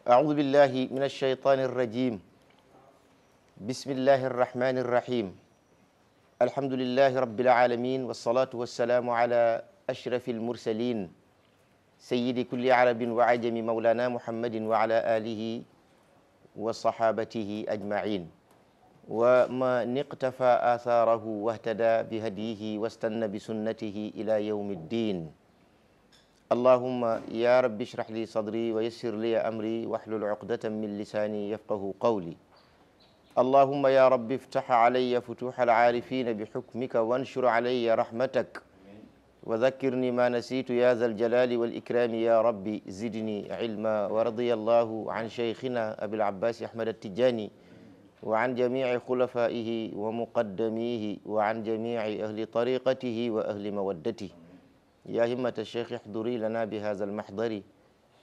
أعوذ بالله من الشيطان الرجيم بسم الله الرحمن الرحيم الحمد لله رب العالمين والصلاة والسلام على أشرف المرسلين سيد كل عرب وعجم مولانا محمد وعلى آله وصحابته أجمعين ومن اقتفى آثاره واهتدى بهديه واستنى بسنته إلى يوم الدين اللهم يا رب اشرح لي صدري ويسر لي أمري واحلل عقدة من لساني يفقه قولي اللهم يا رب افتح علي فتوح العارفين بحكمك وانشر علي رحمتك وذكرني ما نسيت يا ذا الجلال والإكرام يا رب زدني علما ورضي الله عن شيخنا أبي العباس أحمد التجاني وعن جميع خلفائه ومقدميه وعن جميع أهل طريقته وأهل مودته يا همة الشيخ احضري لنا بهذا المحضر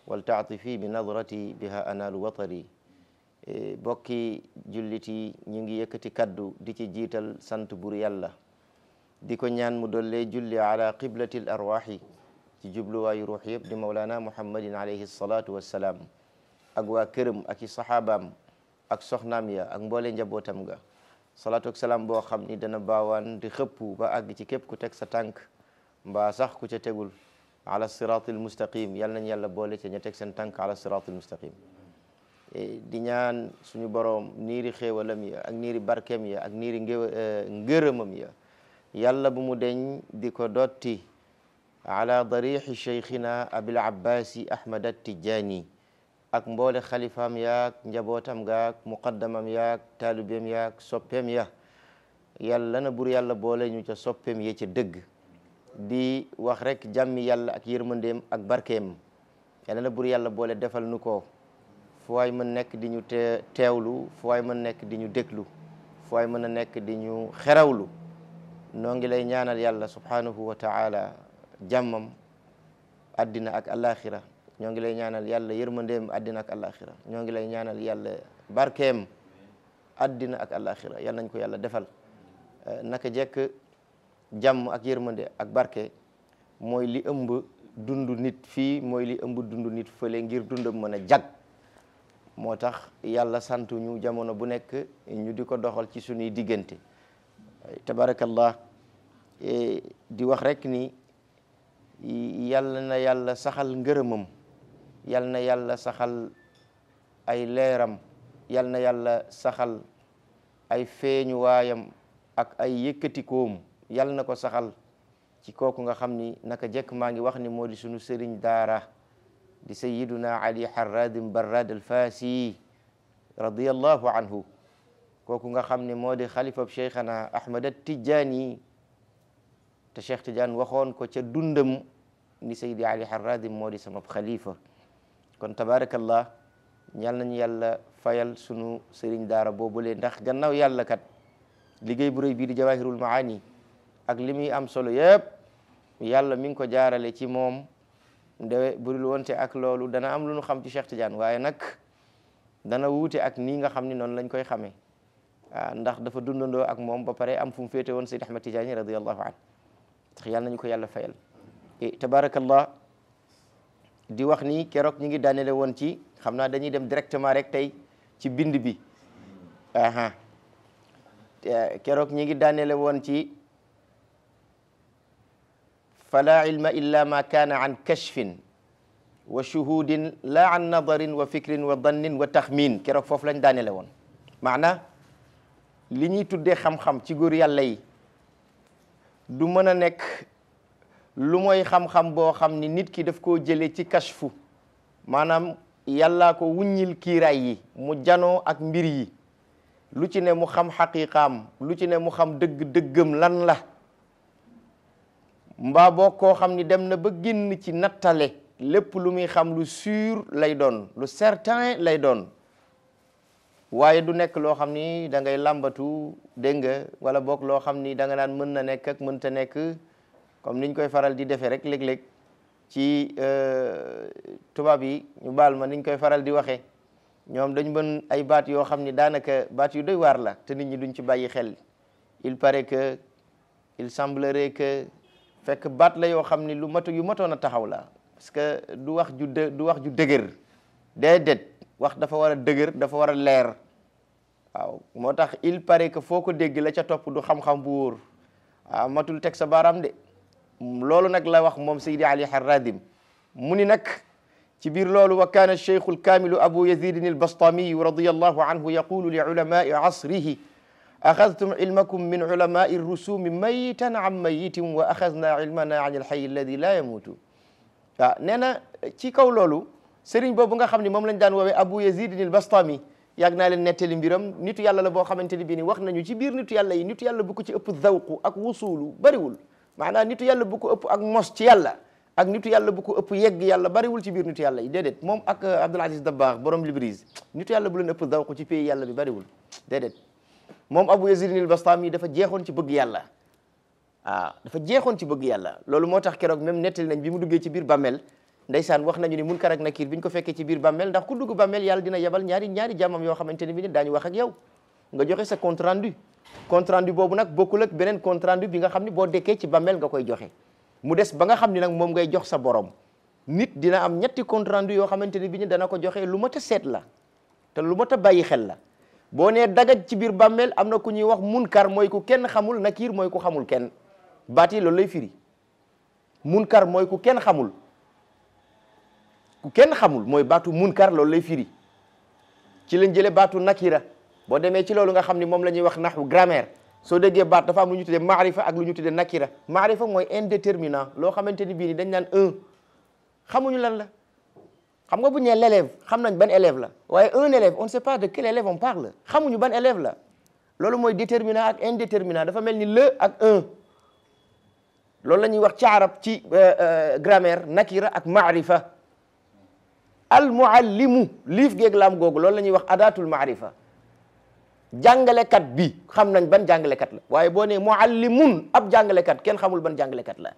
ولتعطفي بنظرتي بها أنال وطري bokki jullit yi ñu ngi yëkkati kaddu di ci jiital sant bur yàlla di ko ñaan mu dollee julli ala qiblatil arwaahi ci jubluwaayu ruux yëpp di mawlana muhammadin alayhi salatu wassalaam ak waa këram ak i saxaabaam ak soxnaam ya ak mboole njabootam ga salaatu ak salaam boo xam ni dana baawaan di xëppu ba àgg ci képp ku teg sa tànk mbaa sax ku ca tegul ala siratil mustaqim yal nañ yàlla boole ca ña teg seen tànk ala siratil mustaqim di ñaan suñu boroom niiri xéewalam ya ak niiri barkeem ya ak niiri ngërëmam ya yàlla bu mu deñ di ko dotti ala darixi cheikhina abil abbasi ahmad attijani ak mboole xalifaam yaak njabootam gaak muqaddamam yaak taalibeem yaak soppeem ya yàlla na bur yàlla boole ñu ca soppeem ya ca dëgg di wax rek jàmmi yàlla ak yërmandeem ak barkeem yàlla na bur yàlla boole defal nu ko fu waay mën nekk di ñu teewlu fu waay mën nekk di ñu déglu fu waay mën a nekk di ñu xerawlu noo ngi lay ñaanal yàlla subhanahu wa ta'ala jàmmam addina ak alaxira ñoo ngi lay ñaanal yàlla yërmandeem addina ak alaxira ñoo ngi lay ñaanal yàlla barkeem addina ak alaxira yal nañ ko yàlla defal naka jekk jàmm ak yërmande ak barke mooy li ëmb dundu nit fii mooy li ëmb dundu nit fële ngir dundam mën a jag moo tax yàlla santu ñu jamono bu nekk ñu di ko doxal ci suñuy diggante tabarakallah di wax rek ni yàlla na yàlla saxal ngërëmam yàlla na yàlla saxal ay leeram yàlla na yàlla saxal ay feeñu waayam ak ay yëkkatikoom yàlla na ko saxal ci kooku nga xam ni naka jekk maa ngi wax ni moo di sunu sëriñ daara di sayyiduna ali harradim barrad alfasi radiyallahu anhu kooku nga xam ne moo di xalifab cheikhana ahmad attijani te cheikh Tidiane waxoon ko ca dundam ni sayyidi ali harradim moo di sama xalifa kon tabarakallah ñal nañu yàlla fayal sunu sëriñ daara boobule ndax gannaaw yàlla kat liggéey bu rëy bii di jawahirul maani ak li muy am solo yëpp yàlla mi ngi ko jaarale ci moom nde budul wonte ak loolu dana am lu ñu xam ci Cheikh Tidiane waaye nag dana wuute ak nii nga xam ni noonu lañ koy xamee ndax dafa dundandoo ak moom ba pare am fu mu féete woon Seydi Ahmad Tidiane radiyallahu anhu tax yàlla nañu ko yàlla fayal tabarakallah di wax ni keroog ñi ngi daanele woon ci xam naa dañuy dem directement rek tey ci bind bi keroog ñi ngi daanele woon ci fala ilma illa ma kaana an kashfin wa shuhudin la an nadarin wa fikrin wa dannin wa taxmin keroog foofu lañ daanele woon maana li ñuy tuddee xam-xam ci góor yàlla yi du mën a nekk lu mooy xam-xam boo xam ni nit ki daf koo jëlee ci kashfu maanaam yàllaa ko wuññil kiiraay yi mu janoo ak mbir yi lu ci ne mu xam xaqiqaam lu ci ne mu xam dëgg-dëggam lan la mbaa boo koo xam ni dem na ba génn ci nattale lépp lu muy xam lu sûr lay doon lu certain lay doon waaye du nekk loo xam ni da ngay làmbatu dégg nga wala boog loo xam ni da nga naan mën na nekk ak mënta nekk comme niñ koy faral di defee rek léeg-léeg ci tubaab yi ñu baal ma niñ koy faral di waxee ñoom dañ mën ay baat yoo xam ni daanaka baat yu doy waar la te nit ñi duñ ci bàyyi xel il paraît que il semblerait que fekk baat la yoo xam ni lu matu yu matoon a taxaw la parce que du wax ju dëgër déedéet wax dafa war a dëgër dafa war a leer waaw moo tax il paraît que foo ko dégg la ca topp du xam-xam bu wóor waaw matul teg sa baaraam de loolu nag la wax moom Seydi Ali Harradim mu ni nag ci biir loolu wa kaana cheikhu alkaamilu abu yazidin albastamiyu radiyallahu anhu yaqulu li ulamai asrihi axadtum ilmakum min ulamai rusumi mayitan an mayitin wa axadna ilmana an alxayi alladi la yamuutu waaw nee na ci kaw loolu sëriñ boobu nga xam ne moom lañ daan woowee abu yazidin albastami yàgg naa leen nettali mbiram nitu yàlla la boo xamante ni bii ni wax nañu ci biir nitu yàlla yi nitu yàlla bu ko ci ëpp zawqu ak wusuulu bariwul maanaam nitu yàlla bu ko ëpp ak mos ci yàlla ak nitu yàlla bu ko ëpp yegg yàlla bariwul ci biir nitu yàlla yi déedéet moom ak Abdul Aziz Dabakh borom Libris nitu yàlla bu leen ëpp zawqu ci pays yàlla bi bariwul déedéet moom Abu Yazid al-Bastami dafa jeexoon ci bëgg yàlla dafa jeexoon ci bëgg yàlla loolu moo tax keroog même nettali nañ bi mu duggee ci biir bàmmeel ndeysaan wax nañu ni Munkar ak Nakiir bi ñu ko fekkee ci biir bàmmeel ndax ku dugg bàmmeel yàlla dina yebal ñaari jàmmam yoo xamante ne bi ne daañu wax ak yow nga joxe sa compte rendu boobu nag bokkul ak beneen compte rendu bi nga xam ne boo dekkee ci bàmmeel nga koy joxe mu des ba nga xam ne nag moom ngay jox sa borom nit dina am ñetti compte rendu yoo xamante ne bi ne dana ko joxe lu mat a seet la te lu mat a bàyyi xel la boo nee dagaj ci biir bàmmeel am na ku ñuy wax Munkar mooy ku kenn xamul Nakiir mooy ku xamul kenn baat yi loolu lay firi Munkar mooy ku kenn xamul ku kenn xamul mooy baatu Munkar loolu lay firi ci lañ jëlee baatu Nakira boo demee ci loolu nga xam ni moom la ñuy wax naxwu grammaire soo déggee baat dafa am lu ñu tuddee maarifa ak lu ñu tuddee nakira maarifa mooy indéterminant loo xamante ni bii ni dañ naan un xamuñu lan la xam nga bu ñu nee l'élève xam nañ ban élève la waaye un élève on ne sait pas de quel élève on parle xamuñu ban élève la loolu mooy déterminant ak indéterminant dafa mel ni le ak un loolu la ñuy wax ci arab ci grammaire nakira ak maarifa al muallimu liif geeg laam googu loolu la ñuy wax adatul maarifa jàngalekat bi xam nañ ban jàngalekat la waaye boo nee muallimun ab jàngalekat kenn xamul ban jàngalekat la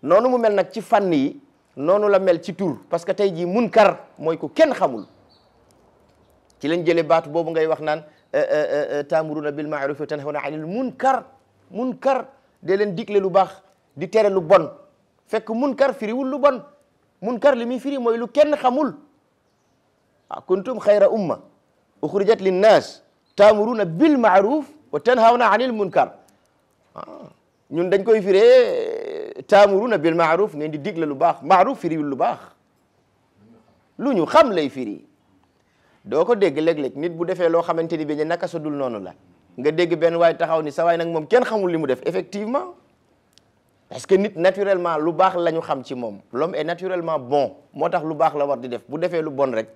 noonu mu mel nag ci fànn yi noonu la mel ci tur parce que tey jii Munkar mooy ku kenn xamul ci lañ jëlee baatu boobu ngay wax naan taamuruna bil ma'ruf wa tanhawna anil munkar dee leen digle lu baax di tere lu bon fekk Munkar firiwul lu bon Munkar li muy firi mooy lu kenn xamul kuntum xayra umma uxrijat linnaas taamuruna bil maaruf wa tanhawna anil munkar ñun dañ koy firee taamuruna bil maaruf ngeen di digle lu baax maaruf firiwul lu baax lu ñu xam lay firi doo ko dégg léeg-léeg nit bu defee loo xamante ni bi ne naka sa dul noonu la nga dégg benn waay taxaw ni sa waay nag moom kenn xamul li mu def effectivement parce que nit naturellement lu baax la ñu xam ci moom l'homme est naturellement bon moo tax lu baax la war di def bu defee lu bon rek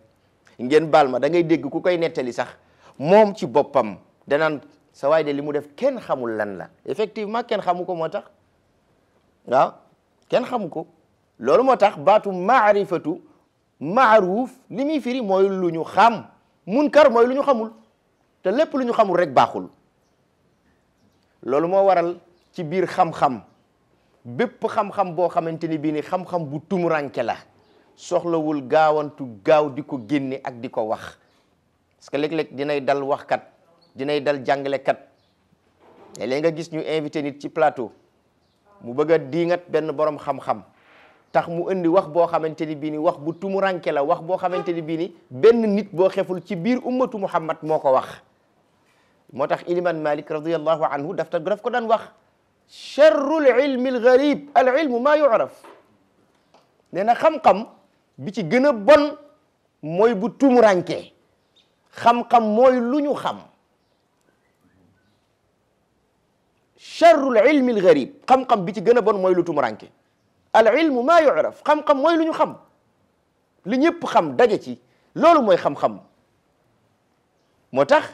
ngeen baal ma da ngay dégg ku koy nettali sax moom ci boppam danaan sa waay de li mu def kenn xamul lan la effectivement kenn xamu ko moo tax waaw kenn xamu ko loolu moo tax baatu maarifatu maaruuf li muy firi mooy lu ñu xam munkar mooy lu ñu xamul te lépp lu ñu xamul rek baaxul loolu moo waral ci biir xam-xam bépp xam-xam boo xamante ni bii ni xam-xam bu tumuranke la soxlawul gaawantu gaaw di ko génne ak di ko wax parce que léeg-léeg dinay dal waxkat dinay dal jàngalekat léeg-léeg nga gis ñu invité nit ci plateau mu bëgg a diingat benn borom xam-xam tax mu indi wax boo xamante ni bii ni wax bu tumuranke la wax boo xamante ni bii ni benn nit boo xeful ci biir ummatu Muhammad moo ko wax moo tax Iliman Malik radiyallahu anhu daf ko daan wax charrul ilmi al gharib al ilmu maa yu'raf nee na xam-xam bi ci gën a bon mooy bu tumuranke xam-xam mooy lu ñu xam charrul ilmi al gharib xam-xam bi ci gën a bon mooy lu tumuranke al ilmu maa yu'raf xam-xam mooy lu ñu xam li ñëpp xam daje ci loolu mooy xam-xam moo tax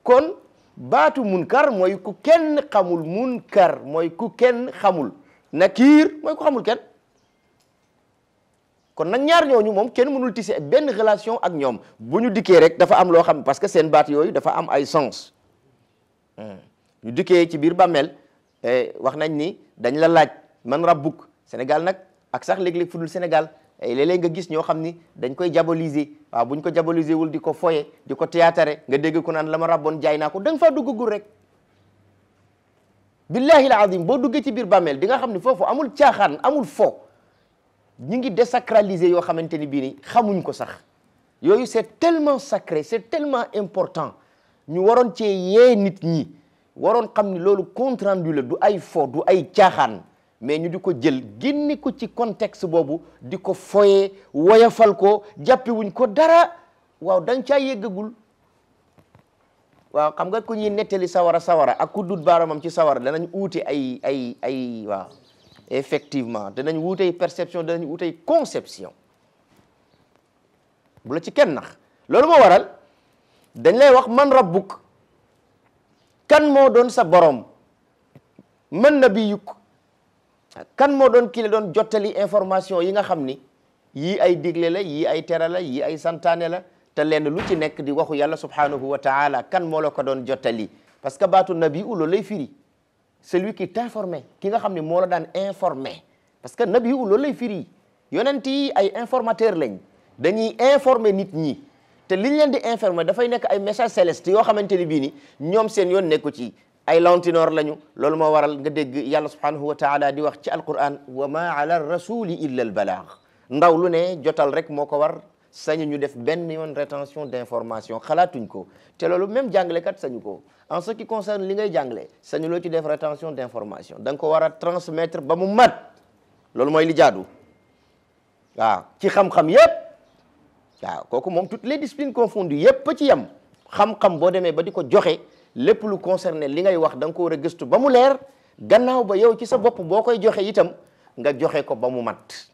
kon baatu munkar mooy ku kenn xamul munkar mooy ku kenn xamul nakiir mooy ku xamul kenn kon nag ñaar ñooñu moom kenn mënul tisser benn relation ak ñoom bu ñu dikkee rek dafa am loo xam parce que seen baat yooyu dafa am ay sens ñu dikkee ci biir bàmmeel wax nañ ni dañ la laaj man rabbuk Sénégal nag ak sax léeg-léeg fu dul Sénégal léeg-léeg nga gis ñoo xam ni dañ koy diaboliser waaw buñ ko diaboliser wul di ko foye di ko théâtre nga dégg ko naan la ma rabboon jaay naa ko da nga faa duggagul rek billahi al azim boo duggee ci biir bàmmeel di nga xam ni foofu amul caaxaan amul fo ñu ngi désacraliser yoo xamante ni bii ni xamuñ ko sax yooyu c'est tellement sacré, c'est tellement important ñu waroon cee yee nit ñi waroon xam ni loolu compte rendu la du ay fo du ay caaxaan mais ñu di ko jël génne ko ci contexte boobu di ko foyee woyafal ko jàppewuñ ko dara waaw dañ caa yëggagul waaw xam nga ku ñuy nettali sawara ak ku dut baaramam ci sawara danañ uute ay waaw effectivement danañ wuute ay perception danañ wuute ay conception bu la ci kenn nax loolu moo waral dañ lay wax man rabbuk kan moo doon sa borom man nabiyuk kan moo doon kii la doon jottali information yi nga xam ni yii ay digle la yii ay tere la yii ay santaane la te lenn lu ci nekk di waxu yàlla subhanahu wa taala kan moo la ko doon jottali parce que baatu nabi u loolu lay firi celui qui t'informe ki nga xam ni moo la daan informé parce que nabi u loolu lay firi yonent yi ay informateur lañ dañuy informer nit ñi te liñ leen di informer dafay nekk ay message céleste yoo xamante ni bii ni ñoom seen yoon nekku ci ay lantinoor lañu loolu moo waral nga dégg yàlla subhanahu wa taala di wax ci alquran wa ma ala rasuli illa al balagh ndaw lu ne jotal rek moo ko war sañu ñu def benn yoon rétention d'information xalaatuñ ko te loolu même jàngalekat sañu ko en ce qui concerne li ngay jàngale sañu loo ci def rétention d'information da nga ko war a transmettre ba mu mat loolu mooy li jaadu waaw ci xam-xam yépp waaw kooku moom toutes les disciplines confondues yépp ci yem xam-xam boo demee ba di ko joxe lépp lu concerné li ngay wax da nga ko war a gëstu ba mu leer gannaaw ba yow ci sa bopp boo koy joxe itam nga joxe ko ba mu mat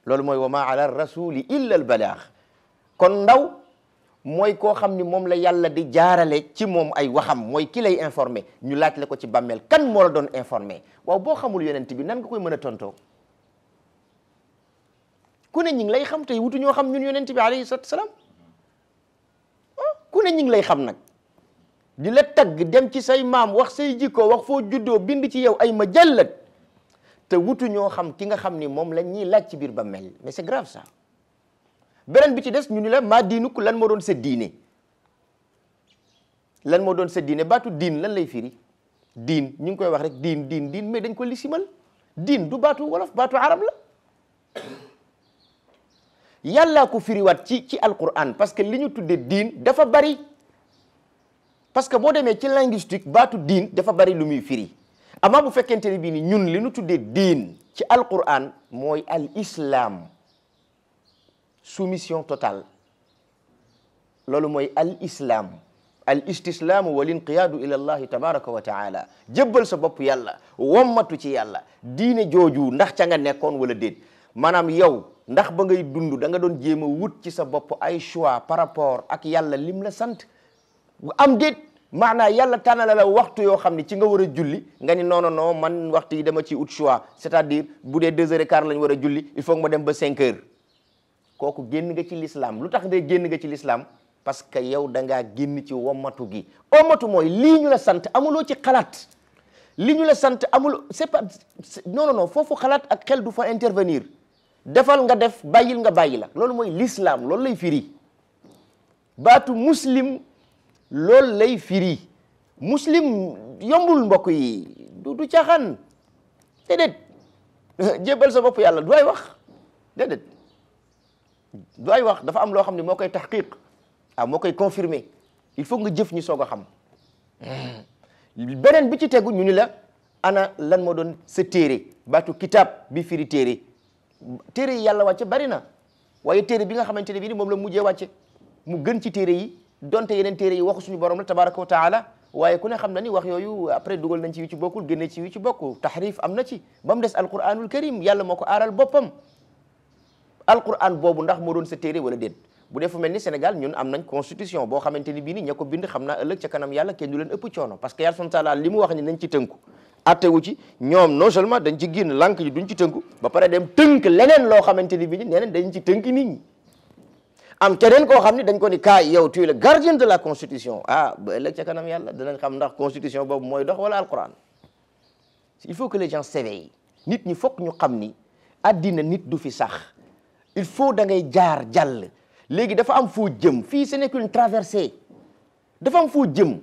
loolu mooy wa ma ala rasuli illa al balagh kon ndaw mooy koo xam ni moom la yàlla di jaarale ci moom ay waxam mooy ki lay informé ñu laaj la ko ci bàmmeel kan moo la doon informé waaw boo xamul yonent bi nan nga koy mën a tontoo ku ne ñi ngi lay xam tey wutu ñoo xam ñun yonent bi alayhi salatu salaam ku ne ñi ngi lay xam nag di la tagg dem ci say maam wax say jikko wax foo juddoo bind ci yow ay majallat te wutu ñoo xam ki nga xam ni moom la ñuy laaj ci biir ba mel mais c'est grave ça beneen bi ci des ñu ni la maa diinuk lan moo doon sa diine lan moo doon sa diine baatu diin lan lay firi diin ñu ngi koy wax rek diin mais dañ ko lisimal diin du baatu wolof baatu arab la yàllaa ko firiwaat ci alquran parce que li ñu tuddee diin dafa bari parce que boo demee ci linguistique baatu diin dafa bari lu muy firi amaa bu fekkente ne bii ni ñun li ñu tuddee diin ci alquran mooy al islam soumission totale loolu mooy al islam al istislaamu wal inqiyaadu ila allahi tabaraka wa taala jébbal sa bopp yàlla wommatu ci yàlla diine jooju ndax ca nga nekkoon wala déet maanaam yow ndax ba ngay dund da nga doon jéem a wut ci sa bopp ay choix par rapport ak yàlla lim la sant am déet maanaa yàlla tànnala la waxtu yoo xam ne ci nga war a julli nga ni non man waxtu yi dama ci ut choix c'est-à-dire bu dee 2h15 lañ war a julli il faut que ma dem ba 5h kooku génn nga ci l'islam lu tax nga génn nga ci l'islam parce que yow da ngaa génn ci wommatu gi wommatu mooy lii ñu la sant amuloo ci xalaat li ñu la sant amul c'est pas non foofu xalaat ak xel du fa intervenir defal nga def bàyyil nga bàyyi la loolu mooy l'islam loolu lay firi baatu muslim loolu lay firi muslim yombul mbokk yi du caaxaan déedéet jébbal sa bopp yàlla du ay wax déedéet du ay wax dafa am loo xam ne moo koy taxqiq moo koy confirmer il faut nga jëf ñu soog a xam beneen bi ci tegu ñu ni la ana lan moo doon sa téere baatu kitab bi firi téere téere yi yàlla wàcce bari na waaye téere bi nga xamante ne bii ni moom la mujjee wàcce mu gën ci téere yi donte yeneen téere yi waxu suñu borom la tabaraka wa taala waaye ku ne xam na ni wax yooyu après dugal nañ ci yu ci bokkul génne ci yu ci bokk tahrif am na ci ba mu des alquranul karim yàlla moo ko aaral boppam alquran boobu ndax moo doon sa téere wala déet bu dee fu mel ni Sénégal ñun am nañ constitution boo xamante ni bii ni ña ko bind xam naa ëllëg ca kanam yàlla kenn du leen ëpp coono parce que yàlla subhanahu wa taala li mu wax ni nañ ci tënku attewu ci ñoom non seulement dañ ci génn lànk yi duñ ci tënku ba pare dem tënk leneen loo xamante ni bii ni neneen dañ ci tënk nit ñi am keneen koo xam ne dañ ko ni kaay yow tu es le gardien de la constitution ba ëllëg ca kanam yàlla danañ xam ndax constitution boobu mooy dox wala alquran il faut que les gens s'éveillent nit ñi fokk ñu xam ni addina nit du fi sax il faut da ngay jaar jàll léegi dafa am foo jëm fii ce n'est qu'une traversée dafa am foo jëm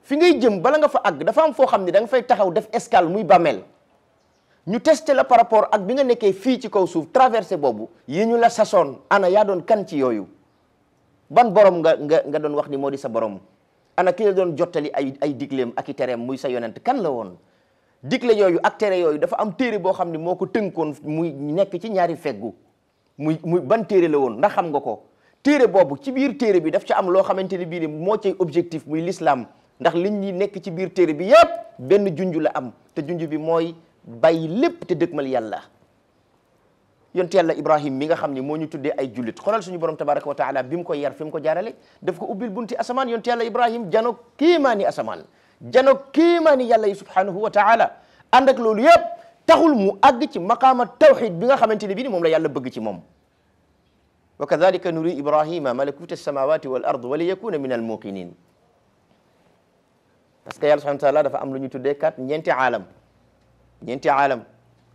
fi ngay jëm bala nga fa àgg dafa am foo xam ne da nga fay taxaw def escale muy bàmmeel ñu testé la par rapport ak bi nga nekkee fii ci kaw suuf traversé boobu yi ñu la sasoon ana yaa doon kan ci yooyu ban borom nga doon wax ni moo di sa borom ana ki la doon jottali ay digleem ak i tereem muy sa yonent kan la woon digle yooyu ak tere yooyu dafa am téere boo xam ne moo ko tënkoon muy nekk ci ñaari feggu muy ban téere la woon ndax xam nga ko téere boobu ci biir téere bi daf ci am loo xamante ni bii ni moo cay objectif muy l'islam ndax liñ ñi nekk ci biir téere bi yépp benn junj la am te junj bi mooy bàyyi lépp te dëgmal yàlla yonent yàlla Ibrahim mi nga xam ni moo ñu tuddee ay jullit xoolal suñu borom tabaraka wa taala bi mu ko yar fi mu ko jaarale daf ko ubbil bunti asamaan yonent yàlla Ibrahim jano kiimaani asamaan jano kiimaani yàlla yi subhanahu wa taala ànd ak loolu yëpp taxul mu àgg ci maqaama tawxid bi nga xamante ne bi ni moom la yàlla bëgg ci moom wa kadhalika nuri Ibrahima malakuta samawati wal ard wa li yakuna min al muqinin parce que yàlla subhanahu wa taala dafa am lu ñu tuddee kat ñeenti aalam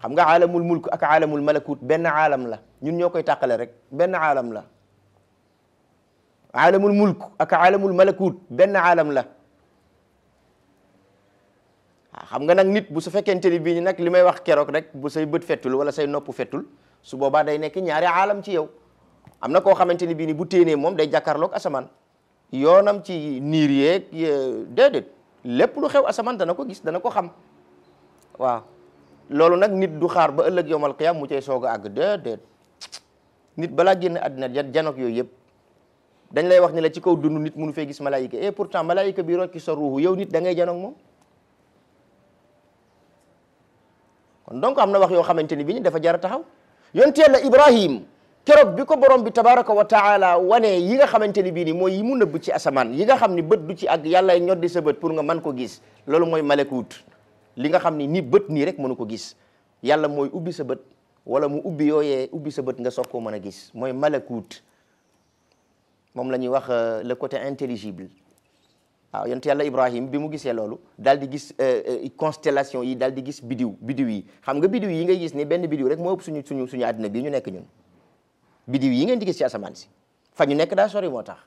xam nga aalamul mulk ak aalamul malakut benn aalam la ñun ñoo koy tàqale rek benn aalam la aalamul mulk ak aalamul malakut benn aalam la xam nga nag nit bu su fekkente ni bii ni nag li may wax keroog rek bu say bët fettul wala say nopp fettul su boobaa day nekk ñaari aalam ci yow am na koo xamante ni bii ni bu téenee moom day jàkkaarloog asamaan yoonam ci niir yeeg déedéet lépp lu xew asamaan dana ko gis dana ko xam waaw loolu nag nit du xaar ba ëllëg yowmal qiyam mu cay soog a àgg déedéet nit balaa génn àddina janok yooyu yëpp dañ lay wax ni la ci kaw dund nit mënu fee gis malaayika et pourtant malaayika bi rocci sa ruuxu yow nit da ngay janok moom kon donc am na wax yoo xamante ni bi ni dafa jar a taxaw yonent yàlla Ibrahim keroog bi ko borom bi tabaraka wa taala wane yi nga xamante ni bii ni mooy yi mu nëbb ci asamaan yi nga xam ni bët du ci àgg yàlla ñoddi sa bët pour nga mën ko gis loolu mooy malakut li nga xam ni bët nii rek mënu ko gis yàlla mooy ubbi sa bët wala mu ubbi yooyee ubbi sa bët nga soog koo mën a gis mooy malakut moom la ñuy wax le côté intelligible waaw yonent yàlla Ibrahim bi mu gisee loolu daal di gis constellation yi daal di gis bidiw yi xam nga bidiw yi ngay gis ni benn bidiw rek moo ëpp suñu àddina bii ñu nekk ñun bidiw yi ngeen di gis ci asamaan si fa ñu nekk daa sori moo tax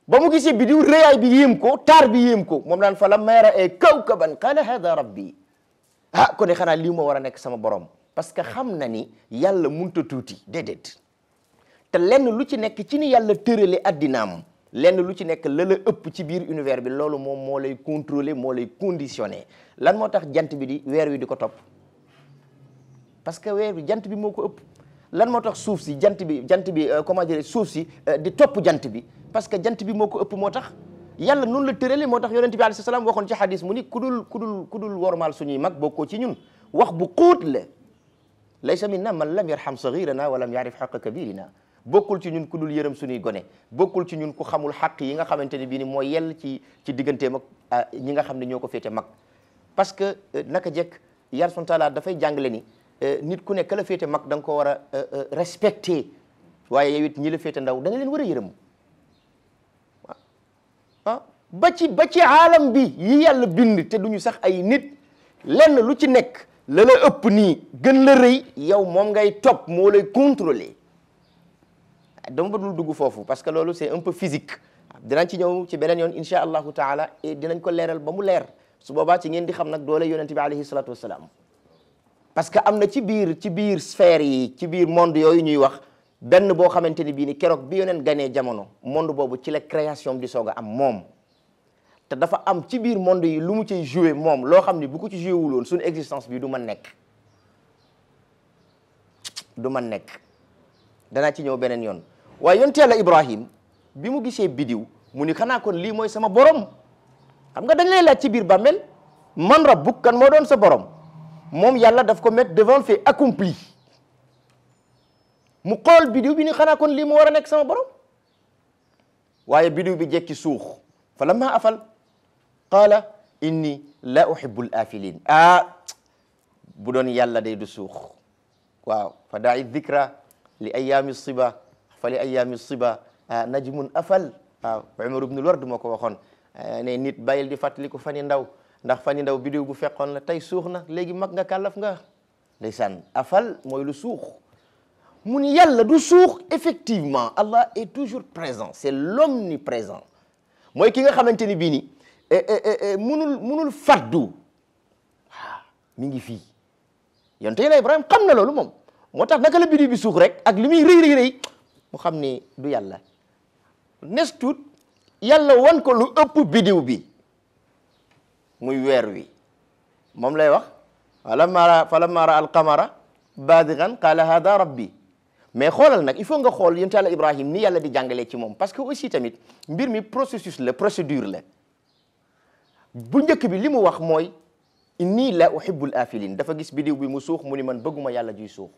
ba mu gisee bidiw rëyaay bi yéem ko taar bi yéem ko moom daan fa lammaa ra'a kawkaban qaala hada rabbi ko ne xanaa lii moo war a nekk sama borom parce que xam na ni yàlla munta tuuti déedéet te lenn lu ci nekk ci ni yàlla tërale addinaam lenn lu ci nekk la ëpp ci biir univers bi loolu moom moo lay contrôler moo lay conditionner lan moo tax jant bi di weer wi di ko topp parce que weer bi jant bi moo ko ëpp lan moo tax suuf si jant bi comment dire suuf si di topp jant bi parce que jant bi moo ko ëpp moo tax yàlla noonu la tërale moo tax yonent bi alayhi salaam waxoon ci hadis mu ni ku dul wormaal suñuy mag bokkoo ci ñun wax bu xóot la laysa minna man lam yarham saghirana wa lam yarif haqqa kabirina bokkul ci ñun ku dul yërëm suñuy gone bokkul ci ñun ku xamul xaq yi nga xamante ne bii ni mooy yell ci digganteem ak ñi nga xam ne ñoo ko féete mag parce que naka jekk yàlla subhanahu wa taala dafay jàngale ni nit ku nekk la féete mag da nga ko war a respecté waaye yow it ñi la féete ndaw da nga leen war a yërëm ba ci aalam bi yi yàlla bind te duñu sax ay nit lenn lu ci nekk la la ëpp nii gën la rëy yow moom ngay topp moo lay contrôler dama ba dul dugg foofu parce que loolu c'est un peu physique dinañ ci ñëw ci beneen yoon insha allahu taala et dinañ ko leeral ba mu leer su boobaa ci ngeen di xam nag doole yonent bi alayhi salatu wassalam parce que am na ci biir sphère yi ci biir monde yooyu ñuy wax benn boo xamante ni bii ni keroog bi yonent ganee jamono monde boobu ci la création di soog a am moom te dafa am ci biir monde yi lu mu ciy joué moom loo xam ni bu ko ci joué wuloon suñu existence bi du mën nekk danaa ci ñëw beneen yoon waaye yonent Yàlla Ibrahim bi mu gisee bidiw mu ni xanaa kon lii mooy sama borom xam nga dañ lay laaj ci biir bàmmeel man rabbuk kan moo doon sa borom moom yàlla daf ko mettre devant le fait accompli mu xool bidiw bi ni xanaa kon lii mu war a nekk sama borom waaye bidiw bi jekki suux fa lamma afal qaala inni la uhibbul afilin bu doon yàlla day du suux waaw fa da'i dhikra li ayami siba fa li ayami siba najmun afal waaw Umar ibnul Ward moo ko waxoon ne nit bàyyil di fàttaliku fani ndaw ndax fani ndaw bidiw bu fekkoon la tey suux na léegi mag nga kàllaf nga ndeysaan afal mooy lu suux mu ni yàlla du suux effectivement Allah est toujours présent c'est l'omniprésent mooy ki nga xamante ni bii ni munul faddu mi ngi fii yonte yàlla Ibrahima xam na loolu moom moo tax naka la bidiw bi suux rek ak li muy rëy mu xam ni du yàlla nes tuut yàlla wan ko lu ëpp bidiw bi muy weer wi moom lay wax falamma ra alqamara baadigan qala hada rabbi mais xoolal nag il faut nga xool yonent yàlla Ibrahim ni yàlla di jàngalee ci moom parce que aussi tamit mbir mi processus la procédure la bu njëkk bi li mu wax mooy inni la uhibbul afilin dafa gis bidiw bi mu suux mu ni man bëgguma yàlla juy suux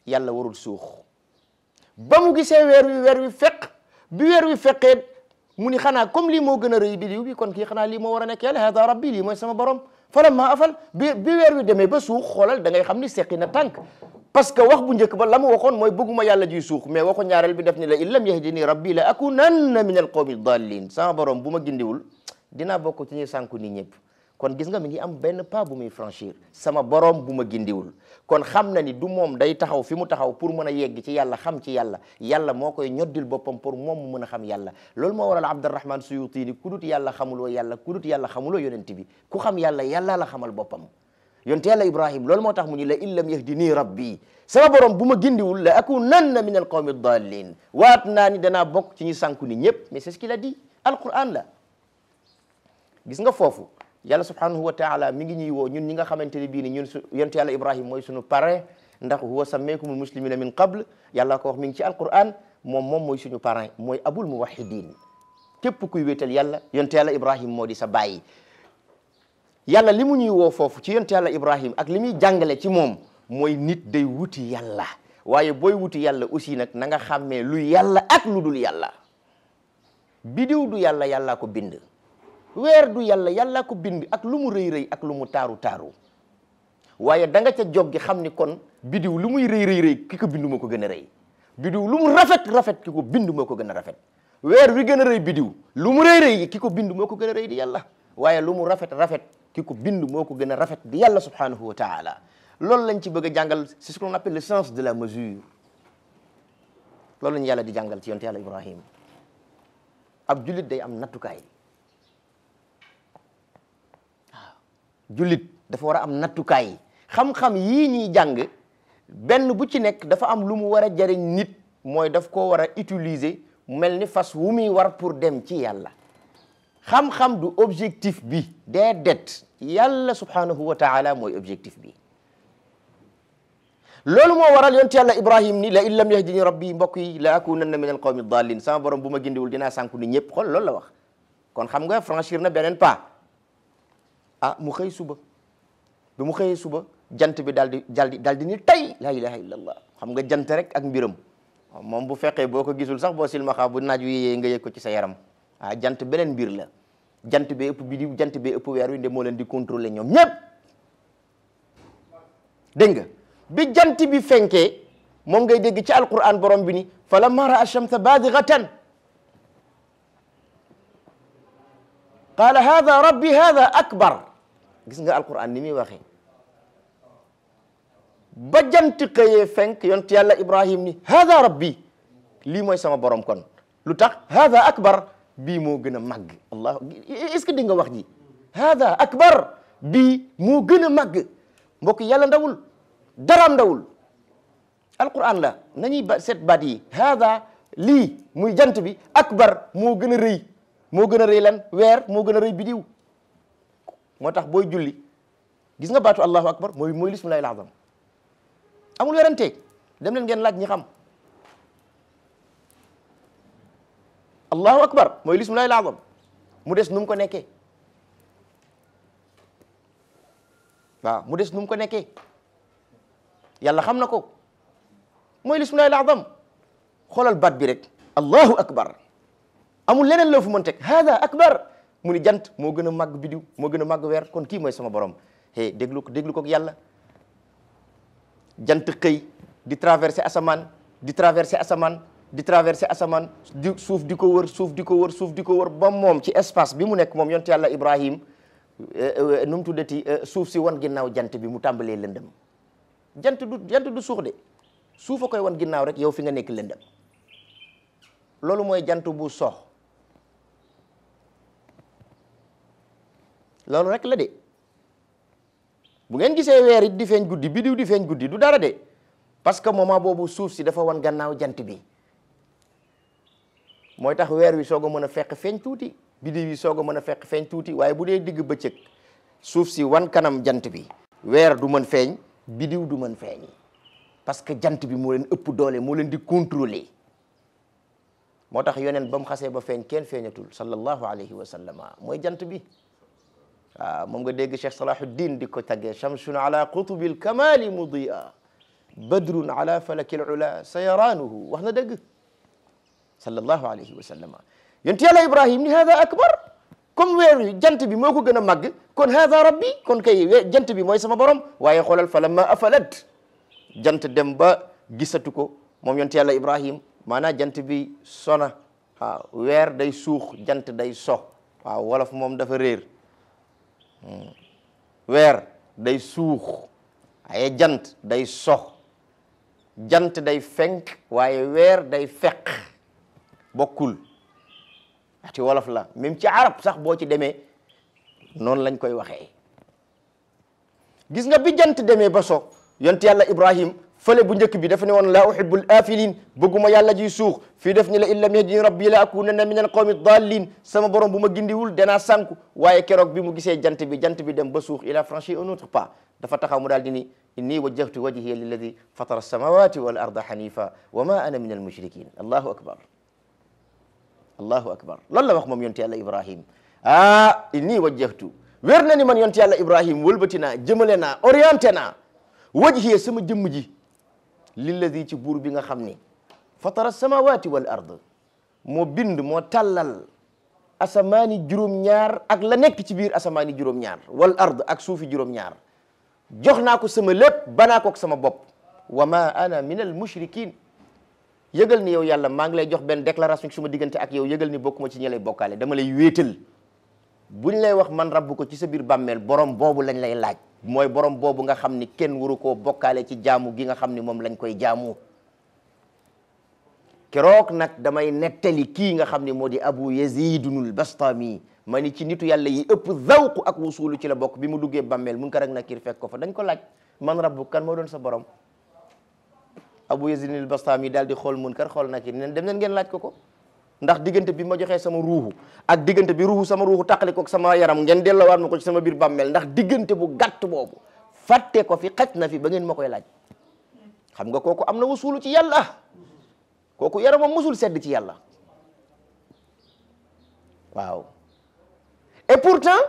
yàlla warul suux ba mu gisee weer wi fekk bi weer wi fekkee mu ni xanaa comme lii moo gën a rëy bidiw bi kon kii xanaa lii moo war a nekk yàlla hada rabbi lii mooy sama borom falamma afal bi weer wi demee ba suux xoolal da ngay xam ni seqi na tànk parce que wax bu njëkk ba la mu waxoon mooy bëgguma yàlla juy suux mais waxu ñaareel bi def ni la in lam yahdini rabbi la akunanna min al qawmi dallin sama borom bu ma gindiwul dinaa bokk ci ñuy sànku ni ñëpp kon gis nga mi ngi am benn pas bu muy franchir sama borom bu ma gindiwul kon xam na ni du moom day taxaw fi mu taxaw pour mën a yegg ci yàlla xam ci yàlla yàlla moo koy ñoddil boppam pour moom mu mën a xam yàlla loolu moo waral Abdurrahman Suyuti ni ku dut yàlla xamuloo yàlla ku dut yàlla xamuloo yonent bi ku xam yàlla yàlla la xamal boppam yonte yàlla Ibrahim loolu moo tax mu ni la in lam yahdini rabbi sama borom bu ma gindiwul la akunanna min al qawmi dallin waat naa ni danaa bokk ci ñi sànku ni ñëpp mais c'est ce qu'il a dit alquran la gis nga foofu yàlla subhanahu wa taala mi ngi ñuy woo ñun ñi nga xamante ne bii ni ñun yonte yàlla Ibrahim mooy suñu parrain ndax huwa sammaykumul muslimina min qabl yàlla ko wax mi ngi ci alquran moom mooy suñu parrain mooy abul muwahhidin képp kuy wéetal yàlla yonte yàlla Ibrahim moo di sa bàyyi yàlla li mu ñuy woo foofu ci yonte yàlla Ibrahim ak li muy jàngale ci moom mooy nit day wuti yàlla waaye booy wuti yàlla aussi nag na nga xàmmee lu yàlla ak lu dul yàlla bidiw du yàlla yàllaa ko bind weer du yàlla yàllaa ko bind ak lu mu rëy ak lu mu taaru waaye da nga ca joggi xam ni kon bidiw lu muy rëy ki ko bind moo ko gën a rëy bidiw lu mu rafet ki ko bind moo ko gën a rafet weer wi gën a rëy bidiw lu mu rëy ki ko bind moo ko gën a rëy di yàlla waaye lu mu rafet ki ko bind moo ko gën a rafet di yàlla subhanahu wa taala loolu lañ ci bëgg a jàngal c'est ce qu'on appelle le sens de la mesure loolu lañ yàlla di jàngal ci yonte yàlla Ibrahim ab jullit day am nattukaay jullit dafa war a am nattukaay xam-xam yii ñuy jàng benn bu ci nekk dafa am lu mu war a jariñ nit mooy daf ko war a utiliser mel ni fas wu muy war pour dem ci yàlla xam-xam du objectif bi déedéet yàlla subhanahu wa taala mooy objectif bi loolu moo waral yonent yàlla Ibrahim ni la in lam yahdini rabbi mbokk yi la akunanna min al qawmi dallin sama borom bu ma gindiwul dinaa sànku ni ñëpp xool loolu la wax kon xam nga franchir na beneen pas mu xëy suba bi mu xëyee suba jant bi daal di ni tey la ilaha illallah xam nga jant rek ak mbiram moom bu fekkee boo ko gisul sax boo silmaxaa bu naaj wi yee nga yëg ko ci sa yaram jant beneen mbir la jant bee ëpp bidiw jant bee ëpp weer wi nde moo leen di contrôler ñoom ñëpp dégg nga bi jant bi fenkee moom ngay dégg ci alquran borom bi ni falamma ra'a ash-shamsa baadighatan qaala hada rabbi hada akbar gis nga alquran ni muy waxee ba jant xëyee fenk yont yàlla Ibrahim ni hada rabbi lii mooy sama borom kon lu tax hada akbar bii moo gën a màgg allah est-ce que di nga wax ji hada akbar bii moo gën a màgg mbokk yàlla ndawul daraam ndawul alquran la nañuy seet baat yi hada lii muy jant bi akbar moo gën a rëy moo gën a rëy lan weer moo gën a rëy bidiw moo tax booy julli gis nga baatu allahu akbar mooy lismullahi al-azam amul werante dem leen ngeen laaj ñi xam allahu akbar mooy lismullahi al-azam mu des nu mu ko nekkee waaw mu des nu mu ko nekkee yàlla xam na ko mooy lismullahi al-azam xoolal baat bi rek allahu akbar amul leneen loo fu mën teg hada akbar mu ni jant moo gën a màgg bidiw moo gën a màgg weer kon kii mooy sama borom déglu ko ak yàlla jant xëy di traversé asamaan di traversé asamaan di traversé asamaan di suuf di ko wër suuf di ko wër suuf di ko wër ba moom ci espace bi mu nekk moom yonent yàlla Ibrahim nu mu tuddati suuf si wan ginnaaw jant bi mu tàmbalee lëndëm jant du suux de suuf a koy wan ginnaaw rek yow fi nga nekk lëndëm loolu mooy jant bu sox loolu rek la de bu ngeen gisee weer it di feeñ guddi bidiw di feeñ guddi du dara de parce que moment boobu suuf si dafa wan gannaaw jant bi mooy tax weer wi soog a mën a fekk feeñ tuuti bidiw yi soog a mën a fekk feeñ tuuti waaye bu dee digg bëccëg suuf si wan kanam jant bi weer du mën feeñ bidiw du mën feeñ parce que jant bi moo leen ëpp doole moo leen di contrôler moo tax yonent ba mu xasee ba feeñ kenn feeñatul sallallahu alayhi wa sallam mooy jant bi waaw moom nga dégg Cheikh Salahuddin di ko taggee shamsun ala qutubil kamali mudia badrun ala falakil ula sayaranuhu wax na dëgg sallallahu alayhi wa sallam yonent yàlla Ibrahim ni hada akbar comme weer wi jant bi moo ko gën a màgg kon hada rabbi kon kay jant bi mooy sama borom waaye xoolal fa lamma afalat jant dem ba gisatu ko moom yonent yàlla Ibrahim maanaam jant bi sona waaw weer day suux jant day so waaw wolof moom dafa réer weer day suux waaye jant day so jant day fenk waaye weer day feq bokkul ci wolof la même ci arab sax boo ci demee noonu lañ koy waxee gis nga bi jant demee ba so yonent yàlla Ibrahim fële bu njëkk bi dafa ne woon laa uhibbul afilin bëgguma yàlla ji suux fii def ni la in lam yahdini rabbi la akunanna min al qawmi dallin sama borom bu ma gindiwul danaa sànku waaye keroog bi mu gisee jant bi dem ba suux il a franchi un autre pas dafa taxaw mu daal di ni inni wajjahtu wajhiya lilladi fatara as-samawati wal arda hanifa wa ma ana min al mushrikin allahu akbar allahu akbar loolu la wax moom yonent yàlla Ibrahim inni wajjahtu wér na ni man yonent yàlla Ibrahim wëlbati naa jëmale naa orienté naa wajhiya sama jëmm ji lilladi ci buur bi nga xam ni fatara samawati wal ard moo bind moo tàllal asamaani juróom-ñaar ak la nekk ci biir asamaani juróom-ñaar wal ard ak suufi juróom-ñaar jox naa ko sama lépp banaa ko ak sama bopp wa ma ana min al mushrikin yëgal ni yow yàlla maa ngi lay jox benn déclaration ci suma diggante ak yow yëgal ni bokkuma ci ñi lay bokkaale dama lay wéetal buñ lay wax man rabbu ko ci sa biir bàmmeel borom boobu lañ lay laaj mooy borom boobu nga xam ni kenn waru koo bokkaale ci jaamu gi nga xam ni moom lañ koy jaamu keroog nag damay nettali kii nga xam ni moo di Abu Yazidunul Bastami ma ni ci nitu yàlla yi ëpp zawqu ak wusulu ci la bokk bi mu duggee bàmmeel Munkar ak Nakiir fekk ko fa dañ ko laaj man rabbu kan moo doon sa borom Abu Yazidunul Bastami daal di xool Munkar xool Nakiir neen dem leen ngeen laaj ko ndax diggante bi ma joxee sama ruuxu ak diggante bi ruuxu sama ruuxu tàqali ko ak sama yaram ngeen delloowaat ma ko ci sama biir bàmmeel ndax diggante bu gàtt boobu fàtte ko fi xaj na fi ba ngeen ma koy laaj xam nga kooku am na wusulu ci yàlla kooku yaramam musul sedd ci yàlla waaw et pourtant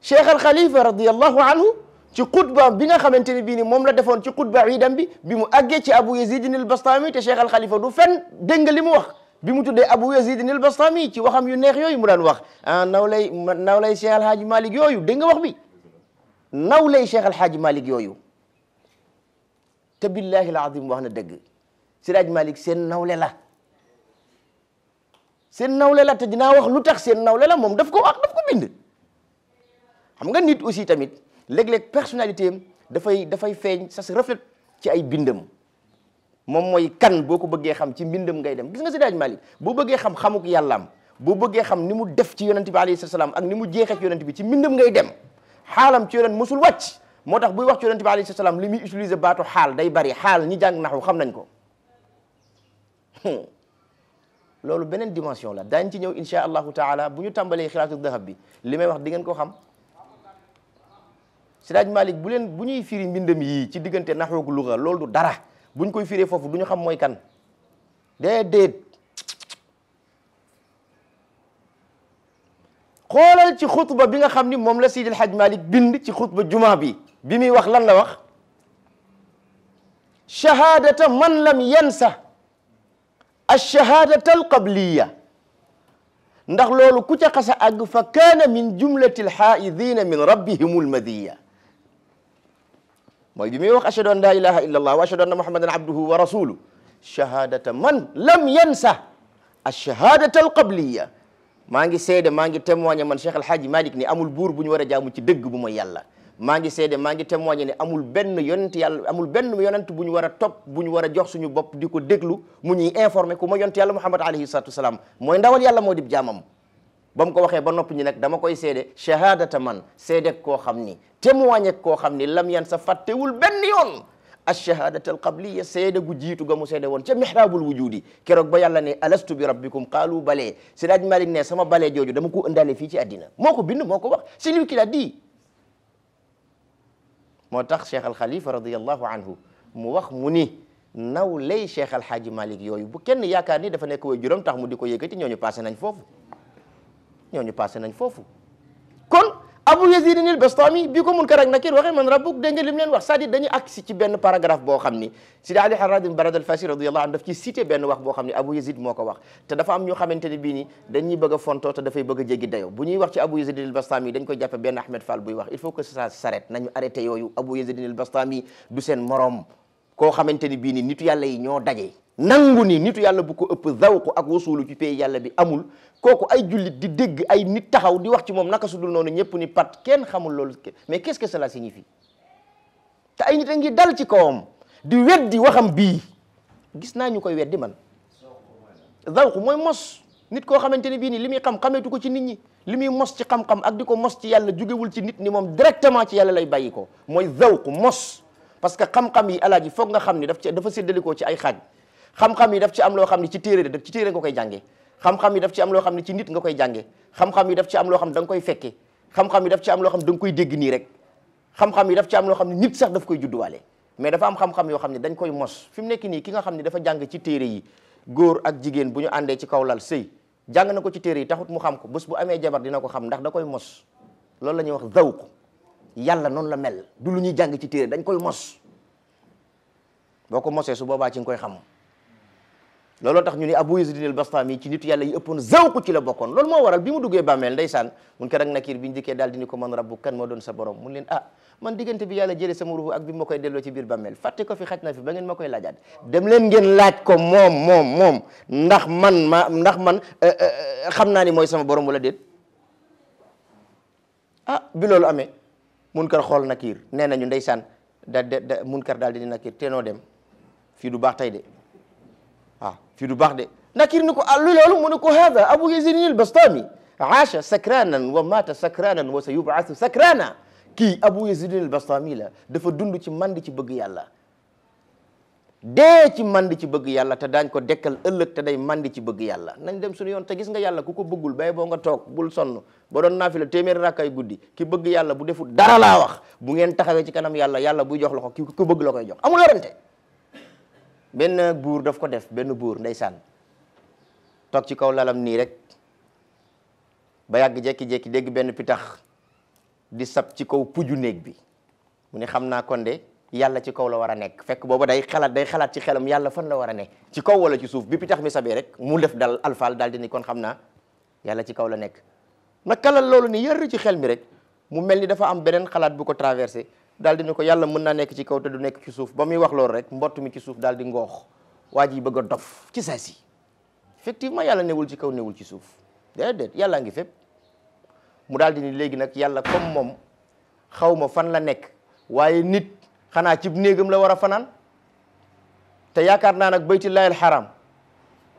Cheikh Al Khalifa radiyallahu anhu ci xutba bi nga xamante ne bii ni moom la defoon ci xutba iidam bi mu àggee ci Abu Yazid al Bastami te Cheikh Al Khalifa du fen dégg nga li mu wax bi mu tuddee Abu Yazid al Bastami ci waxam yu neex yooyu mu daan wax nawlay Cheikh Al Hadji Malick yooyu dégg nga wax bi nawlay Cheikh Al Hadji Malick yooyu te billahi al azim wax na dëgg Siraj Malick seen nawle la te dinaa wax lu tax seen nawle la moom daf ko wax daf ko bind xam nga nit aussi tamit léeg-léeg personnalité am dafay feeñ ça se reflète ci ay bindam moom mooy kan boo ko bëggee xam ci mbindam ngay dem gis nga Siraj Malick boo bëggee xam xamuk yàllaam boo bëggee xam ni mu def ci yonent bi alayhi salaam ak ni mu jeexee ci yonent bi ci mbindam ngay dem xaalam ci yonent musul wàcc moo tax buy wax ci yonent bi alayhi salaam li muy utiliser baatu xaal day bari xaal ñi jàng naxu xam nañ ko loolu beneen dimension la daañ ci ñëw insha allahu taala bu ñu tàmbalee xilaatu dahab bi li may wax di ngeen ko xam Siraj Malick bu ñuy firi mbindam yii ci diggante naxu gu luga loolu du dara buñ koy firee foofu du ñu xam mooy kan déedéet xoolal ci xutba bi nga xam ni moom la Seydi El Hadj Malick bind ci xutba juma bi muy wax lan la wax shahadata man lam yansa ash-shahadata al-qabliya ndax loolu ku ca xasa àgg fa kaana min jumlati al-haa'idina min rabbihim al-madiya mooy bi muy wax ashhadu an la ilaha illa allah wa ashhadu anna muhammadan abduhu wa rasuluhu shahadata man lam yansa ash-shahadata al-qabliya maa ngi seede maa ngi témoigné man Cheikh El Hadji Malick ni amul buur bu ñu war a jaamu ci dëgg bu mooy yàlla maa ngi seede maa ngi témoigné ne amul benn yonent yàlla amul benn yonent bu ñu war a topp bu ñu war a jox suñu bopp di ko déglu mu ñuy informé ku ma yonent yàlla Muhammad alayhi salatu wasalaam mooy ndawal yàlla moo di jaamam ba mu ko waxee ba noppi ñi nag dama koy seede shahadata man seede koo xam ni témoigné koo xam ni lam yan sa fàttewul benn yoon ash-shahadata al-qabliya seede gu jiitu ga mu seede woon ca mihrabul wujudi keroog ba yàlla ne alastu bi rabbikum qaalu balee Seydi Malick ne sama balee jooju dama ko ëndaale fii ci àddina moo ko bind moo ko wax c'est lui qui l'a dit moo tax Cheikh Al Khalifa radiyallahu anhu mu wax mu ni naw lay Cheikh Al Hadji Malick yooyu bu kenn yaakaar ni dafa nekk way juróom tax mu di ko yëkkati ñooñu passé nañ foofu ñooñu passé nañ foofu kon Abu Yazid al-Bastami bi ko Munkar ak Nakir waxee man rabbuk dégg nga li mu leen wax c'est-à-dire dañuy agsi ci benn paragraphe boo xam ni Sidi Ali Harazim Barad al-Fasi radiyallahu anhu daf ci cité benn wax boo xam ni Abu Yazid moo ko wax te dafa am ñoo xamante ne bii ni dañuy bëgg a fontoo te dafay bëgg a jéggi dayo bu ñuy wax ci Abu Yazid al-Bastami dañ koy jàppe benn Ahmed Fall buy wax il faut que ça s'arrête nañu arrêté yooyu Abu Yazid al-Bastami du seen morom koo xamante ni bii ni nitu yàlla yi ñoo daje nangu ni nitu yàlla bu ko ëpp zawqu ak wasulu ci pays yàlla bi amul kooku ay jullit di dégg ay nit taxaw di wax ci moom naka su dul noonu ñëpp ni pat kenn xamul loolu mais qu'est-ce que cela signifie te ay nit a ngi dal ci kawam di weddi waxam bii gis naa ñu koy weddi man zawqu mooy mos nit koo xamante ne bii ni li muy xam xameetu ko ci nit ñi li muy mos ci xam-xam ak di ko mos ci yàlla jugewul ci nit ni moom directement ci yàlla lay bàyyi ko mooy zawqu mos parce que xam-xam yi alaaji foog nga xam ni dafa séddalikoo ci ay xaaj xam-xam yi daf ci am loo xam ne ci téere nga koy jànge xam-xam yi daf ci am loo xam ne ci nit nga koy jànge xam-xam yi daf ci am loo xam ne da nga koy fekke xam-xam yi daf ci am loo xam ne da nga koy dégg nii rek xam-xam yi daf ci am loo xam ne nit sax daf koy judduwaale mais dafa am xam-xam yoo xam ne dañ koy mos fi mu nekk nii ki nga xam ne dafa jàng ci téere yi góor ak jigéen bu ñu àndee ci kaw lal sëy jàng na ko ci téere yi taxut mu xam ko bés bu amee jabar dina ko xam ndax da koy mos loolu la ñuy wax zawq yàlla noonu la mel du lu ñuy jàng ci téere dañ koy mos boo ko mosee su boobaa ci nga koy xam looloo tax ñu ni Abu Yazid al-Bastami ci nitu yàlla yi ëppoon zawqu ci la bokkoon loolu moo waral bi mu duggee bàmmeel ndeysaan Munkar ak Nakir bi ñu dikkee daal di ni ko man rabbu kan moo doon sa borom mun leen man diggante bi yàlla jëlee sama ruuhu ak bi ma koy delloo ci biir bàmmeel fàtte ko fi xaj na fi ba ngeen ma koy laajaat dem leen ngeen laaj ko moom ndax man xam naa ni mooy sama borom wala déet bi loolu amee Munkar xool Nakir nee nañu ndeysaan Munkar daal di ni Nakir te noo dem fii du baax tey de fii du baax de Nakir ni ko lu loolu mu ne ko hada Abu Yazid al-Bastami aasha sakranan wa mata sakranan wa sa yub'athu sakrana kii Abu Yazid al-Bastami la dafa dund ci mand ci bëgg yàlla dee ci mand ci bëgg yàlla te daañ ko dekkal ëllëg te day mand ci bëgg yàlla nañ dem suñu yoon te gis nga yàlla ku ko bëggul bay boo nga toog bul sonn ba doon naafila téeméeri rakkay guddi ki bëgg yàlla bu deful dara laa wax bu ngeen taxawee ci kanam yàlla buy jox la ko ki ko bëgg la koy jox amul yorante benn buur daf ko def benn buur ndeysaan toog ci kaw lalam nii rek ba yàgg jekki-jekki dégg benn pitax di sab ci kaw puju néeg bi mu ne xam naa kon de yàlla ci kaw la war a nekk fekk booba day xalaat ci xelam yàlla fan la war a ne ci kaw wala ci suuf bi pitax mi sabee rek mu def dal alfaal daal di ni kon xam naa yàlla ci kaw la nekk ma kalal loolu ni yër ci xel mi rek mu mel ni dafa am beneen xalaat bu ko traversé daal di ni ko yàlla mën naa nekk ci kaw te du nekk ci suuf ba muy wax loolu rek mbott mi ci suuf daal di ngoox waa ji bëgg a dof ci saa si effectivement yàlla newul ci kaw newul ci suuf déedéet yàllaa ngi fépp mu daal di ni léegi nag yàlla comme moom xaw ma fan la nekk waaye nit xanaa ci néegam la war a fanaan te yaakaar naa nag baytullahi alxaram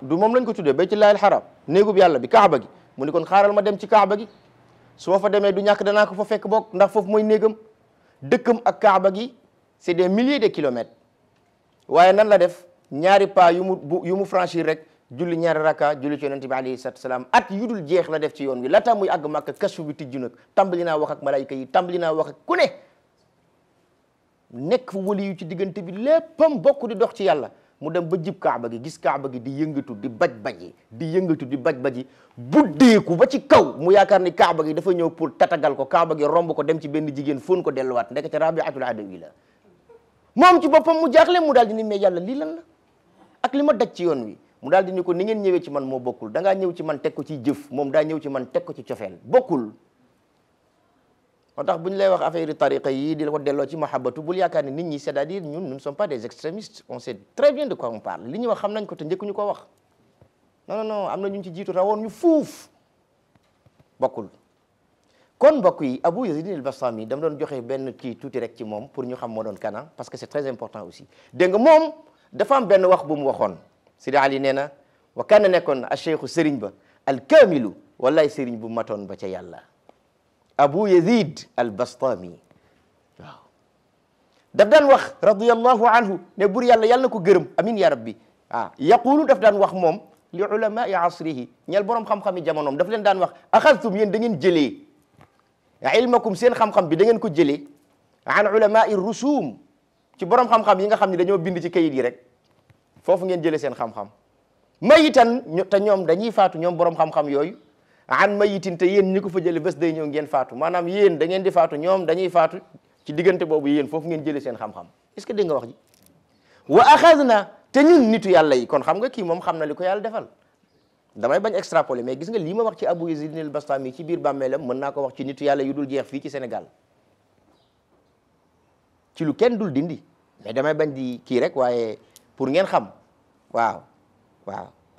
du moom lañ ko tuddee baytullahi alxaram néegub yàlla bi kaaba gi mu ni kon xaaral ma dem ci kaaba gi su ma fa demee du ñàkk danaa ko fa fekk bokk ndax foofu mooy néegam dëkkam ak kaaba gi c'est des milliers de kilomètres waaye nan la def ñaari pas yu mu franchir rek julli ñaari raka julli ci yonente bi alayhi salatu wasalaam at yu dul jeex la def ci yoon wi laata muy àgg Makka kasfu bi tijju nag tàmbali naa wax ak malaayika yi tàmbali naa wax ak ku ne nekk fu wali yu ci diggante bi léppam bokk di dox ci yàlla mu dem ba jib kaaba gi gis kaaba gi di yëngatu di baj-baji buddeeku ba ci kaw mu yaakaar ni kaaba gi dafa ñëw pour tatagal ko kaaba gi romb ko dem ci benn jigéen fóon ko delluwaat ndekete Rabiatul Adawi la moom ci boppam mu jaaxle mu daal di ni mais yàlla lii lan la ak li ma daj ci yoon wi mu daal di ni ko ni ngeen ñëwee ci man moo bokkul da ngaa ñëw ci man teg ko ci jëf moom daa ñëw ci man teg ko ci cofeel bokkul moo tax bu ñu lay wax affaire tariqa yi di la ko delloo ci mahabbatu bul yaakaar ni nit ñi c'est-à-dire ñun nous ne sommes pas des extrémistes on sait très bien de quoi on parle li ñuy wax xam nañ ko te njëkkuñu ko wax non am na ñu ci jiitu rawoon ñu fuuf bokkul kon mbokk yi Abu Yazid al-Bastami dama doon joxe benn kii tuuti rek ci moom pour ñu xam moo doon kana parce que c'est très important aussi dégg nga moom dafa am benn wax bu mu waxoon Sidi Ali nee na wa kaana nekkoon a cheikhu sëriñ ba al kaamilu wallaay sëriñ bu matoon ba ca yàlla Abu Yazid al-Bastami waaw daf daan wax radiyallahu anhu ne bur yàlla yàlla na ko gërëm amin ya rabbi yaqulu daf daan wax moom li ulamai asrihi ñeel boroom xam-xam yi jamonoom daf leen daan wax axadtum yéen da ngeen jëlee ilmakum seen xam-xam bi da ngeen ko jëlee an ulamai rusum ci boroom xam-xam yi nga xam ne dañoo bind ci kayit yi rek foofu ngeen jëlee seen xam-xam mayitan te ñoom dañuy faatu ñoom boroom xam-xam yooyu an mayitin te yéen ñi ko fa jëlee bés day ñëw ngeen faatu maanaam yéen da ngeen di faatu ñoom dañuy faatu ci diggante boobu yéen foofu ngeen jëlee seen xam-xam est-ce que dégg nga wax ji wa axadna te ñun nitu yàlla yi kon xam nga kii moom xam na li ko yàlla defal damay bañ extrapoler mais gis nga lii ma wax ci Abu Yazid al-Bastami ci biir bàmmeelam mën naa ko wax ci nitu yàlla yu dul jeex fii ci Sénégal ci lu kenn dul dindi mais damay bañ di kii rek waaye pour ngeen xam waaw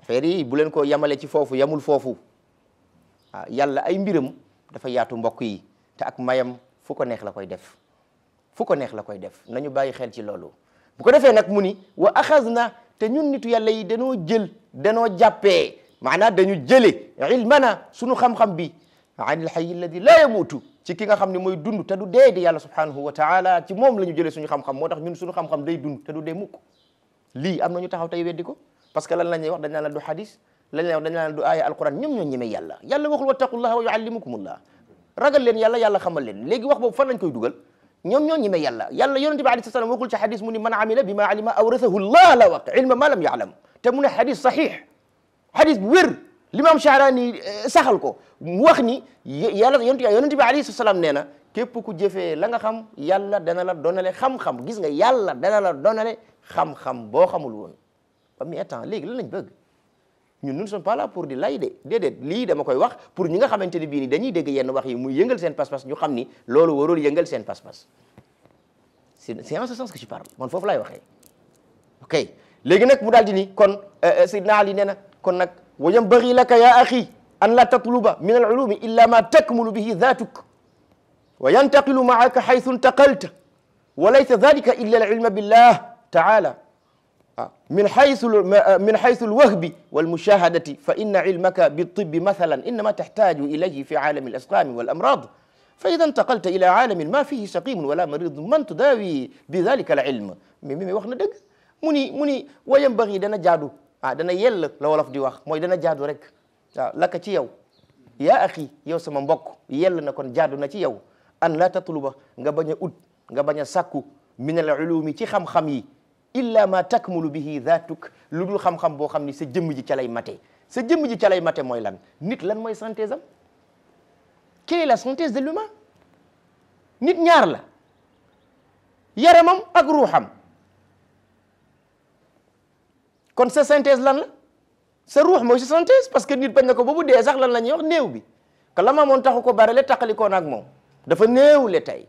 affaire yi bu leen ko yamale ci foofu yamul foofu waaw yàlla ay mbiram dafa yaatu mbokk yi te ak mayam fu ko neex la koy def fu ko neex la koy def nañu bàyyi xel ci loolu bu ko defee nag mu ni wa axazna te ñun nitu yàlla yi danoo jàppee maanaam dañu jële ilmana sunu xam-xam bi anil hayy alladi la yamutu ci ki nga xam ne mooy dund te du dee di yàlla subhanahu wa taala ci moom la ñu jëlee suñu xam-xam moo tax ñun suñu xam-xam day dund te du dee mukk lii am na ñu taxaw tey weddi ko parce que lan la ñuy wax dañ naan la du hadis lan la wax dañ naan la du aaya alquran ñoom ñoo ñemee yàlla yàlla waxul wattaqullaha wa yuallimukumullah ragal leen yàlla yàlla xamal leen léegi wax boobu fan lañ koy dugal ñoom ñoo ñemee yàlla yonente bi alayhi salaam waxul ci hadis mu ni man amila bi ma alima awrathahu llah la wax ilma ma lam yaalam te mu ne hadis sahih hadis bu wér l'imam Sha'rani saxal ko mu wax ni yonente bi alayhi salaam nee na képp ku jëfee la nga xam yàlla dana la donale xam-xam gis nga yàlla dana la donale xam-xam boo xamul woon ba mu temps léegi lan lañ bëgg ñun nous ne sommes pas là pour di lay de déedéet lii dama koy wax pour ñi nga xamante ni bii ni dañuy dégg yenn wax yi muy yëngal seen pas-pas ñu xam ni loolu warul yëngal seen pas-pas c'est en ce sens que je parle man foofu laay waxee ok léegi nag mu daal di ni kon Seydina Ali nee na kon nag wa yanbaghi laka ya axi an la tatluba min al ulumi illa ma takmulu bihi dhatuk wa yantaqilu maaka haythu intaqalta wa laysa dhalika illa al ilma billah taala من حيث الوهب والمشاهدة فإن علمك بالطب مثلا إنما تحتاج إليه في عالم الأسقام والأمراض فإذا انتقلت إلى عالم ما فيه سقيم ولا مريض من تداوي بذلك العلم مي واخنا دغ موني وينبغي دنا جادو دنا يل لا ولف دي واخ موي دنا جادو رek لك ci yow يا أخي yow sama mbokk yell na kon jaadu na ci yow an la tatluba nga baña ut nga baña sakku min al ulumi ci xam-xam yi illa ma takmulu bihi dhatuk lu dul xam-xam boo xam ni sa jëmm ji ca lay mate sa jëmm ji ca lay mate mooy lan nit lan mooy synthèse am quelle est la synthèse de l'humain nit ñaar la yaramam ak ruuxam kon sa synthèse lan la sa ruux mooy sa synthèse parce que nit bañ na ko boobu dee sax lan la ñuy wax néew bi que la ma moon taxu ko barele taqalikoo naag moom dafa néewle tey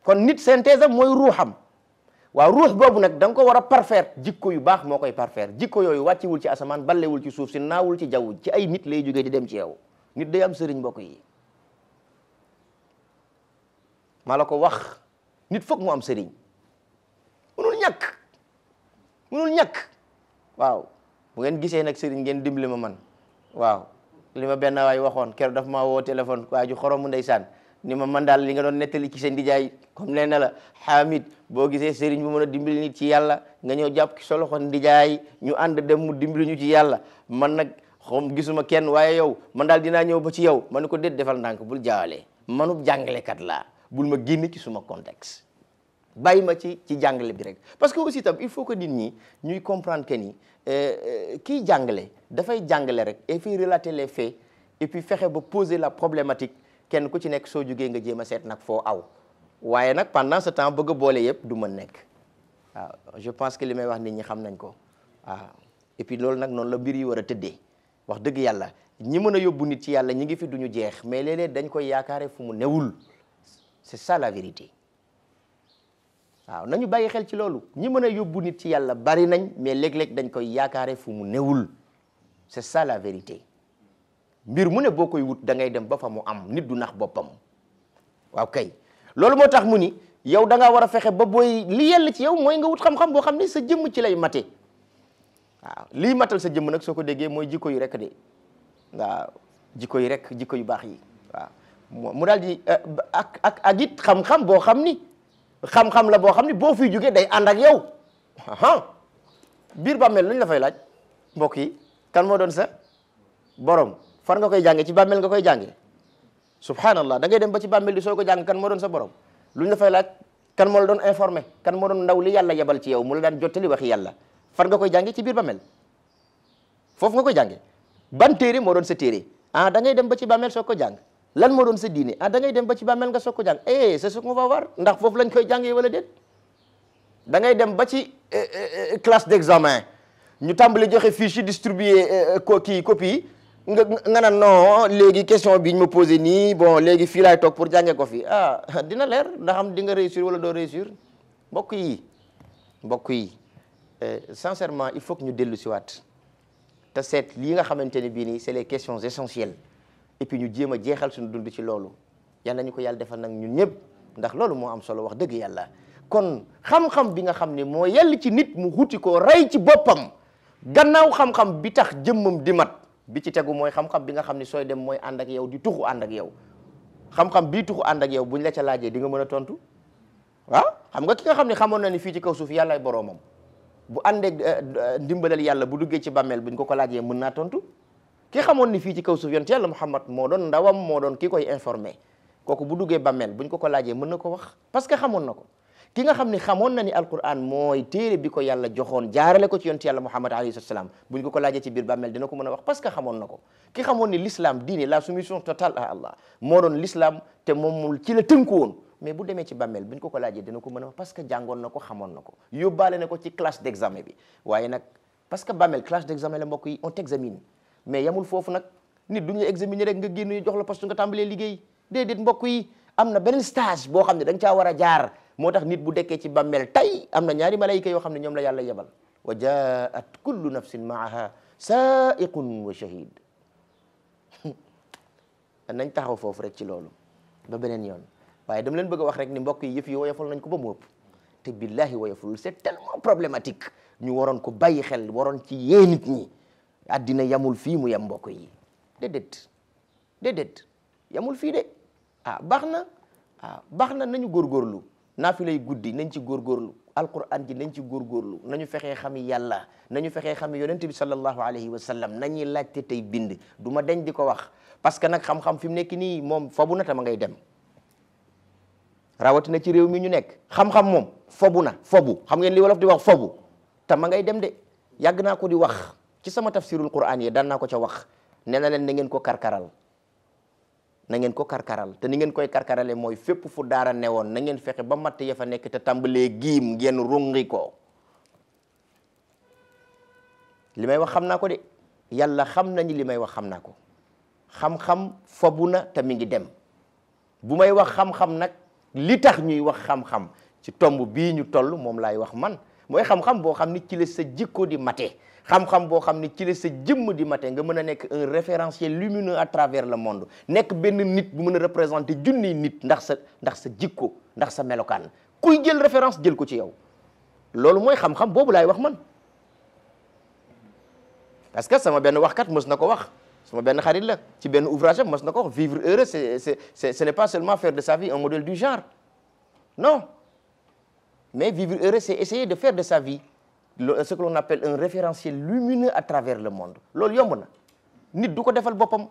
kon nit synthèse am mooy ruuxam waaw ruux boobu nag da nga ko war a parfaire jikko yu baax moo koy parfaire jikko yooyu wàcciwul ci asamaan ballewul ci suuf si naawul ci jaww ci ay nit lay jógee di dem ci yow nit day am sëriñ mbokk yi maa la ko wax nit foog mu am sëriñ munul ñàkk waaw bu ngeen gisee nag sëriñ ngeen dimbali ma man waaw li ma benn waay waxoon keroog daf maa woo téléphone waa ju xoromu ndeysaan ni ma man daal li nga doon nettali ci seen ndijaay comme nee na la Hamid boo gisee sëriñ bu mën a dimbali nit ci yàlla nga ñëw jàpp ci sa loxo ndijaay ñu ànd dem mu dimbali ñu ci yàlla man nag xom gisuma kenn waaye yow man daal dinaa ñëw ba ci yow ma ne ko déet defal ndànk bul jaawale manub jàngalekat laa bul ma génn ci suma contexte bàyyi ma ci jàngale bi rek parce que aussi tam il faut que nit ñi ñuy comprendre que ni kiy jàngale dafay jàngale rek et puis relater les faits et puis fexe ba poser la problématique kenn ku ci nekk soo jógee nga jéem a seet nag foo aw waaye nag pendant ce temps bëgg a boole yëpp du mën nekk waaw je pense que li may wax nit ñi xam nañ ko waaw et puis loolu nag noonu la mbir yi war a tëddee wax dëgg yàlla ñi mën a yóbbu nit ci yàlla ñi ngi fi duñu jeex mais léeg-léeg dañ koy yaakaare fu mu newul c'est ça la vérité waaw nañu bàyyi xel ci loolu ñi mën a yóbbu nit ci yàlla bari nañ mais léeg-léeg dañ koy yaakaare fu mu newul c'est ça la vérité mbir mu ne boo koy wut da ngay dem ba fa mu am nit du nax boppam waaw kay loolu moo tax mu ni yow da ngaa war a fexe ba booy li yell ci yow mooy nga wut xam-xam boo xam ne sa jëmm ci lay mate waaw lii matal sa jëmm nag soo ko déggee mooy jikko yi rek de waaw jikko yi rek jikko yu baax yi waaw mu daal di ak it xam-xam boo xam ni xam-xam la boo xam ni boo fiy jógee day ànd ak yow biir bàmmeel luñ la fay laaj mbokk yi kan moo doon sa borom far nga koy jànge ci bàmmeel nga koy jànge subhanallah da ngay dem ba ci bàmmeel di soo ko jàng kan moo doon sa borom luñ la fay laaj kan moo la doon informé kan moo doon ndaw li yàlla yebal ci yow mu la daan jottali waxi yàlla far nga koy jànge ci biir bàmmeel foofu nga koy jànge ban téere moo doon sa téere da ngay dem ba ci bàmmeel soo ko jàng lan moo doon sa diine da ngay dem ba ci bàmmeel nga soog ko jàng c'est ce qu'on va voir ndax foofu lañ koy jàngee wala déet da ngay dem ba ci classe d'examen ñu tàmbali joxe fiche yi distribuer copie nga naan non léegi question bi ñu ma posé nii bon léegi fii laay toog pour jàngee ko fi dina leer ndax am di nga réussir wala doo réussir mbokk yi sincèrement il faut que ñu dellu si waat te seet lii nga xamante ne bii nii c'est les questions essentielles et puis ñu jéem a jeexal suñu dund ci loolu yal nañu ko yàlla defal nag ñun ñëpp ndax loolu moo am solo wax dëgg yàlla kon xam-xam bi nga xam ne moo yell ci nit mu xuti ko rey ci boppam gannaaw xam-xam bi tax jëmmam di mat bi ci tegu mooy xam-xam bi nga xam ne sooy dem mooy ànd ak yow di tuxu ànd ak yow xam-xam bii tuxu ànd ak yow buñ la ca laajee di nga mën a tontu waaw xam nga ki nga xam ne xamoon na ni fii ci kaw suuf yàllaay boroomam bu àndeeg ndimbalal yàlla bu duggee ci bàmmeel buñ ko laajee mën naa tontu ki xamoon ni fii ci kaw suuf yonent yàlla Muhammad moo doon ndawam moo doon ki koy informé kooku bu duggee bàmmeel buñ ko laajee mën na ko wax parce que xamoon na ko ki nga xam ne xamoon na ni alquran mooy téere bi ko yàlla joxoon jaarale ko ci yonent yàlla Muhammad alayhi salaam buñ ko laajee ci biir bàmmeel dina ko mën a wax parce que xamoon na ko ki xamoon ni l'islam diine la soumission totale à Allah moo doon l'islam te moom ci la tënku woon mais bu demee ci bàmmeel buñ ko laajee dina ko mën a wax parce que jàngoon na ko xamoon na ko yóbbaale na ko ci classe d'examen bi waaye nag parce que bàmmeel classe d'examen la mbokk yi on t'examine mais yamul foofu nag nit duñu la examiner rek nga génn jox la poste nga tàmbalee liggéey déedéet mbokk yi am na beneen stage boo xam ne da nga caa war a jaar moo tax nit bu dekkee ci bàmmeel tey am na ñaari malayka yoo xam ne ñoom la yàlla yebal wa jaat kullu nafsin maaha saiqun wa shahid nañ taxaw foofu rek ci loolu ba beneen yoon waaye dama leen bëgg a wax rek ni mbokk yi yëf yi woyofal nañ ko ba mu ëpp te billahi woyoful c'est tellement problématique ñu waroon ko bàyyi xel waroon ci yee nit ñi addina yamul fii mu yem mbokk yi déedéet yamul fii de baax na nañu góorgóorlu naafilay guddi nañ ci góorgóorlu alquran ji nañ ci góorgóorlu nañu fexee xami yàlla nañu fexee xami yonent bi sallallahu alayhi wa sallam nañuy laajte tey bind du ma deñ di ko wax parce que nag xam-xam fi mu nekk nii moom fobu na tama ngay dem rawatina ci réew mi ñu nekk xam-xam moom fobu xam ngeen li wolof di wax fobu tama ngay dem de yàgg naa ko di wax ci sama tafsirul quran yi daan naa ko ca wax nee na leen na ngeen ko karkaral te ni ngeen koy karkarale mooy fépp fu daara newoon na ngeen fexe ba matt ya fa nekk te tàmbalee giim ngeen rungi ko li may wax xam naa ko de yàlla xam nañu li may wax xam naa ko xam-xam fobu na te mi ngi dem bu may wax xam-xam nag li tax ñuy wax xam-xam ci tomb bii ñu toll moom laay wax man mooy xam-xam boo xam ni ci la sa jikko di mate xam-xam boo xam ni ci la sa jëmm di mate nga mën a nekk un référentiel lumineux à travers le monde nekk benn nit bu mën a représenter junniy nit ndax sa jikko ndax sa melokaan kuy jël référence jël ko ci yow loolu mooy xam-xam boobu laay wax man parce que sama benn waxkat mës na ko wax sama benn xarit la ci benn ouvrage am mës na ko wax vivre heureux ce n'est pas seulement faire de sa vie un modèle du genre non mais vivre heureux c'est essayer de faire de sa vie ce que l'on appelle un référentiel lumineux à travers le monde loolu yomb na nit du ko defal boppam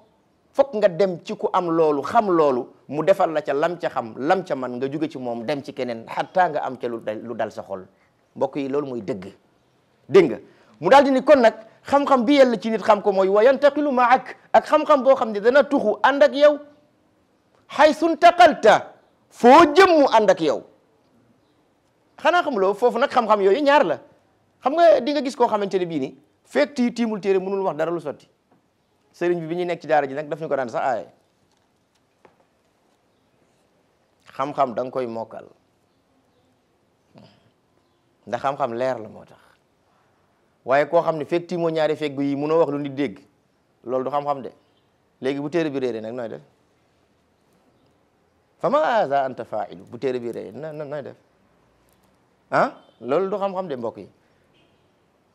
fokk nga dem ci ku am loolu xam loolu mu defal la ca lam ca xam lam ca man nga jóge ci moom dem ci keneen xataa nga am ca lu dal sa xol mbokk yi loolu mooy dëgg dégg nga mu daal di ni kon nag xam-xam bi yàlla ci nit xam ko mooy wa yantaqilu maak ak xam-xam boo xam ne dana tuxu ànd ak yow haythu intaqalta foo jëm mu ànd ak yow xanaa xamuloo foofu nag xam-xam yooyu ñaar la xam nga di nga gis koo xamante ne bii ni fekk tiimul téere mënul wax dara lu sotti sëriñ bi ñuy nekk ci daara ji nag daf ñu ko daan sax aaye xam-xam da nga koy mokkal ndax xam-xam leer la moo tax waaye koo xam ne fekk tiimoo ñaari feggu yi mënoo wax lu nit dégg loolu du xam-xam de léegi bu téere bi réeré nag nooy def fa maaza anta faa'ilu bu téere bi réeré nooy def loolu du xam-xam de mbokk yi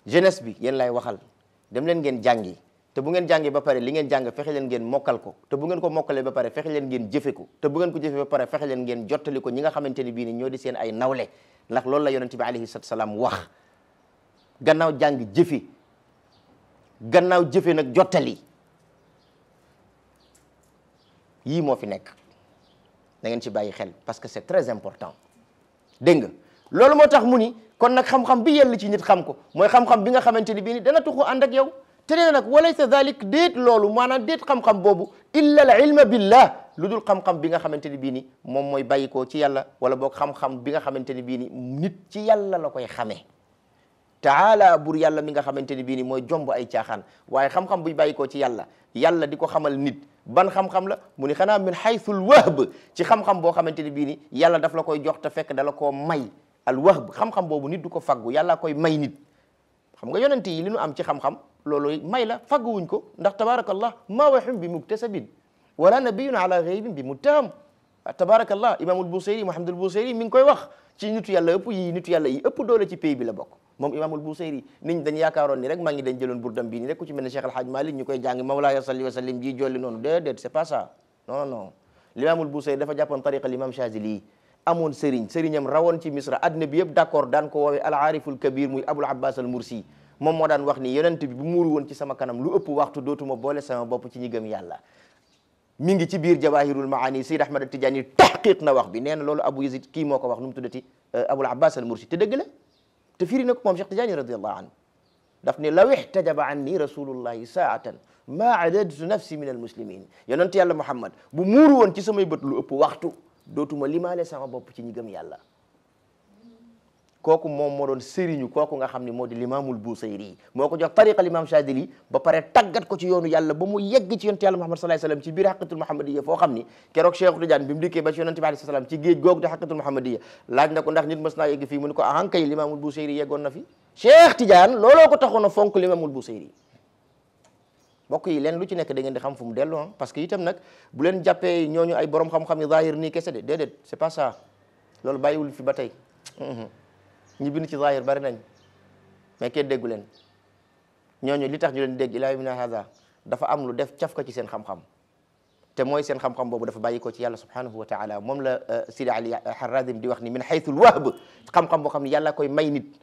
jeunesse bi yéen lay waxal dem leen ngeen jàngi te bu ngeen jàngee ba pare li ngeen jàng fexe leen ngeen mokkal ko te bu ngeen ko mokkalee ba pare fexe leen ngeen jëfe ko te bu ngeen ko jëfe ba pare fexe leen ngeen jottali ko ñi nga xamante ni bii ni ñoo di seen ay nawle ndax loolu la yonent bi alayhi salatu salaam wax gannaaw jàng jëfe gannaaw jëfe nag jottali yii moo fi nekk da ngeen ci bàyyi xel parce que c'est très important dégg nga loolu moo tax mu ni kon nag xam-xam bi yell ci nit xam ko mooy xam-xam bi nga xamante ni bii ni dana tuxu ànd ak yow te nee nag walaysa dhalik déet loolu maanaam déet xam-xam boobu illa al ilma billah lu dul xam-xam bi nga xamante ni bii ni moom mooy bàyyikoo ci yàlla wala boog xam-xam bi nga xamante ni bii ni nit ci yàlla la koy xamee taala bur yàlla mi nga xamante ni bii ni mooy jomb ay caaxaan waaye xam-xam buy bàyyikoo ci yàlla yàlla di ko xamal nit ban xam-xam la mu ni xanaa min haythul wahb ci xam-xam boo xamante ni bii ni yàlla daf la koy jox te fekk dala koo may al wahb xam-xam boobu nit du ko faggu yàlla koy may nit xam nga yonent yi li nu am ci xam-xam loolu may la fagguwuñ ko ndax tabarakallah ma wahum bi muktasabin wala nabiyun ala ghaybin bi muttaham tabarakallah imamul Busayri Muhammadul Busayri mi ngi koy wax ci nitu yàlla ëpp yi nitu yàlla yi ëpp doole ci pays bi la bokk moom imamul Busayri nit ñi dañ yaakaaroon ni rek maa ngi dañ jëloon burdam bii ni rek ku ci mel ne Cheikh Alhaaj Malik ñu koy jàng mawlaaya salli wa sallim ji jolli noonu déedéet c'est pas ça non non l'imamul Busayri dafa jàppoon tariqa l'imam Chazili amoon sëriñam rawoon ci Misra adduna bi yëpp d'accord daan ko woowee al aariful kabir muy Abul Abbas al Mursi moom moo daan wax ni yonent bi bu muuru woon ci sama kanam lu ëpp waxtu dootuma boole sama bopp ci ñi gëm yàlla mi ngi ci biir jawahirul maani Sayyid Ahmad Tijaani tahqiq na wax bi nee na loolu Abu Yazid kii moo ko wax nu mu tuddati Abul Abbas al Mursi te dëgg la te firi na ko moom Cheikh Tijaani radiyallahu anhu daf ne law ihtajaba anni rasulullahi saatan ma adadtu nafsi min al muslimin yonent yàlla Muhammad bu muuru woon ci samay bët lu ëpp waxtu dootuma limaale sama bopp ci ñi gëm yàlla kooku moom moo doon sëriñu kooku nga xam ne moo di limaamul Busayri moo ko jox tariqa l'imam Chadili ba pare tàggat ko ci yoonu yàlla ba mu yegg ci yonent yàlla Muhammad sallallahu alayhi wasallam ci biir haqiqatul muhammadiyya foo xam ni keroog Cheikh Tidiane bi mu dikkee ba ci yonent bi alayhi salaam ci géej googu di haqiqatul muhammadiyya laaj na ko ndax nit mës naa yegg fii mu ne ko ahankay limaamul Busayri yeggoon na fi Cheikh Tidiane looloo ko taxoon a fonk limaamul Busayri mbokk yi leen lu ci nekk da ngeen di xam fu mu dellu parce que itam nag bu leen jàppee ñooñu ay borom xam-xam yi zahir nii kese de déedéet c'est pas ça loolu bàyyiwul fi ba tey ñi bind ci zahir bari nañ mais kenn déggu leen ñooñu li tax ñu leen dégg ilaa yawmina hada dafa am lu def caf ko ci seen xam-xam te mooy seen xam-xam boobu dafa bàyyi ko ci yàlla subhanahu wa taala moom la Sidi Ali Harazim di wax ni min haythul wahb xam-xam boo xam ne yàlla koy may nit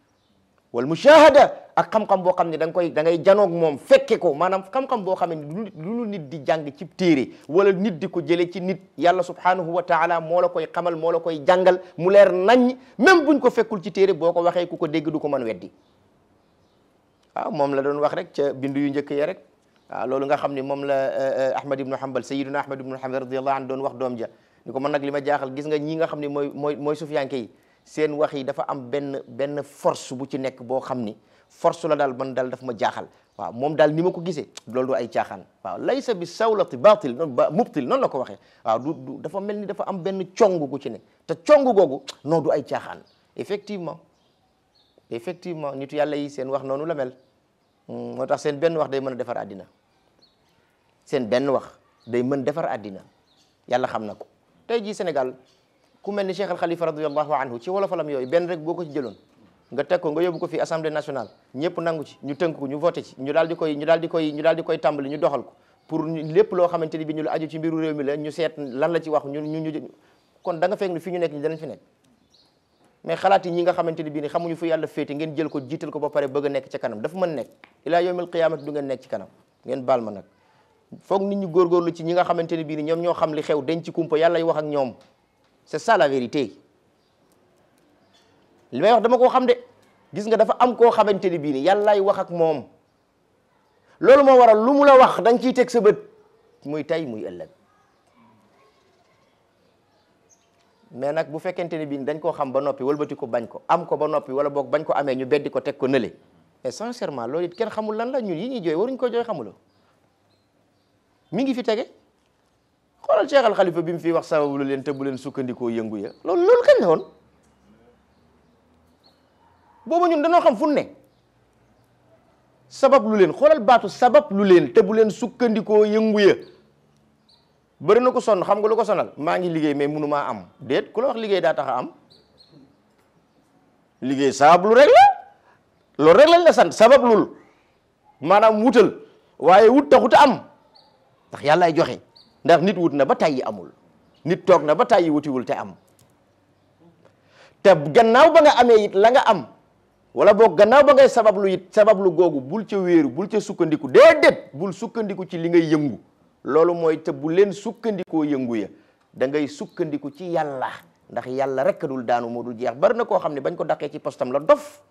wal mushahada ak xam-xam boo xam ne da ngay janoog moom fekke ko maanaam xam-xam boo xam ne lu nit di jàng ci téere wala nit di ko jëlee ci nit yàlla subhanahu wa taala moo la koy xamal moo la koy jàngal mu leer nañ même buñ ko fekkul ci téere boo ko waxee ku ko dégg du ko mën weddi waaw moom la doon wax rek ca bindu yu njëkk ya rek waaw loolu nga xam ne moom la Ahmad ibnu Hanbal sayyiduna Ahmad ibnu Hanbal radiyallahu anhu doon wax doom ja ni ko man nag li ma jaaxal gis nga ñi nga xam ne mooy sufiyanke yi seen wax yi dafa am benn force bu ci nekk boo xam ni force la daal man daal daf ma jaaxal waaw moom daal ni ma ko gisee loolu du ay caaxaan waaw laysa bi sawlati batil mubtil noonu la ko waxee waaw du dafa mel ni dafa am benn cong gu ci ne te cong googu non du ay caaxaan effectivement nitu yàlla yi seen wax noonu la mel moo tax seen benn wax day mën a defar àddina seen benn wax day mën defar àddina yàlla xam na ko tey jii Sénégal ku mel ni Cheikh Al Khalifa radiyallahu anhu ci wolofalam yooyu benn rek boo ko ci jëloon nga teg ko nga yóbbu ko fi assemblée nationale ñëpp nangu ci ñu tënk ko ñu voté ci ñu daal di koy tàmbali ñu doxal ko pour lépp loo xamante ni bi ñu la aju ci mbiru réew mi la ñu seet lan la ci wax ñu kon da nga fekk ni fi ñu nekk ñi danañ fi nekk mais xalaat yi ñi nga xamante ni bii ni xamuñu fu yàlla féete ngeen jël ko jiital ko ba pare bëgg a nekk ca kanam dafa mën nekk ilaa yawmil qiyaamati du ngeen nekk ci kanam ngeen baal ma nag foog nit ñu góorgóorlu ci ñi nga xamante ni bii ni ñoom ñoo xam li xew denc ci kumpa yàlla y wax ak ñoom c'est ça la vérité li may wax dama koo xam de gis nga dafa am koo xamante ni bii ni yàllaay wax ak moom loolu moo waral lu mu la wax da nga ciy teg sa bët muy tey muy ëllëg mais nag bu fekkente ni bii dañ koo xam ba noppi wëlbati ko bañ ko am ko ba noppi wala boog bañ ko amee ñu beddi ko teg ko nële et sincèrement loolu it kenn xamul lan la ñun yi ñuy jooy waruñ ko jooy xamuloo mi ngi fi tege xoolal Cheikh Al Khalifa bi mu fi wax sababu lu leen te bu leen sukkandikoo yëngu ya loolu kañ la woon boobu ñun dañoo xam fu ne sabab lu leen xoolal baatu sabab lu leen te bu leen sukkandikoo yëngu ya bëri na ko sonn xam nga lu ko sonal maa ngi liggéey mais munu maa am déet ku la wax liggéey daa tax a am liggéey sabab lu rek la loolu rek lañ la sant sabab lul maanaam wutal waaye wut taxut a am ndax yàllaay joxe ndax nit wut na ba tàyyi amul nit toog na ba tàyyi wutiwul te am te gannaaw ba nga amee it la nga am wala boog gannaaw ba ngay sabablu it sabablu googu bul ca wéeru bul ca sukkandiku déedéet bul sukkandiku ci li ngay yëngu loolu mooy te bu leen sukkandikoo yëngu ya da ngay sukkandiku ci yàlla ndax yàlla rek dul daanu moo dul jeex bari na koo xam ne bañ ko daqee ci postam la dof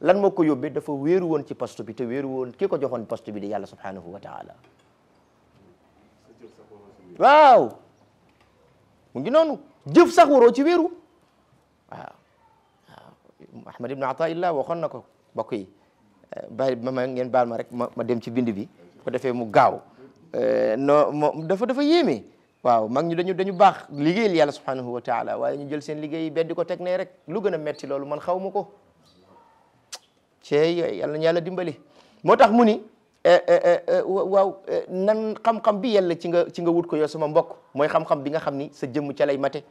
lan moo ko yóbbee dafa wéeru woon ci poste bi te wéeru woon ki ko joxoon poste bi di yàlla subhanahu wa taala waaw mu ngi noonu jëf sax waroo ci wéeru waaw Ahmad ibn Ataillah waxoon na ko mbokk yi bàyyi ma ngeen baal ma rek ma dem ci bind bi ko defee mu gaaw non dafa yéeme waaw mag ñi dañu baax liggéeyal yàlla subhanahu wa taala waaye ñu jël seen liggéey beddi ko teg ne rek lu gën a metti loolu man xaw ma ko cey yàlla nañu yàlla dimbali moo tax mu ni waaw nan xam-xam bi yàlla ci nga wut ko yow sama mbokk mooy xam-xam bi nga xam ni sa jëmm ca lay mate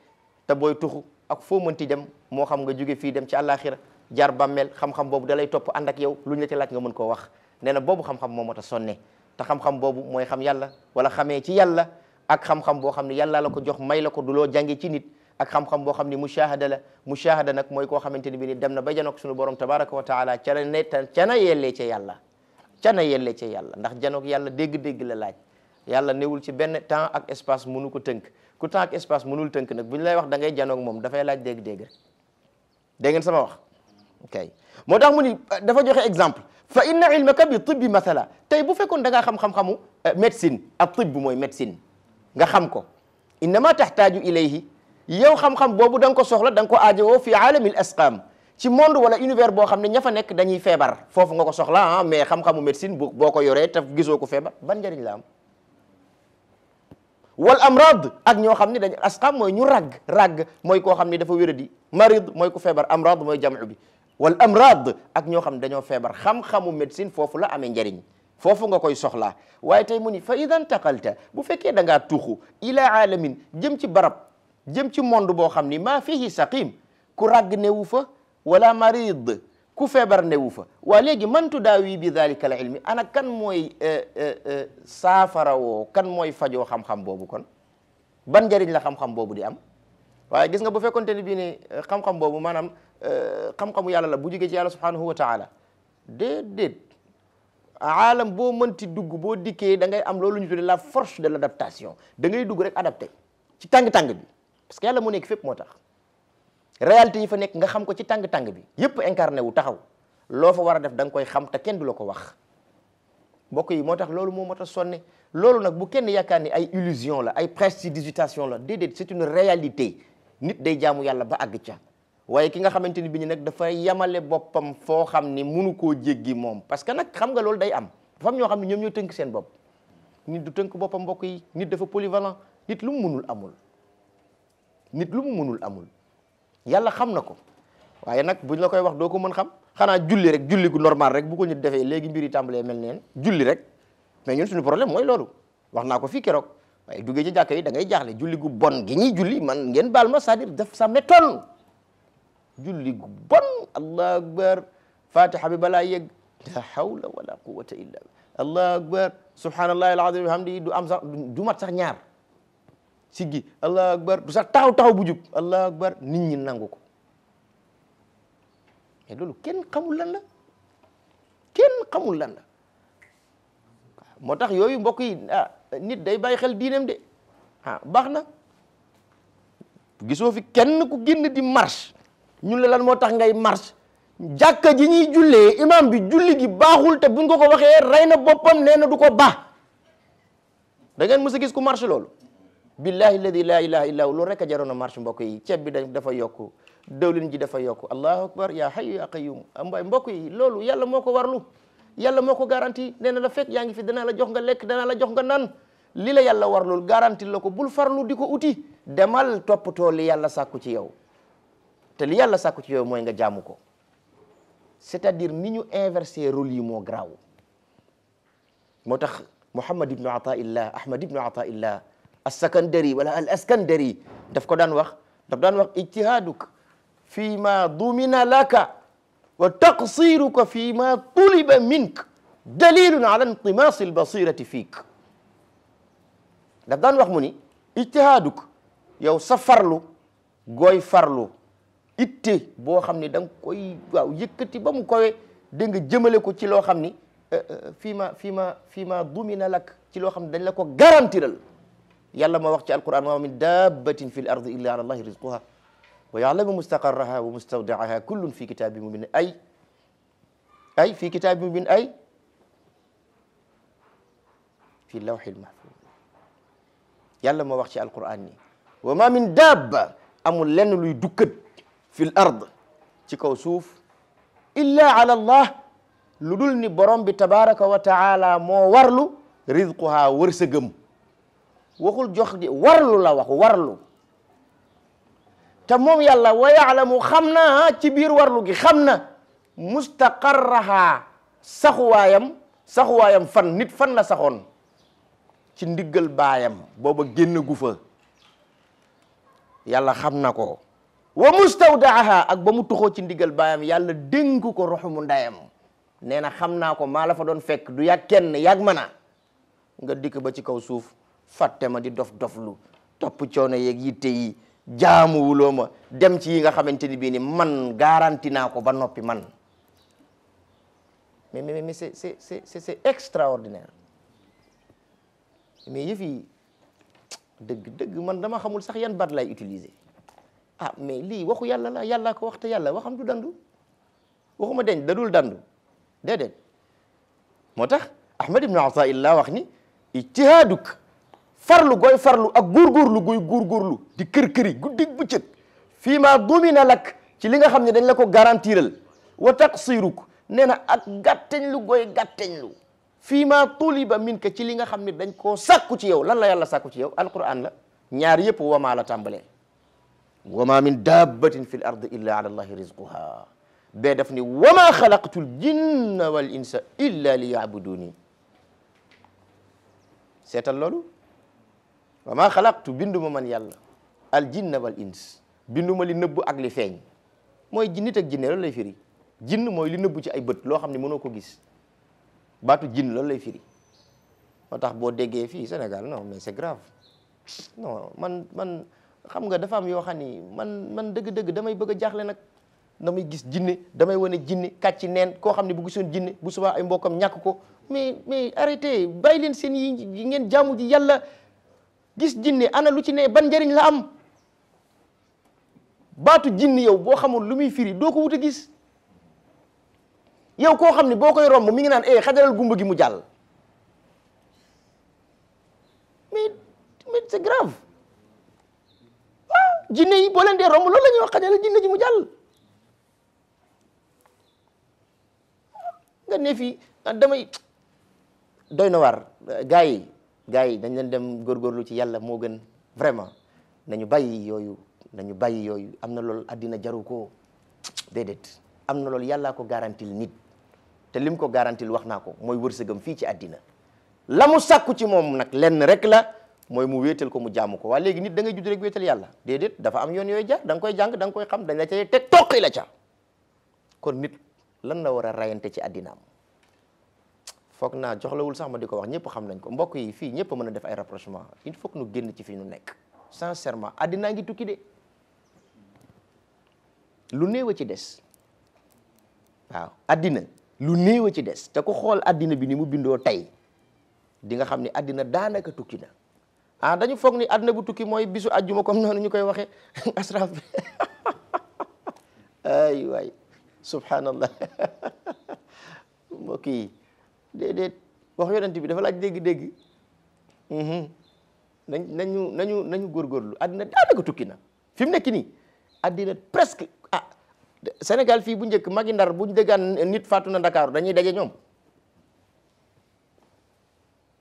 te booy tuxu ak foo mënti dem moo xam nga jóge fii dem ci àllaaxira jaar bàmmeel xam-xam boobu da lay topp ànd ak yow lu ñu la ci laaj nga mën koo wax nee na boobu xam-xam moo moo ta sonne te xam-xam boobu mooy xam yàlla wala xamee ci yàlla ak xam-xam boo xam ne yàlla la ko jox may la ko du loo jànge ci nit ak xam-xam boo xam ne mushahada la mushahada nag mooy koo xamante ni bi ni dem na ba janoog suñu borom tabaraka wa taala ca na yellee ca yàlla ca na yellee ca yàlla ndax janoog yàlla dégg-dégg la laaj yàlla newul ci benn temps ak espace mënu ko tënk ku temps ak espace mënul tënk nag bu ñu lay wax da ngay janoog moom dafay laaj dégg-dégg rek dégg ngeen sama wax ok moo tax mu ni dafa joxe exemple fa inna ilmaka bi tibbi mathala tey bu fekkoon da ngaa xam-xam-xamu médecine ak tibb mooy médecine nga xam ko innama taxtaaju ilayhi yow xam-xam boobu da nga ko soxla da nga ko aajowoo fi aalamil asqaam ci monde wala univers boo xam ne ña fa nekk dañuy feebar foofu nga ko soxla ah mais xam-xamu médecine boo ko yoree te gisoo ko feebar ban njëriñ la am wal amrad ak ñoo xam ne dañ asqaam mooy ñu ragg mooy koo xam ne dafa wéradi marid mooy ku feebar amrad mooy jamu bi wal amrad ak ñoo xam ne dañoo feebar xam-xamu médecine foofu la amee njëriñ foofu nga koy soxlaa waaye tey mu ni fa ida intaqalta bu fekkee da ngaa tuxu ila alamin jëm ci barab jëm ci monde boo xam ni maa fihi saqim ku ragg newu fa wala marid ku feebar newu fa waa léegi man tudaawi bi dalika al ilmi ana kan mooy saafara woo kan mooy fajoo xam-xam boobu kon ban njëriñ la xam-xam boobu di am waaye gis nga bu fekkonte ni bii ne xam-xam boobu maanaam xam-xamu yàlla la bu jógee ci yàlla subhanahu wa taala déedéet aalam boo mënti dugg boo dikkee da ngay am loolu ñu tuddee la force de l'adaptation da ngay dugg rek adapté ci tàng-tàng bi parce que yàlla mu nekk fépp moo tax réalité yi fa nekk nga xam ko ci tàng-tàng bi yépp incarné wu taxaw loo fa war a def da nga koy xam te kenn du la ko wax mbokk yi moo tax loolu moo moo tax sonne loolu nag bu kenn yaakaar ni ay illusion la ay prestidigitation la déedéet c'est une réalité nit day jaamu yàlla ba àgg ca waaye ki nga xamante ni bi ñu nag dafa yamale boppam foo xam ni munu koo jéggi moom parce que nag xam nga loolu day am dafa am ñoo xam ne ñoom ñoo tënk seen bopp nit du tënk boppam mbokk yi nit dafa polyvalent nit lu mu munul amul nit lu mu munul amul yàlla xam na ko waaye nag buñ la koy wax doo ko mën xam xanaa julli rek julli gu normal rek bu ko nit defee léegi mbir yi tàmbalee mel neen julli rek mais ñun suñu problème mooy loolu wax naa ko fii keroog waaye duggee ci jàkka yi da ngay jaaxle julli gu bon gi ñuy julli man ngeen baal ma c'est-à-dire daf sa métonne julli gu bon allahu akbar fatiha bi balaa yegg la hawla wala quwwata illa billah allahu akbar subhanallahi alazim hamdi du am sax du mat sax ñaar siggi allahu akbar du sax taxaw bu jub allahu akbar nit ñi nangu ko mais loolu kenn xamul lan la kenn xamul lan la moo tax yooyu mbokk yi nit day bàyyi xel diineem de baax na gisoo fi kenn ku génn di marche ñun la lan moo tax ngay marche jàkka ji ñuy jullee imam bi julli gi baaxul te buñ ko ko waxee rey na boppam nee na du ko baax da ngeen mës a gis ku marche loolu billahi alladi la ilaha illa hu loolu rek a jaroon a marche mbokk yi ceeb bi dafa yokku dawlin ji dafa yokku allahu akbar ya hayyu ya qayyum mbay mbokk yi loolu yàlla moo ko warlu yàlla moo ko garanti nee na la fekk yaa ngi fi danaa la jox nga lekk danaa la jox nga naan li la yàlla warlul garanti la ko bul farlu di ko uti demal toppatoo li yàlla sàkku ci yow te li yàlla sàkku ci yow mooy nga jaamu ko c'est-à-dire ni ñu inversé rôle yi moo garaaw moo tax Muhammad ibnu Ataillah Ahmad ibnu Ataillah as-Sakandari wala al Askandari daf ko daan wax ijtihaaduk fi ma dumina laka wa taqsiruka fi ma tuliba mink dalilun ala intimasi albasirati fiik daf daan wax mu ni ijtihaaduk yow sa farlu gooy farlu itte boo xam ni da nga koy waaw yëkkati ba mu kowe dégg nga jëmale ko ci loo xam ni fii ma dumina lak ci loo xam ne dañ la ko garantiral yàlla ma wax ci alquran wa min dabbatin fi l ardi illa ala allahi rizquha wa ya'lamu mustaqarraha wa mustawda'aha kullun fi kitabin mubin ay fi kitabin mubin ay fi lawhil mahfuz yàlla ma wax ci alquran ni wa ma min dabba amul lenn luy dukkat fi l ard ci kaw suuf illa ala allah lu dul ni borom bi tabaraka wa taala moo warlu rizquha wërsëgëm waxul jox di warlu la wax warlu te moom yàlla wa yaalamu xam na ci biir warlu gi xam na mustaqarraha saxuwaayam fan nit fan la saxoon ci ndiggal baayam booba génn gu fa yàlla xam na ko wa mustawdaaha ak ba mu tuxoo ci ndiggal baayam yàlla dénk ko roxumu ndayam nee na xam naa ko maa la fa doon fekk du yàgg kenn yàgg ma na nga dikk ba ci kaw suuf fàtte ma di dof-doflu topp coono yeeg yitte yi jaamuwuloo ma dem ci yi nga xamante ni bii ni man garanti naa ko ba noppi man mais c'est extraordinaire mais yëf yi dëgg man dama xamul sax yan baat lay utiliser mais lii waxu yàlla la yàlla ko wax te yàlla waxam du dandu waxuma deñ dadul dandu déedéet moo tax Ahmad ibn Ataillah wax ni ijtihaaduk farlu gooy farlu ak góorgóorlu gooy góorgóorlu di kër-këri guddig bëccëg fii ma dumina lak ci li nga xam ne dañ la ko garantiral wa taqsiruk nee na ak gàtteñ lu gooy gàtteñ lu fii ma tuliba minka ci li nga xam ne dañ koo sàkku ci yow lan la yàlla sàkku ci yow alquran la ñaar yëpp wamaa la tàmbalee wama min dabbatin fi l ard illa ala allahi rizquha bee daf ni wama xalaqtu l jinna wal insa illa li yaabuduni seetal loolu wama xalaqtu binduma man yàlla al jinna wal ins binduma li nëbb ak li feeñ mooy nit ak jinne loolu lay firi jinn mooy li nëbb ci ay bët loo xam ne mënoo ko gis baatu jinn loolu lay firi moo tax boo déggee fii Sénégal non mais c'est grave non man xam nga dafa am yoo xam ni man dëgg-dëgg damay bëgg a jaaxle nag damay gis jinne damay wane jinne kàcci neen koo xam ne bu gisoon jinne bu subaa ay mbokkam ñàkk ko mais arrêtez bàyyi leen seen yi ngeen jaamu ji yàlla gis jinne ana lu ci ne ban njëriñ la am baatu jinne yow boo xamul lu muy firi doo ko wut a gis yow koo xam ne boo koy romb mi ngi naan xajaral gumba gi mu jàll mais c'est grave jinne yi boo leen dee romb loolu la ñuy wax xajaral jinne ji mu jàll nga ne fii damay doy na waar gars yi dañ leen dem góorgóorlu ci yàlla moo gën vraiment nañu bàyyi yooyu am na loolu addina jaru ko déedéet am na loolu yàllaa ko garantil nit te lim ko garantil wax naa ko mooy wërsëgam fii ci addina la mu sàkku ci moom nag lenn rek la mooy mu wéetal ko mu jaamu ko waa léegi nit da ngay judd rek wéetal yàlla déedéet dafa am yoon yooyu jaar da nga koy jàng da nga koy xam dañ la cay teg toqi la ca kon nit lan la war a rayante ci addinaam foog naa joxlawul sax ma di ko wax ñëpp xam nañ ko mbokk yi fii ñëpp mën a def ay rapprochement il faut que nu génn ci fii nu nekk sincèrement addinaa ngi tukki de lu néew a ci des waaw addina lu néew a ci des te ku xool addina bi ni mu bindoo tey di nga xam ni addina daanaka tukki na dañu foog ni addina bu tukki mooy bisu àjjuma comme noonu ñu koy waxee asraf bi ay waay subhanallah mbokk yi déedéet wax yonent bi dafa laaj dégg-dégg nañu góorgóorlu addina daanaka tukki na fi mu nekk nii addina presque Sénégal fii bu njëkk magi Ndar bu ñu déggaan nit faatu na Ndakaaru dañuy daje ñoom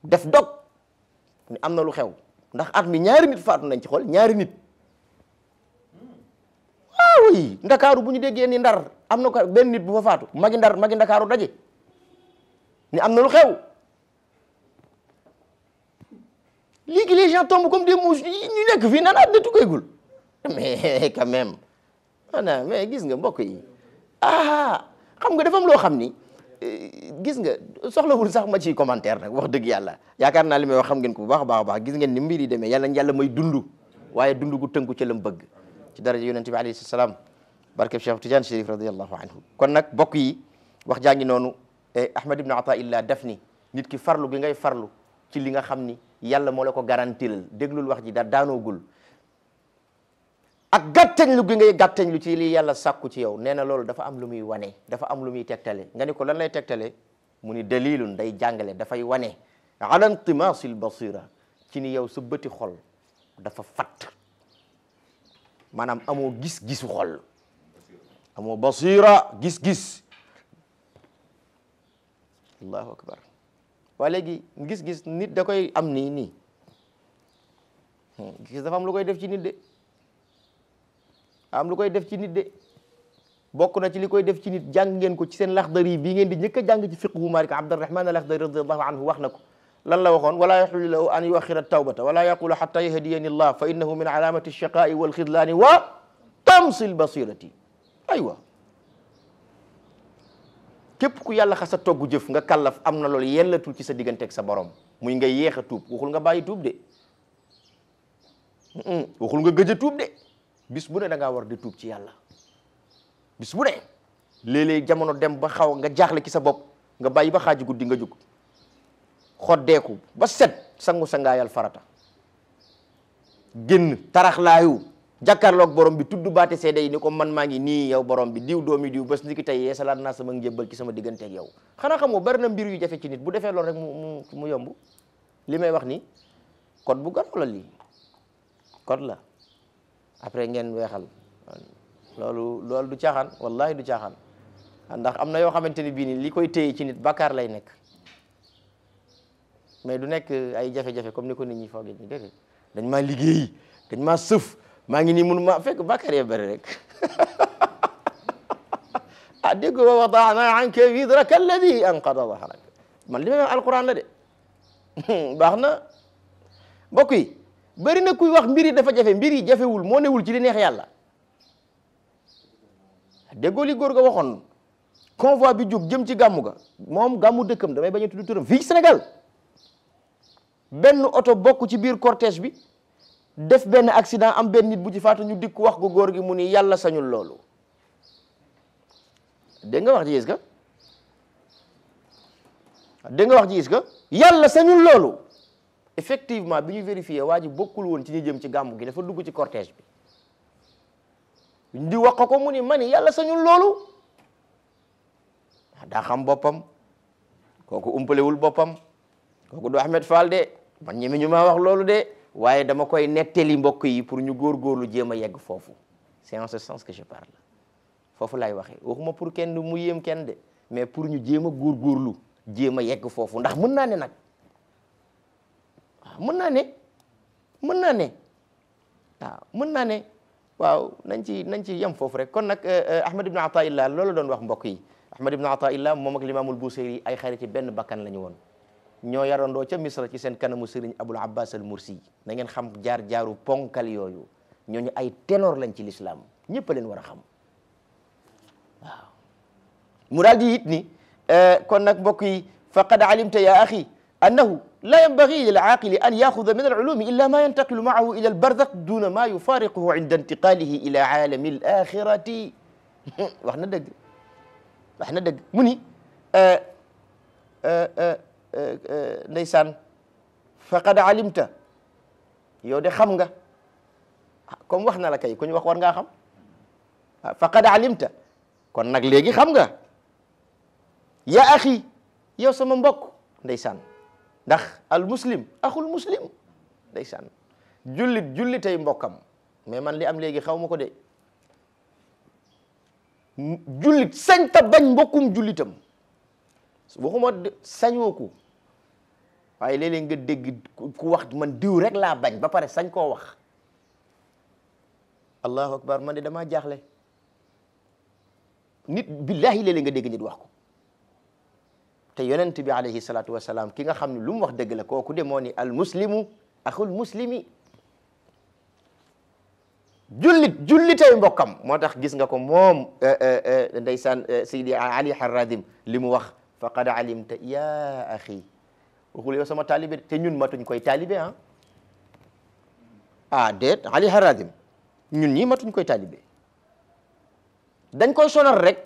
def dog ni am na lu xew ndax at mi ñaari nit faatu nañ ci xool ñaari nit waaw yi Ndakaaru bu ñu déggee ni Ndar am na ko benn nit bu fa faatu magi Ndar magi Ndakaaru daje ni am na lu xew léegi les gens tombent comme des mouches ñu nekk fii naan àddina tukkeegul mais quand même ana mais gis nga mbokk yi xam nga dafa am loo xam ni gis nga soxlawul sax ma ci commentaire nag wax dëgg yàlla yaakaar naa li may wax xam ngeen ko bu baax a baax gis ngeen ni mbir yi demee yàlla na yàlla may dund waaye dund gu tënku ci lam bëgg ci daraja yonent bi alayhi salaam barkeb Cheikh Tidiane Chérif radiyallahu anhu kon nag bokk yi wax jaa ngi noonu Ahmad ibn Ataillah def ni nit ki farlu gi ngay farlu ci li nga xam ni yàlla moo la ko garantilal déglul wax ji da daanoogul ak gàttañlu gi ngay gàttañlu ci li yàlla sàkku ci yow nee na loolu dafa am lu muy wane dafa am lu muy tegtale nga ni ko lan lay tegtale mu ni dalilun day jàngale dafay wane ala intimasil basira ci ni yow sa bëti xol dafa fatt maanaam amoo gis-gisu xol amoo basira gis-gis allahu akbar waa léegi gis-gis nit da koy am nii gis dafa am lu koy def ci nit de am lu koy def ci nit de bokk na ci li koy def ci nit jàng ngeen ko ci seen laxdari bii ngeen di njëkk a jàng ci fiqhu Malik Abdurrahman al-Laxdari radiyallahu anhu wax na ko lan la waxoon wala yaxillu lahu an yuaxira tawbata wala yaqula xatta yahdiyani llah fa innahu min alamati alchaqai walxidlaani wa tamsi lbasirati aywa képp ku yàlla xasa togg jëf nga kallaf am na loolu yellatul ci sa digganteeg sa borom muy nga yéex a tuub waxul nga bàyyi tuub de waxul nga gëj a tuub de bis bu ne da ngaa war di tuub ci yàlla bis bu ne léeg-léeg jamono dem ba xaw nga jaaxle ci sa bopp nga bàyyi ba xaaju guddi nga jóg xoddeeku ba set sangu sa ngaayal farata génn taraxlaayu jàkkaarloog borom bi tudd baate seede yi ni ko man maa ngi nii yow borom bi diw doomi diw bés ni ki tey yeesalaat naa sama njébbal ci sama digganteeg yow xanaa xamoo bari na mbir yu jafe ci nit bu defee loolu rek mu yomb li may wax ni code bu garaw la lii code la après ngeen weexal loolu du caaxaan wallahi du caaxaan ndax am na yoo xamante ni bii ni li koy téye ci nit bàkkaar lay nekk mais du nekk ay jafe-jafe comme ni ko nit ñi foogee ni dégg dañ maa liggéey dañ maa sëf maa ngi nii mënu maa fekk bàkkaar yee bari rek ah dégg wa wada'na anka wizraka alladi anqada dhahrak man li may wax alquran la de baax na mbokk yi bëri na kuy wax mbir yi dafa jafe mbir yi jafewul moo newul ci li neex yàlla déggoo li góor ga waxoon convoi bi jóg jëm ci gàmmu ga moom gàmmu dëkkam damay bañ a tudd turam fii ci Sénégal benn oto bokk ci biir cortège bi def benn accident am benn nit bu ci faatu ñu dikk wax ko góor gi mu ni yàlla sañul loolu dégg nga wax ji gis nga dégg nga wax ji gis nga yàlla sañul loolu effectivement bi ñu vérifié waa ji bokkul woon ci ñu jëm ci gàmmu gi dafa dugg ci cortège bi di wax ko mu ni mani yàlla sañul loolu daa xam boppam kooku umpalewul boppam kooku du Ahmed Fall de man ñeme ñu maa wax loolu de waaye dama koy nettali mbokk yi pour ñu góorgóorlu jéem a yegg foofu c'est en ce sens que je parle foofu laay waxee waxuma pour kenn mu yéem kenn de mais pour ñu jéem a góorgóorlu jéem a yegg foofu ndax mën naa ne nag waaw mën naa ne mën naa ne waaw mën naa ne waaw nañ ci yem foofu rek kon nag Ahmad ibn Ataillah loolu doon wax mbokk yi Ahmad ibn Ataillah moom ak Limaamul Busayri ay xariti benn bakkan la ñu woon ñoo yarandoo ca Misra ci seen kanamu sëriñ Abul Abbas al Mursi na ngeen xam jaar-jaaru ponkal yooyu ñooñu ay ténor lañ ci l'islam ñëpp a leen war a xam waaw mu daal di it ni kon nag mbokk yi faqad alimta ya axi annahu la yanbaghi lil aaqili an yaxuda min al ulumi illa ma yantaqilu maahu ila al barzakh duna ma yufariquhu inda intiqalihi ila aalami al axirati wax na dëgg wax na dëgg mu ni ndeysaan faqad alimta yow de xam nga comme wax na la kay ku ñu wax war ngaa xam faqad alimta kon nag léegi xam nga ya axi yow sama mbokk ndeysaan ndax al muslim axul muslim ndeysaan jullitay mbokkam mais man li am léegi xaw ma ko de jullit sañ ta bañ mbokkum jullitam waxuma sañoo ko waaye léeg-léeg nga dégg ku wax man diw rek laa bañ ba pare sañ koo wax allahu akbar man de damaa jaaxle nit billahi léeg-léeg nga dégg nit wax ko te yonent bi alayhi salatu wasalaam ki nga xam ne lu mu wax dëgg la kooku de moo ni al muslimu axul muslimi jullitay mbokkam moo tax gis nga ko moom ndeysaan Seydi Ali Harazim li mu wax faqad alimta ya axi waxul yow sama taalibe te ñun matuñ koy taalibe déet Ali Harazim ñun ñii matuñ koy taalibe dañ koy sonal rek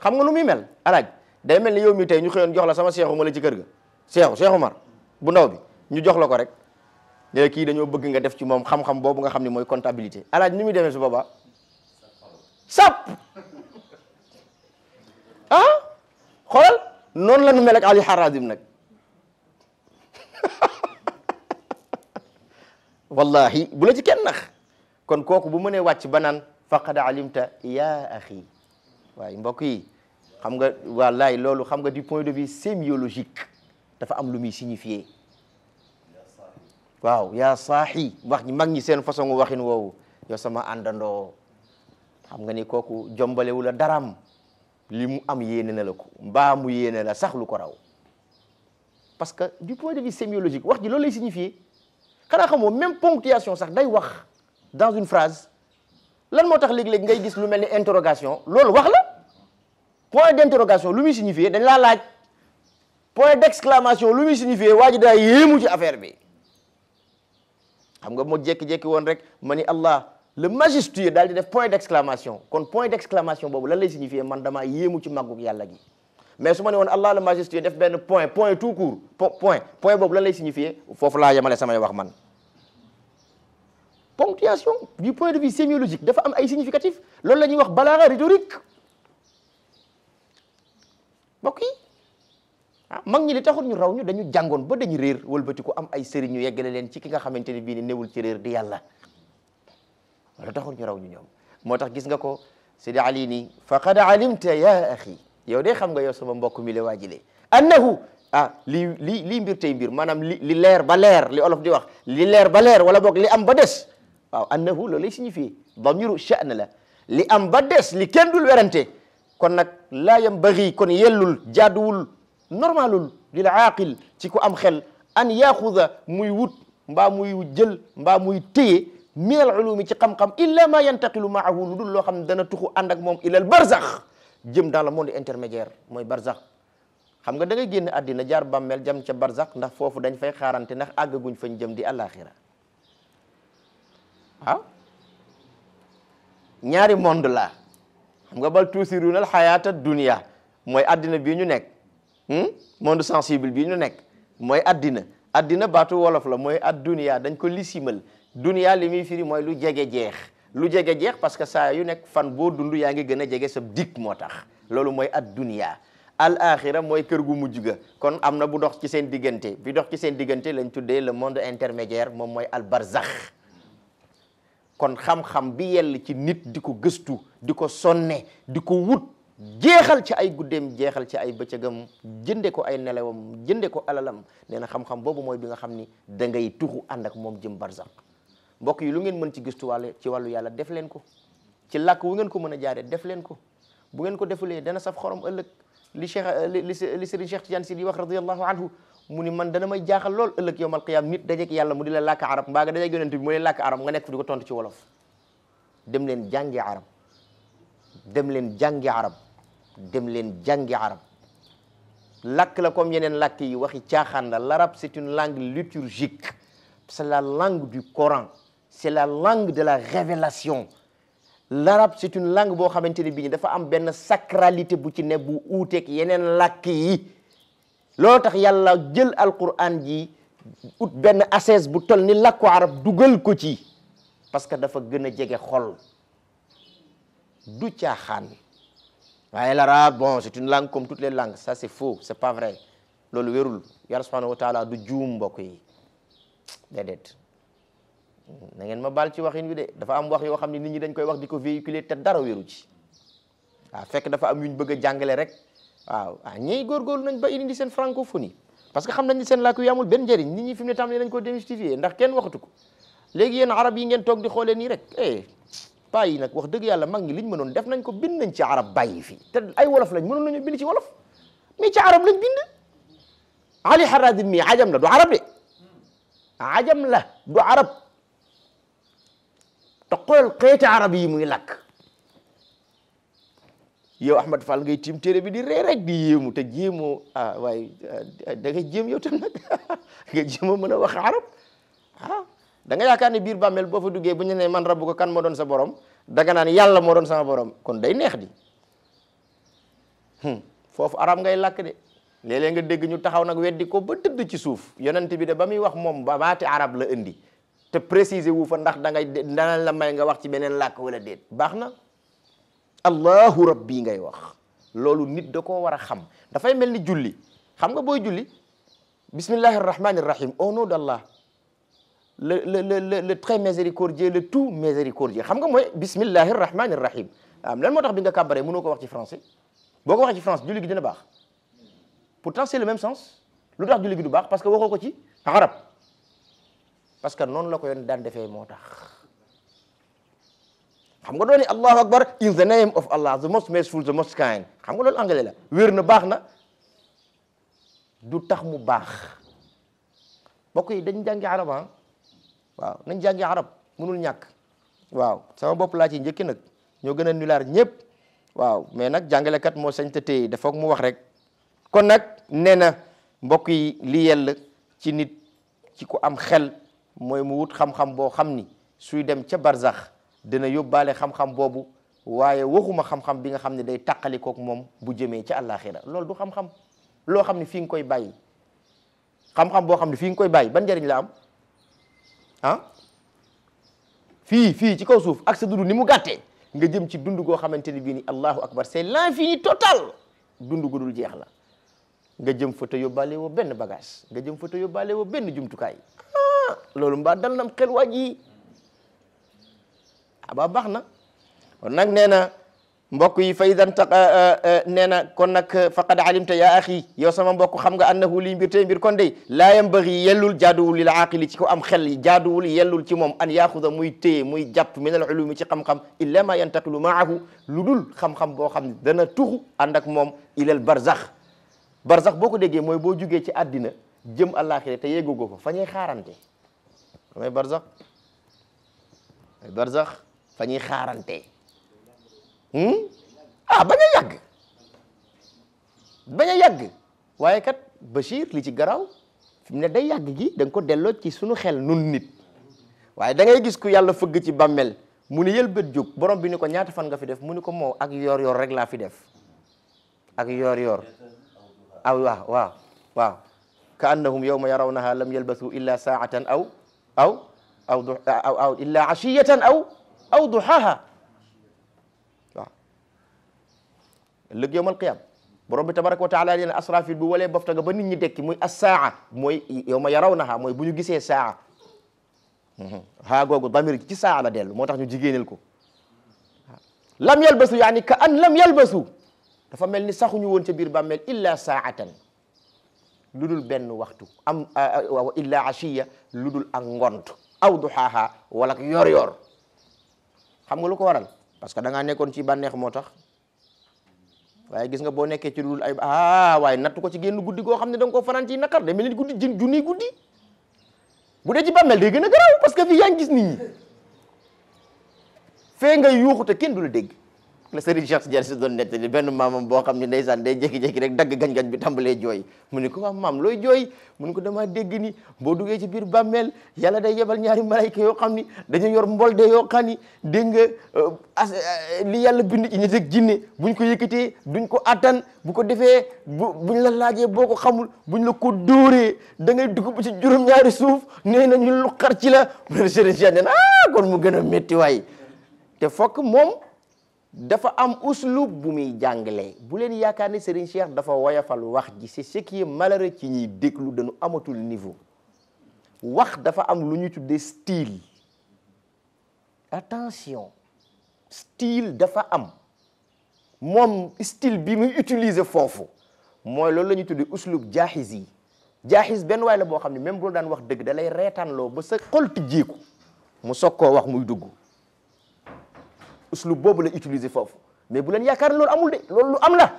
xam nga nu muy mel alaaj day mel ni yow mi tey ñu xëyoon jox la sama seexu ma la ci kër ga Cheikh Omar bu ndaw bi ñu jox la ko rek ne kii dañoo bëgg nga def ci moom xam-xam boobu nga xam ne mooy comptabilité alaaj ni muy demee su boobaa sap xoolal noonu la nu mel ak Ali Harazim nag wallahi bu la ci kenn nax kon kooku bu mënee wàcc ba naan faqad alimta ya axi waaye mbokk yi xam nga wallahi loolu xam nga du point de vue sémiologique dafa am lu muy signifier waaw yaa saaxi wax ñi mag ñi seen façon waxin woowu yow sama àndandoo xam nga ni kooku jombalewu la daram li mu am yéene na la ko mbaa mu yéene la sax lu ko raw parce que du point de vue sémiologique wax ji loolu lay signifier xanaa xamoo même ponctuation sax day wax dans une phrase lan moo tax léeg-léeg ngay gis lu mel ni interrogation loolu wax la point d'interrogation lu muy signifier dañ laa laaj point d'exclamation lu muy signifier waa ji daa yéemu ci affaire bi xam nga moo jékki-jékki woon rek ma ni Allah le majestueux daal di def point d'exclamation kon point d'exclamation boobu lan lay signifier man damaa yéemu ci màggug yàlla gi mais su ma ne woon Allah le majestueux def benn point tout court point boobu lan lay signifier foofu laa yemale samay wax man ponctuation du point de vue sémiologique dafa am ay significatif loolu la ñuy wax balaaga rhétorique mbokk yi mag ñi li taxul ñu raw ñu dañu jàngoon ba dañu réer wëlbati ko am ay sëriñ ñu yeggale leen ci ki nga xamante ne bii ni newul ci réer di yàlla wala taxul ñu raw ñu ñoom moo tax gis nga ko Sidi Ali ni faqad alimta ya axi yow de xam nga yow sama mbokk mi le waajile annahu lii mbir tey mbir maanaam li leer ba leer li olof di wax li leer ba leer wala boog li am ba des waaw annahu loolu lay signifié damiru sha'n la li am ba des li kenn dul werante kon nag laa yambagi kon yellul jaaduwul normalul lil aaqil ci ku am xel an yaxuda muy wut mbaa muy jël mbaa muy téye min al ulumi ci xam-xam illa ma yantaqilu maahu lu dul loo xam ne dana tuxu ànd ak moom ilal barzax jëm dans le monde intermédiaire mooy barzax xam nga da ngay génn àddina jaar bàmmeel jëm ca barzax ndax foofu dañ fay xaarante ndax àggaguñ fañ jëm di àllaaxira waaw ñaari monde la xam nga bal tuusiruna al xayaata dunia mooy àddina bii ñu nekk monde sensible bii ñu nekk mooy addina baatu wolof la mooy ad dunia dañ ko lisimal dunia li muy firi mooy lu jege jeex parce que saa yu nekk fan boo dund yaa ngi gën a jege sa dik moo tax loolu mooy ad dunia al axira mooy kër gu mujj ga kon am na bu dox ci seen diggante bi dox ci seen diggante lañ tuddee le monde intermédiaire moom mooy al barzax kon xam-xam bi yell ci nit di ko gëstu di ko sonne di ko wut jeexal ci ay guddeem jeexal ci ay bëccëgam jënde ko ay nelawam jënde ko alalam nee na xam-xam boobu mooy bi nga xam ni da ngay tuxu ànd ak moom jëm barzak mbokk yi lu ngeen mën ci gëstu ci wàllu yàlla def leen ko ci làkk wu ngeen ko mën a jaaree def leen ko bu ngeen ko defulee dana saf xorom ëllëg li Serigne Cheikh Tidiane Sy di wax radiyallahu anhu mu ni man dana may jaaxal lool ëllëg yawmal qiyaam nit dajeek yàlla mu di la làkk arab mbaa nga dajeek yonent bi mu lay làkk arab nga nekk fi di ko tontu ci wolof dem leen jàngi arab dem leen jàngi arab dem leen jàngi arab làkk la comme yeneen làkk yi waxi caaxaan la l'arabe c'est une langue liturgique c'est la langue du Coran c'est la langue de la révélation l'arabe c'est une langue boo xamante ne bii dafa am benn sacralité bu ci ne bu uuteeg yeneen làkk yi loolu tax yàlla jël alquran ji ut benn assise bu tol ni làkku arab dugal ko ci parce que dafa gën a jege xol du caaxaan waaye l'arabe bon c'est une langue comme toutes les langues ça c'est faux c'est pas vrai loolu wérul yàlla subhanahu wa taala du juum mbokk yi déedéet na ngeen ma baal ci waxin wi de dafa am wax yoo xam ne nit ñi dañ koy wax di ko véhiculer te dara wéru ci waaw fekk dafa am yuñ bëgg a jàngale rek waaw ñiy góorgóorlu nañ ba indi seen francophonie parce que xam nañ ni seen làkk yu amul benn njëriñ nit ñi fi mu ne tam ne nañ ko démystifier ndax kenn waxatu ko léegi yéen arab yi ngeen toog di xoolee nii rek paa yi nag wax dëgg yàlla mag ñi liñ mënoon def nañ ko bind nañ ci arab bàyyi fi te ay wolof lañ mënoon nañu bind ci wolof mais ci arab lañ bind Ali Harazim mi ajam la du arab de ajam la du arab xool xeeti arab yi muy lakk yow Ahmad Fall ngay tiim téere bi di ree rek di yéemu te jéemoo waaye da nga jéem yow tam nag nga jéem a mën a wax arab da nga yaakaar ne biir bàmmeel boo fa duggee bu ñu nee man rabbu ko kan moo doon sa borom danga naan yàlla moo doon sama borom kon day neex di foofu arab ngay lakk de léeg-léeg nga dégg ñu taxaw nag weddi ko ba tëdd ci suuf yonent bi de ba muy wax moom ba baati arab la indi te préciser wu fa ndax dana la may nga wax ci beneen làkk wala déet baax na allahu rabbi ngay wax loolu nit da koo war a xam dafay mel ni julli xam nga booy julli bismillahi rahmani rahim au nom d'Allah le très miséricordieux le tout miséricordieux xam nga mooy bismillahi rahmani rahim lan moo tax bi nga kàbbaree mënoo ko wax ci français boo ko waxee ci France julli gi dina baax pourtant c'est le même sens lu tax julli gi du baax parce que waxoo ko ci arab parce que noonu la ko yoon daan defee moo tax xam nga dooni allahu akbar in the name of Allah the most merciful the most kind xam nga loolu anglais la wér na baax na du tax mu baax mbokk yi dañ jàngi arab waaw nañ jàngi arab mënul ñàkk waaw sama bopp laa ci njëkki nag ñoo gën a nulaar ñëpp waaw mais nag jàngalekat moo sañ te téye dafa mu wax rek kon nag nee na mbokk yi li yell ci nit ci ku am xel mooy mu wut xam-xam boo xam ni suy dem ca barzax dina yóbbaale xam-xam boobu waaye waxuma xam-xam bi nga xam ne day tàqalikook moom bu jëmee ca àllaaxira loolu du xam-xam loo xam ne fii nga koy bàyyi xam-xam boo xam ne fii nga koy bàyyi ban njëriñ la am fii ci kaw suuf ak sa dund ni mu gàttee nga jëm ci dund goo xamante ni bii ni allahu akbar c'est l'infini total dund gu dul jeex la nga jëm fa te yóbbaale woo benn bagage nga jëm fa te yóbbaale woo benn jumtukaay loolu mbaa dal nam xel waaj yi ba baax na kon nag nee na mbokk yi fa idan taq nee na kon nag faqad alimta ya axi yow sama mbokk xam nga annahu lii mbir tey mbir kon dey laa yambagi yellul jaaduwul lil aaqili ci ko am xel jaaduwul yellul ci moom an yaaxuda muy téye muy jàpp min al ulumi ci xam-xam illa ma yantaqilu maahu lu dul xam-xam boo xam ne dana tuxu ànd ak moom ilal barzax barzax boo ko déggee mooy boo jugee ci àddina jëm àllaaxira te yeggugoo ko fa ñuy xaarante damay barzax ay barzax fa ñuy xaarante bañ a yàgg waaye kat Bachir li ci garaaw fi mu ne day yàgg gi da nga ko delloo ci sunu xel nun nit waaye da ngay gis ku yàlla fëgg ci bàmmel mu ni yëlbët jóg borom bi ni ko ñaata fan nga fi def mu ni ko moo ak yor rek laa fi def ak yor waaw ka annahum yawma yarawnaha lam yalbasu illa saatan aw illa ashiyatan aw duhaha lëg yowmal qiyam borom bi tabaraka wa taala leen asrafil bu walee bofta ga ba nit ñi dekki muy as-saa mooy yawma yarawnaha mooy bu ñu gisee saa haa googu damir ci saa la dellu moo tax ñu jigéenel ko lam yalbasu yaani ka an lam yalbasu dafa mel ni saxuñu woon ca biir bàmmeel illa saatan lu dul benn waxtu am illa ashiya lu dul ak ngont aw duhaaha wala yor xam nga lu ko waral parce que da ngaa nekkoon ci bànneex moo tax waaye gis nga boo nekkee ci dul ay waaye nattu ko ci génn guddi goo xam ne da nga koo fanaan ci naqar day mel ni guddi junniy guddi bu dee ci bàmmeel day gën a garaaw parce que fii yaa ngi gis nit ñi fee ngay yuuxu te kenn du la dégg la Serigne Cheikh Tidiane si doon nettali benn maamam boo xam ne ndeysaan day jékki-jékki rek dagg gañ-gañ bi tàmbalee jooy mu ni ko waa maam looy jooy mu ni ko damaa dégg ni boo duggee ci biir bàmmeel yàlla day yebal ñaari malayka yoo xam ni dañu yor mbolde yoo xam ni dégg nga li yàlla bind ci nit ak jinne buñ ko yëkkatee duñ ko attan bu ko defee buñ la laajee boo ko xamul buñ la ko dóoree da ngay dugg ba ci juróom-ñaari suuf nee na ñu lu xar ci la mu ne Serigne Cheikh ne kon mu gën a métti waay te fokk moom dafa am uslub bu muy jàngalee bu leen yaakaar ne Serigne Cheikh dafa woyafal wax ji c'est ce qui est malheureux ci ñuy déglu dañu amatul niveau wax dafa am lu ñu tuddee style attention style dafa am moom style bi muy utiliser foofu mooy loolu la ñuy tuddee uslub jaaxis yi jaaxis benn waay la boo xam ne même boo daan wax dëgg da lay reetaanloo ba sa xol tijjeeku mu soog koo wax muy dugg uslub boobu la utiliser foofu mais bu leen yaakaar ne loolu amul de loolu lu am la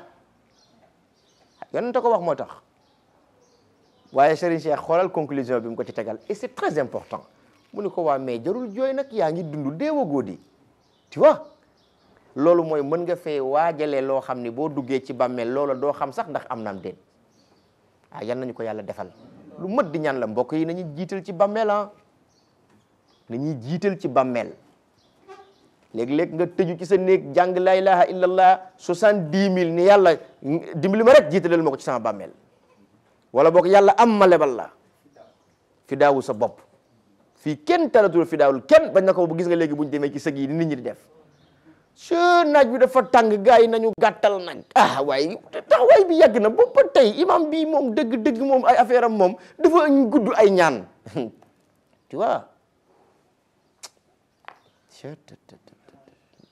yonent ko wax moo tax waaye Serigne Cheikh xoolal conclusion bi mu ko ci tegal et c'est très important mu ni ko waa mais jarul jooy nag yaa ngi dund deewagoo di tu vois loolu mooy mën nga fee waajalee loo xam ni boo duggee ci bàmmeel loola doo xam sax ndax am naam déet yal nañu ko yàlla defal lu mët di ñaan la mbokk yi nañuy jiital ci bàmmeel nañuy jiital ci bàmmeel léeg-léeg nga tëju ci sa néeg jàng la ilaha illallah 70 000 ni yàlla dimbali ma rek jiitalal ma ko ci sama bàmmeel wala boog yàlla am ma lebal la fi daawu sa bopp fii kenn talatul fi daawul kenn bañ na ko bu gis nga léegi buñ demee ci sëg yi nit ñi di def se naaj bi dafa tàng gars yi nañu gàttal nag waaye taxawaay bi yàgg na ba tey imam bi moom dëgg-dëgg moom ay affaire am moom dafa gudd ay ñaan tu vois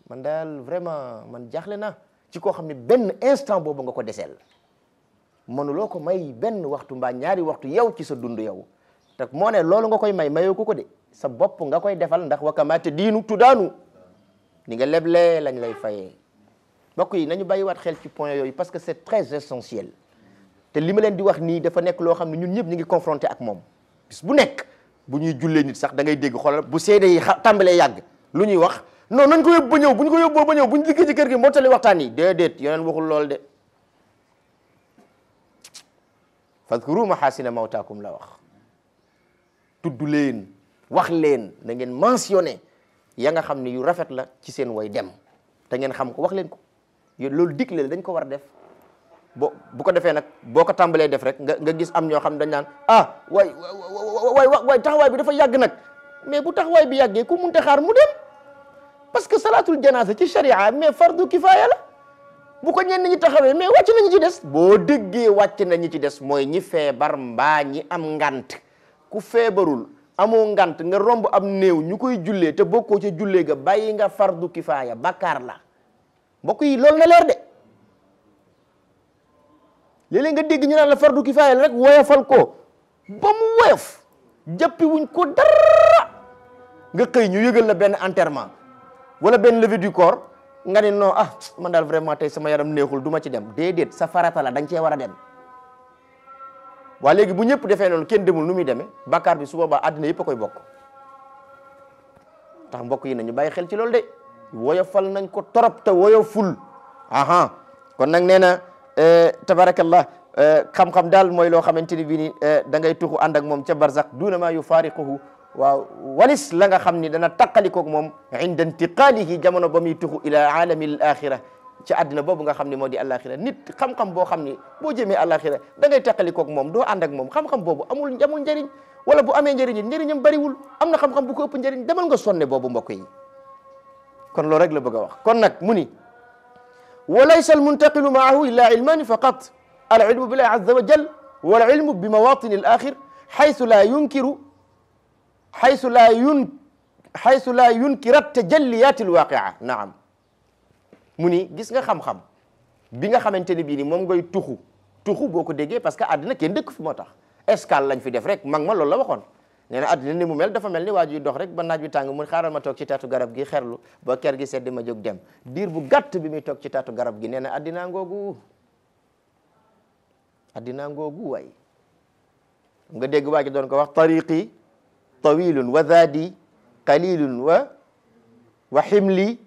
man daal vraiment man jaaxle na ci koo xam ne benn instant boobu nga ko deseel mënuloo ko may benn waxtu mbaa ñaari waxtu yow ci sa dund yow te moo ne loolu nga koy may mayoo ko de sa bopp nga koy defal ndax wakamaate diinu tudaanu ni nga leblee lañ lay fayee mbokk yi nañu bàyyiwaat xel ci point yooyu parce que c'est très essentiel te li ma leen di wax nii dafa nekk loo xam ne ñun ñëpp ñu ngi confronté ak moom bis bu nekk bu ñuy jullee nit sax da ngay dégg xoolal bu seede yi tàmbalee yàgg lu ñuy wax non nañ ko yóbbu ba ñëw bu ñu ko yóbboo ba ñëw bu ñu liggéey ci kër gi moo tali waxtaan yi déedéet yeneen waxul lool de fadkuru mahasina mawtaakum la wax tudd leen wax leen na ngeen mentionné ya nga xam ne yu rafet la ci seen way dem te ngeen xam ko wax leen ko loolu digle dañ ko war a def bu ko defee nag boo ko tàmbalee def rek nga gis am ñoo xam dañ naan waay taxawaay bi dafa yàgg nag mais bu taxawaay bi yàggee ku munte xaar mu dem parce que salatul janaasa ci sharia mais fardu kifaaya la bu ko ñenn ñi taxawee mais wàcc nañu ci des boo déggee wàcc nañu ci des mooy ñi feebar mbaa ñi am ngant ku feebarul amoo ngant nga romb am néew ñu koy jullee te bokkoo ca jullee ga bàyyi nga fardu kifaaya bakkaar la mbokk yi loolu na leer de léeg-léeg nga dégg ñu naan la fardu kifaaya la rek woyofal ko ba mu woyof jàppi wuñ ko dara nga xëy ñu yëgal la benn enterrement wala benn levée du corps nga ne non man daal vraiment tey sama yaram neexul du ma ci dem déedéet sa farata la da nga cee war a dem waa léegi bu ñëpp defee noonu kenn demul nu muy demee bàkkaar bi su boobaa àddina yëpp a koy bokk tax mbokk yi nañu bàyyi xel ci loolu de woyofal nañ ko torop te woyoful kon nag nee na tabarakallah xam-xam daal mooy loo xamante ni bii ni da ngay tuxu ànd ak moom ca barzak duna ma yufaariquhu waaw walis la nga xam ni dana taqalikoog moom inda intiqalihi jamono ba muy tuxu ila alami al axira ci àddina boobu nga xam ne moo di alaxira nit xam-xam boo xam ni boo jëmee alaxira da ngay taqalikoog moom doo ànd ak moom xam-xam boobu amul njëriñ wala bu amee njëriñ it njëriñam bariwul am na xam-xam bu ko ëpp njëriñ demal nga sonne boobu mbokk yi kon loolu rek la bëgg a wax kon nag mu ni wa laysa al muntaqilu maahu illa ilmaani faqat al ilmu billahi azza wa jal wal ilmu bi mawatini al axir xaysu la yunkirat tajalliyat al waqia naam mu ni gis nga xam-xam bi nga xamante ni bii ni moom ngay tuxu boo ko déggee parce que àddina kenn dëkk fi moo tax escale lañ fi def rek mag ma loolu la waxoon nee na àddina ni mu mel dafa mel ni waa juy dox rek ba naaj bi tàng mun xaaral ma toog ci taatu garab gi xerlu ba ker gi sedd ma jóg dem diir bu gàtt bi muy toog ci taatu garab gi nee na addinaa ngoogu waay nga dégg waa ji doon ko wax tariqi tawilun wa zaadi qalilun wa ximli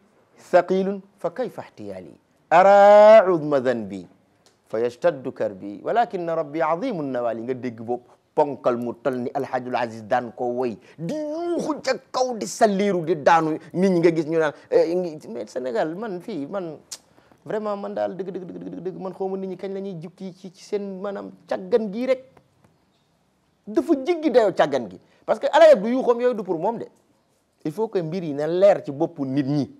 thaqilun fa kayfa ihtiyaali ara udma dhanbi fa yashtaddu karbi walakin rabbi azimu nawali nga dégg bopp ponkal mu tol ni alhajul aziz daan ko woy di yuuxu ca kaw di salliiru di daanu nit ñi nga gis ñu naan mais Sénégal man fii man vraiment man daal dëgg man xawma nit ñi kañ la ñuy jukki ci seen maanaam càggan gii rek dafa jiggi dayoo càggan gi parce que alayab du yuuxoom yooyu du pour moom de il faut que mbir yi na leer ci boppu nit ñi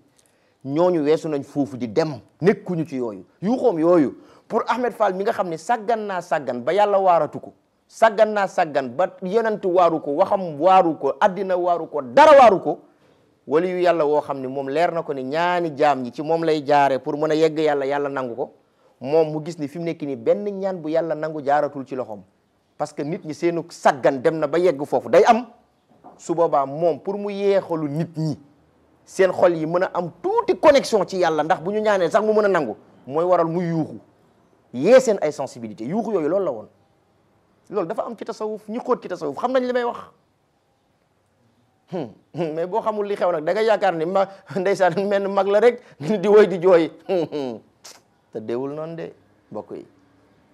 ñooñu weesu nañ foofu di dem nekkuñu ci yooyu yuuxoom yooyu pour Ahmed Fall mi nga xam ne sàggan ba yàlla waaratu ko sàggan ba yonent waaru ko waxam waaru ko addina waaru ko dara waaru ko wali yu yàlla woo xam ne moom leer na ko ni ñaani jaam ñi ci moom lay jaare pour mën a yegg yàlla nangu ko moom mu gis ni fi mu nekk nii benn ñaan bu yàlla nangu jaaratul ci loxoom parce que nit ñi seenu sàggan dem na ba yegg foofu day am su boobaa moom pour mu yeexalu nit ñi seen xol yi mën a am tuuti connexion ci yàlla ndax bu ñu ñaanee sax mu mën a nangu mooy waral muy yuuxu yee seen ay sensibilité yuuxu yooyu loolu la woon loolu dafa am ci tasawuf ñi xóot ci tasawuf xam nañ li may wax mais boo xamul li xew nag da nga yaakaar ni ma ndeysaan menn mag la rek di woy di jooy te deewul noonu de mbokk yi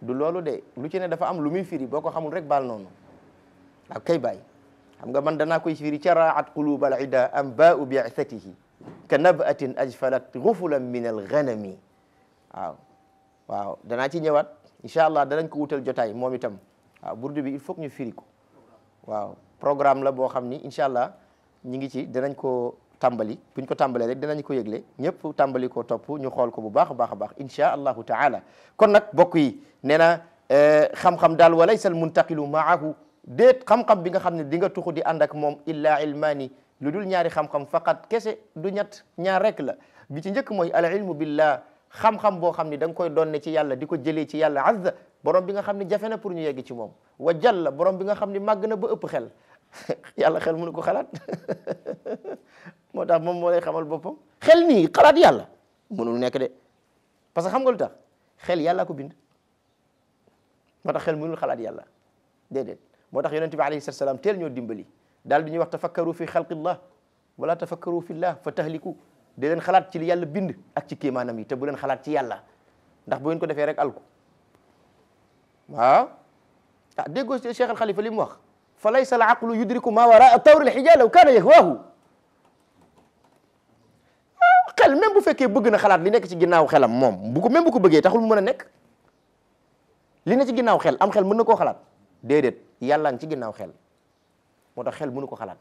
du loolu de lu ci ne dafa am lu muy firi boo ko xamul rek baal noonu waaw kay bàyyi xam nga man danaa koy firi caraat qulub al ida am baau bi'thatihi ka nabatin ajfalat gufulan min al ghanami waaw danaa ci ñëwaat incha allah danañ ko wutal jotaay moom itam waaw burdu bi il faut que ñu firi ko waaw programme la boo xam ni incha allah ñi ngi ci danañ ko tàmbali buñ ko tàmbalee rek danañ ko yëgle ñëpp tàmbali ko topp ñu xool ko bu baax a baax a baax incha allahu taala kon nag bokk yi nee na xam-xam daal walaysa al muntaqilu maahu déet xam-xam bi nga xam ne di nga tuxu di ànd ak moom illa ilmaani lu dul ñaari xam-xam faqat kese du ñett ñaar rek la bi ci njëkk mooy al ilmu billah xam-xam boo xam ni da nga koy donne ci yàlla di ko jëlee ci yàlla azza borom bi nga xam ne jafe na pour ñu yegg ci moom wa jalla borom bi nga xam ne màgg na ba ëpp xel yàlla xel mënu ko xalaat moo tax moom moo lay xamal boppam xel nii xalaat yàlla mënul nekk de parce que xam nga lu tax xel yàlla ko bind moo tax xel mënul xalaat yàlla déedéet moo tax yonente bi alayhi salaam teel ñoo dimbali daal di ñuy wax tafakkaru fi xalqillah wala tafakkaru fillah fa tahliku de leen xalaat ci li yàlla bind ak ci kéemaanam yi te bu leen xalaat ci yàlla ndax bu ngeen ko defee rek alku waaw déggoo Cheikh al Khalifa li mu wax fa laysa al aqlu yudriku ma waraa tawri al hijaa law kaana yahwaahu xel même bu fekkee bëgg na xalaat li nekk ci ginnaaw xelam moom bu ko même bu ko bëggee taxul mu mën a nekk li ne ci ginnaaw xel am xel mën na koo xalaat déedéet yàlla ngi ci ginnaaw xel moo tax xel mënu ko xalaat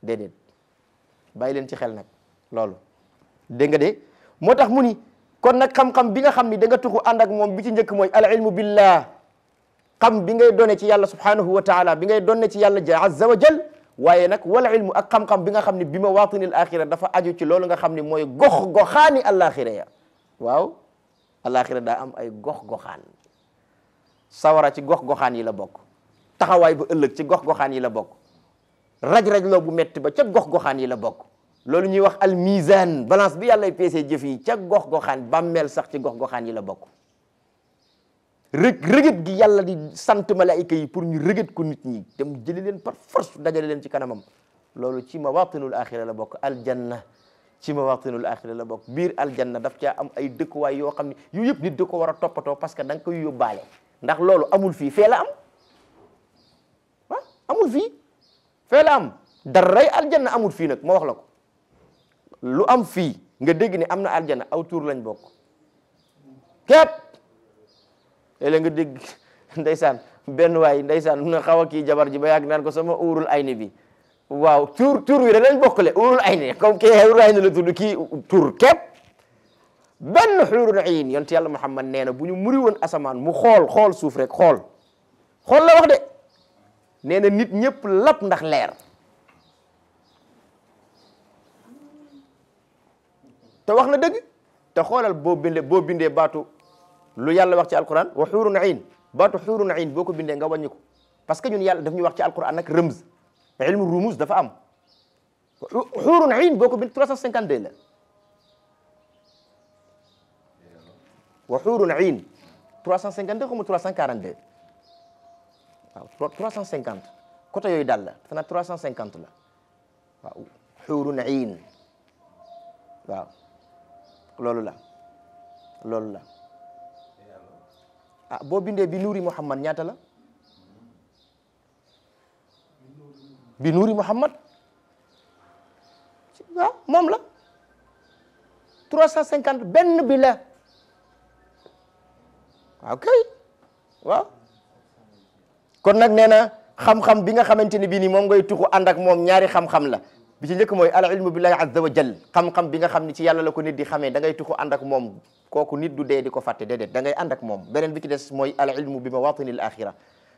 déedéet bàyyi leen ci xel nag loolu dégg nga de moo tax mu ni kon nag xam-xam bi nga xam ni da nga tuxu ànd ak moom bi ci njëkk mooy al ilmu billah xam bi ngay donne ci yàlla subhanahu wa taala bi ngay donne ci yàlla azza wa jal waaye nag wal ilmu ak xam-xam bi nga xam ne bi mawaatinil axira dafa aju ci loolu nga xam ne mooy gox-goxaani alaxira ya waaw alaxira daa am ay gox-goxaan sawara ci gox-goxaan yi la bokk taxawaay ba ëllëg ci gox-goxaan yi la bokk raj-raj loo bu metti ba ca gox-goxaan yi la bokk loolu ñuy wax al mizan balance bi yàllay peesee jëf yi ca gox-goxaan bàmmeel sax ci gox-goxaan yi la bokk rëgët gi yàlla di sant malaayika yi pour ñu rëgët ko nit ñi te mu jëli leen par force dajale leen ci kanamam loolu ci mawatinul axira la bokk aljanna ci mawatinul axira la bokk biir aljanna daf caa am ay dëkkuwaay yoo xam ne yu yëpp nit da ko war a toppatoo parce que da nga koy yóbbaale ndax loolu amul fii fee la am ah amul fii fee la am daray aljanna amul fii nag ma wax la ko lu am fii nga dégg ne am na aljanna aw tuur lañ bokk képp léeg-léeg nga dégg ndeysaan benn waay ndeysaan na xaw a kii jabar ji ba yàgg naan ko sama uurul ayni bi waaw tur wi da lañ bokkale uurul ayni comme kii uurul ayni la tudd kii tur képp benn xuurul ayn yonent yàlla Muhammad nee na bu ñu muri woon asamaan mu xool suuf rek xool la wax de nee na nit ñëpp lap ndax leer te wax na dëgg te xoolal boo bindee baatu lu yàlla wax ci alquran wa xuurun ayn baatu xuurun ayn boo ko bindee nga wàññi ko parce que ñun yàlla daf ñu wax ci alquran nag rëmz ilmu rumus dafa am xuurun ayn boo ko bind 352 la wa xuurun ayn 352 comme 342 waaw 350 côté yooyu daal la dafa naa 350 la waaw xuurun ayn waaw loolu la ah boo bindee bi nuuri Muhammad ñaata la bi nuuri Muhammad waaw moom la 350 benn bi la waaw kay waaw kon nag nee na xam-xam bi nga xamante ni bii nii moom ngay tuxu ànd ak moom ñaari xam-xam la bi ci njëkk mooy al ilmu billahi azza wa jal xam-xam bi nga xam ni ci yàlla la ko nit di xamee da ngay tuxu ànd ak moom kooku nit du dee di ko fàtte déedéet da ngay ànd ak moom beneen bi ci des mooy al ilmu bi mawatinil axira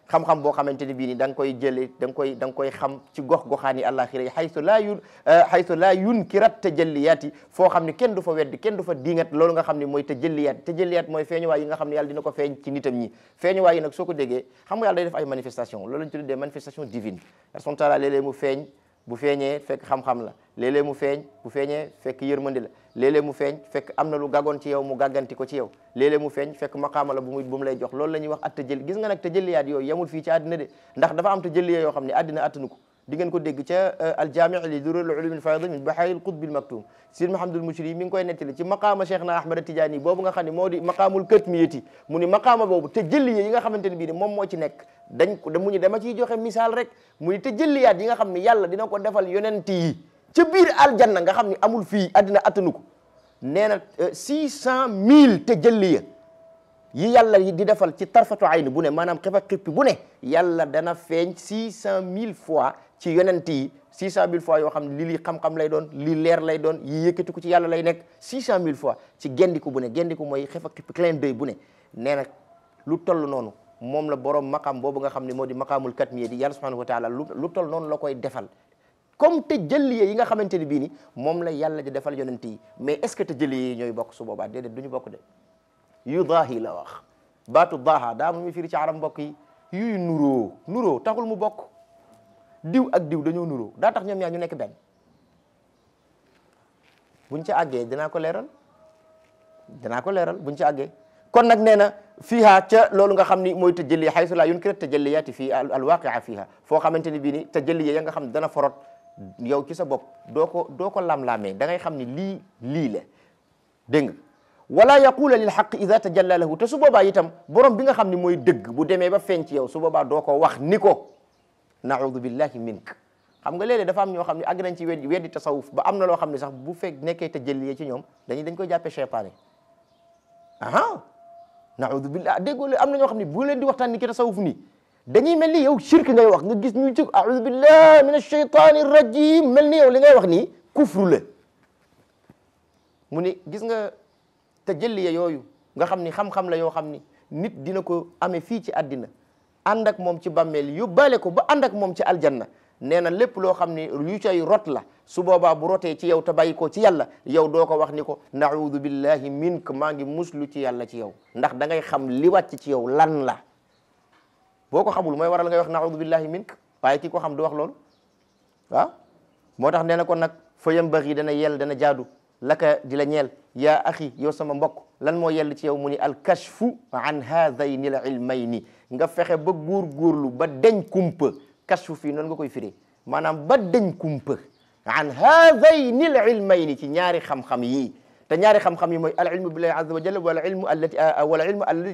xam-xam boo xamante ni bii ni da nga koy jëlee da nga koy xam ci gox-goxaani alaxira yi xaytu laa yunkirat tajalliyaat yi foo xam ne kenn du fa weddi kenn du fa diingat loolu nga xam ne mooy tajalliyaat mooy feeñuwaay yi nga xam ne yàlla dina ko feeñ ci nitam ñi feeñuwaay yi nag soo ko déggee xam nga yàlla day def ay manifestation loolu lañ tuddee manifestation divine subhanahu wa taala léeg-léeg mu feeñ bu feeñee fekk xam-xam la léeg-léeg mu feeñ bu feeñee fekk yërmandi la léeg-léeg mu feeñ fekk am na lu gàggoon ci yow mu gàgganti ko ci yow léeg-léeg mu feeñ fekk maqaama la bu mu lay jox loolu la ñuy wax at tëjël gis nga nag tëjëliyaat yooyu yemul fii ci àddina de ndax dafa am tëjëliya yoo xam ne àddina attanu ko di ngeen ko dégg ca al-Jaami' li Durrul Ulum al-Faydha min Bahaa'ir al-Qutb al-Maktum Sidi Mahamadul Mushri mi ngi koy nettali ci maqaama Cheikhna Ahmad Tidiane boobu nga xam ne moo di maqaamul katmiyati mu ni maqaama boobu te jëlliye yi nga xamante ne bii moom moo ci nekk dañ ko mu ñu dama ciy joxe misaal rek mu ni te jëlliyaat yi nga xam ne yàlla dina ko defal yonent yi ca biir aljanna nga xam ne amul fii addina attanu ko nee na 600 000 te jëlliya yi yàlla yi di defal ci tarfatu ayn bu ne maanaam xifa xippi bu ne yàlla dana feeñ 600 000 fois ci yonent yi 600 000 fois yoo xam ne lii xam-xam lay doon lii leer lay doon yi yëkkati ko ci yàlla lay nekk 600 000 fois ci gendiku bu ne gendiku mooy xifa xippi clin d'œil bu ne nee na lu toll noonu moom la borom maqam boobu nga xam ne moo di maqaamul katmiya di yàlla subhanahu wa taala lu toll noonu la koy defal comme te jëlliye yi nga xamante ni bii ni moom la yàlla di defal yonent yi mais est ce que te jëlliye yi ñooy bokk su boobaa déedéet du ñu bokk de yudaahi la wax baatu daaha daa mu firi ci arab mbokk yi yuy nuroo taxul mu bokk diw ak diw dañoo nuroo daa tax ñoom ñaar ñu nekk benn buñ ci àggee dinaa ko leeral buñ ci àggee kon nag nee na fiiha ca loolu nga xam ni mooy tajalli haythu la yunkir tajalliyaati fii alwaqia fiiha foo xamante ni bii ni tajalli ya nga xam ne dana forot yow ci sa bopp doo ko lam-laamee da ngay xam ni lii la dégg nga wala yaqula lil haqq ida tajalla lahu te su boobaa itam borom bi nga xam ne mooy dëgg bu demee ba feeñ ci yow su boobaa doo ko wax ni ko naudu billahi mink xam nga léeg-léeg dafa am ñoo xam ne àgg nañ ci weddi tasawuf ba am na loo xam ne sax bu fekk nekkee tajalli ci ñoom dañ koy jàppee cheytaane aha naudu billah déggoo am na ñoo xam ne bu leen di waxtaan ni ki tasawuf nii dañuy mel ni yow shirk ngay wax nga gis ñu jóg audu billah min ash-shaytani rajim mel ni yow li ngay wax nii kufru la mu ni gis nga tajalliya yooyu nga xam ni xam-xam la yoo xam ni nit dina ko amee fii ci àddina ànd ak moom ci bàmmeel yóbbaale ko ba ànd ak moom ci aljanna nee na lépp loo xam ni yu cay rot la su boobaa bu rotee ci yow te bàyyi ko ci yàlla yow doo ko wax ni ko naudu billahi mink maa ngi muslu ci yàlla ci yow ndax da ngay xam li wàcc ci yow lan la boo ko xamul mooy waral ngay wax naudu billahi mink waaye ki ko xam du wax loolu waaw moo tax nee na kon nag fa yambaghi dana yell dana jaadu laka di la ñeel yaa axi yow sama mbokk lan moo yell ci yow mu ni alkashfu an haadayni al ilmayni nga fexe ba góorgóorlu ba deñ kumpa kashfu fii noonu nga koy firee maanaam ba deñ kumpa an haadayni al ilmayni ci ñaari xam-xam yi te ñaari xam-xam yi mooy al ilmu billahi azza wa jalla wal ilmu allati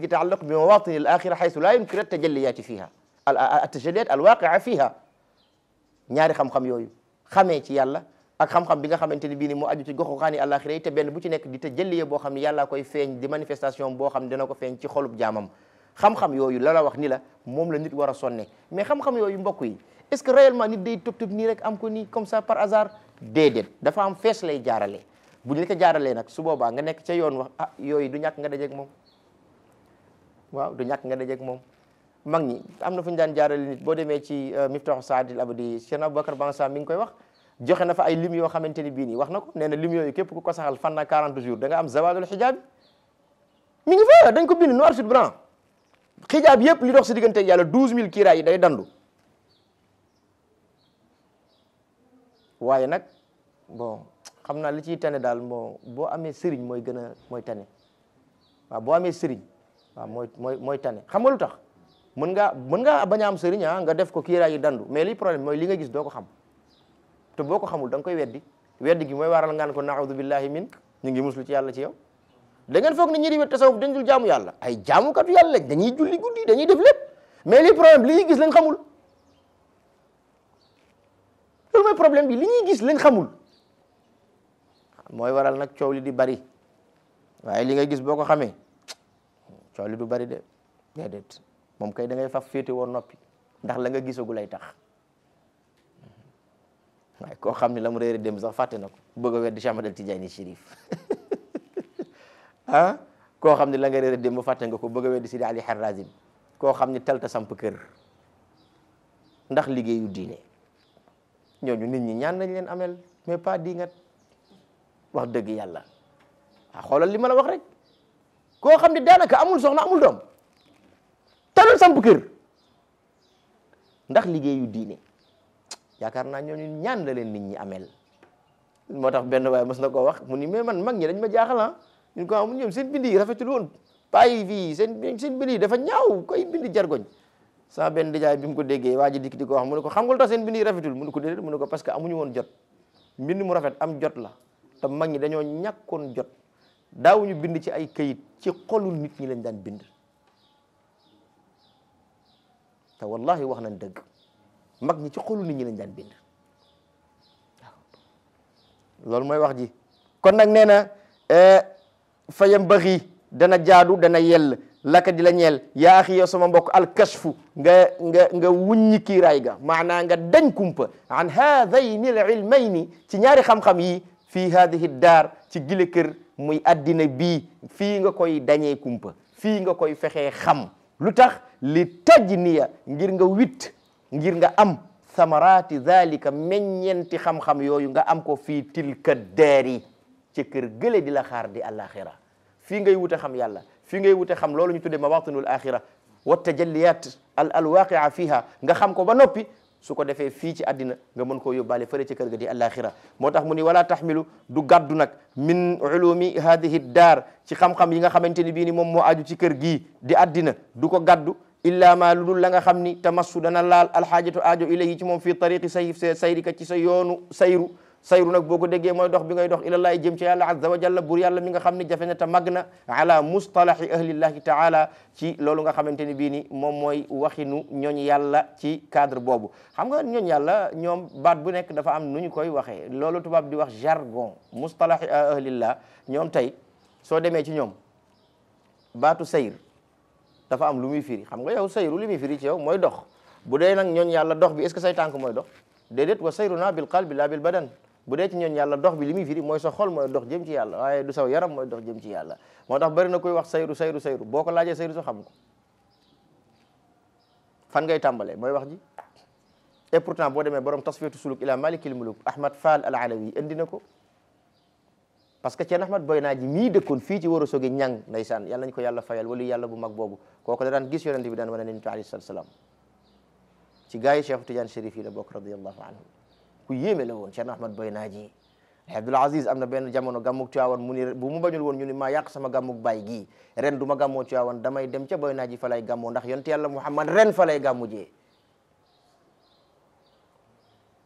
yataallaqu bi mawatini al axira haythu la yumkinu at-tajalliyati fiha at-tajalliyat al-waqia fiha ñaari xam-xam yooyu xamee ci yàlla ak xam-xam bi nga xamante ni bii ni moo aju ci goxu xaani àlaxira yi te benn bu ci nekk di tajalliye boo xam ne yàlla koy feeñ di manifestation boo xam ne dina ko feeñ ci xolub jaamam xam-xam yooyu la wax ni la moom la nit war a sonne mais xam-xam yooyu mbokk yi est-ce que réellement nit day tëb nii rek am ko nii comme ça par hasard déedéet dafa am fees lay jaarale bu ñu la ko jaaralee nag su boobaa nga nekk ca yoon wax ah yooyu du ñàkk nga dajeeg moom waaw du ñàkk nga dajeeg moom mag ñi am na fu ñu daan jaarale nit boo demee ci Miftahu Saadil Abadi Cheikh Aboubacar Bansa mi ngi koy wax joxe na fa ay lim yoo xamante ni bii nii wax na ko nee na lim yooyu képp ku ko saxal fan na 40 jours da nga am zawadul xijaab mi ngi fa dañ ko bind noir sur blanc xijaab yëpp li dox si diggante yàlla 12000 kiiraay yi day dandu waaye nag bon xam naa li ciy tane daal boo amee sëriñ mooy gën a mooy tane waaw boo amee sëriñ waaw mooy tane xam nga lu tax mën ngaa bañ a am sëriñ nga def ko kiiraay yi dandu mais li problème mooy li nga gis doo ko xam te boo ko xamul da nga koy weddi gi mooy waral ngaan ko naudu billahi min ñu ngi muslu ci yàlla ci yow da ngeen foog ne ñi di wet tasawuf dañ dul jaamu yàlla ay jaamukatu yàlla lañ dañuy julli guddi dañuy def lépp mais li problème li ñuy gis lañ xamul loolu mooy problème bi li ñuy gis lañ xamul mooy waral nag coow li di bari waaye li ngay gis boo ko xamee coow li du bari de déedéet moom kay da ngay faf féete woon noppi ndax la nga gisagu lay tax waaye koo xam ne la mu réere dem sax fàtte na ko bëgg a weddi Cheikh Ahmad Tidiane Chérif ah koo xam ne la nga réere dem ba fàtte nga ko bëgg a weddi Sidi Ali Harazim koo xam ne talta samp kër ndax liggéeyu diine ñooñu nit ñi ñaan nañ leen amel mais pas di ngat wax dëgg yàlla xoolal li ma la wax rek koo xam ne daanaka amul soxna amul doom talul samp kër ndax liggéeyu diine yaakaar naa ñooñu ñaan la leen nit ñi amel moo tax benn waaye mos na koo wax mu ni mais man mag ñi dañ ma jaaxal ñu ko ñoom seen bind yi rafetul woon bàyyi fii seen bind yi dafa ñaaw koy bind jargoñ sama benn nijaay bi mu ko déggee waa ji dikk di ko wax mu ne ko xam nga lu tax seen bind yi rafetul mu ne ko déedéet mu ne ko parce que amuñu woon jot. mbind mu rafet am jot la te mag ñi dañoo ñàkkoon jot daawuñu bind ci ay kayit ci xolu nit ñi lañ daan bind te wallahi wax nañ dëgg mag ñi ci xolu nit ñi lañ daan bind waaw loolu mooy wax ji kon nag nee na fa yambaxi dana jaadu dana yell laka di la ñeel yaa axi yow sama mbokk alkashfu nga wuññi kiiraay ga maanaa nga dañ kumpa an haadayni al ilmayni ci ñaari xam-xam yi fii hadihi daar ci gile kër muy addina bii fii nga koy dañee kumpa fii nga koy fexee xam lu tax li tajniya ngir nga witt ngir nga am samarati dhalika meññenti xam-xam yooyu nga am ko fii tilka daari ci kër gële di la xaar di alaxira fii ngay wute xam yàlla fii ngay wute xam loolu ñu tuddee mawatinul axira wa tajalliyat al waqia fiha nga xam ko ba noppi su ko defee fii ci àddina nga mën koo yóbbaale fële ci kër ga di alaxira moo tax mu ni wala taxmilu du gàddu nag min ulumi hadihi daar ci xam-xam yi nga xamante ni bii ni moom moo aju ci kër gii di àddina du ko gàddu illa ma lu dul la nga xam ni tamassu dana laal alxaajatu aajo ilayhi ci moom fii tariqi sayrika ci sa yoonu sayru nag boo ko déggee mooy dox bi ngay dox ilallahi jëm ci yàlla azza wa jalla bur yàlla mi nga xam ni jafe na te mag na ala mustalahi ahlillahi taala ci loolu nga xamante ni bii ni moom mooy waxinu ñooñ yàlla ci cadre boobu xam nga ñooñ yàlla ñoom baat bu nekk dafa am nu ñu koy waxee loolu tubaab di wax jargon mustalahi ahlillah ñoom tey soo demee ci ñoom baatu sayr dafa am lu muy firi xam nga yow sayru li muy firi ci yow mooy dox bu dee nag ñooñ yàlla dox bi est-ce que say tànk mooy dox déedéet wa sayruna bil qalbi la bil badan bu dee ci ñooñ yàlla dox bi li muy firi mooy sa xol mooy dox jëm ci yàlla waaye du saw yaram mooy dox jëm ci yàlla moo tax bari na koy wax sayru boo ko laajee sayru sa xam ko fan ngay tàmbalee mooy wax ji et pourtant boo demee borom tasfiyatu suluk ila malikil muluk Ahmad Fall al Alawi indi na ko parce que Ceerno Ahmad Boyna ji mii dëkkoon fii ci Wuro Sogi ñang ndeysaan yàlla nañ ko yàlla fayal wali yàlla bu mag boobu kooku da daan gis yonente bi daan wane nabi alayhi salaam ci gaa yi Cheikh Tidiane Chérif yi la bokk radiyallahu anhu ku yéeme la woon Ceerno Ahmad Boyna ji Abdul Aziz am na benn jamono gàmmug Tiwaawan mu ni bu mu bañul woon ñu ni maa yàq sama gàmmug baay gii ren du ma gàmmoo Tiwaawan damay dem ca Boyna ji fa lay gàmmoo ndax yonent yàlla Muhammad ren fa lay gàmmu jee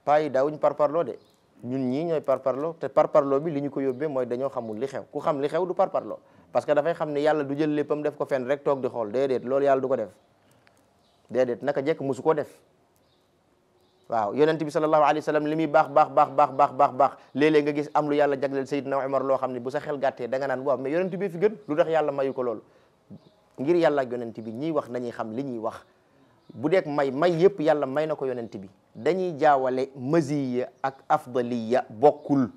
paa yi daawuñ parparloo de ñun ñii ñooy parparloo te parparloo bi li ñu ko yóbbee mooy dañoo xamul li xew ku xam li xew du parparloo parce que dafay xam ne yàlla du jël léppam def ko fenn rek toog di xool déedéet loolu yàlla du ko def déedéet naka jekk musu ko def waaw yonent bi sallallahu alayhi wa sallam li muy baax léeg-léeg nga gis am lu yàlla jagleel Seydina Umar loo xam ne bu sa xel gàttee da nga naan waaw mais yonent bi fi gën lu tax yàlla mayu ko loolu ngir yàlla ak yonent bi ñiy wax nañuy xam li ñuy wax bu dee may yëpp yàlla may na ko yonent bi dañuy jaawale maziya ak afdaliya bokkul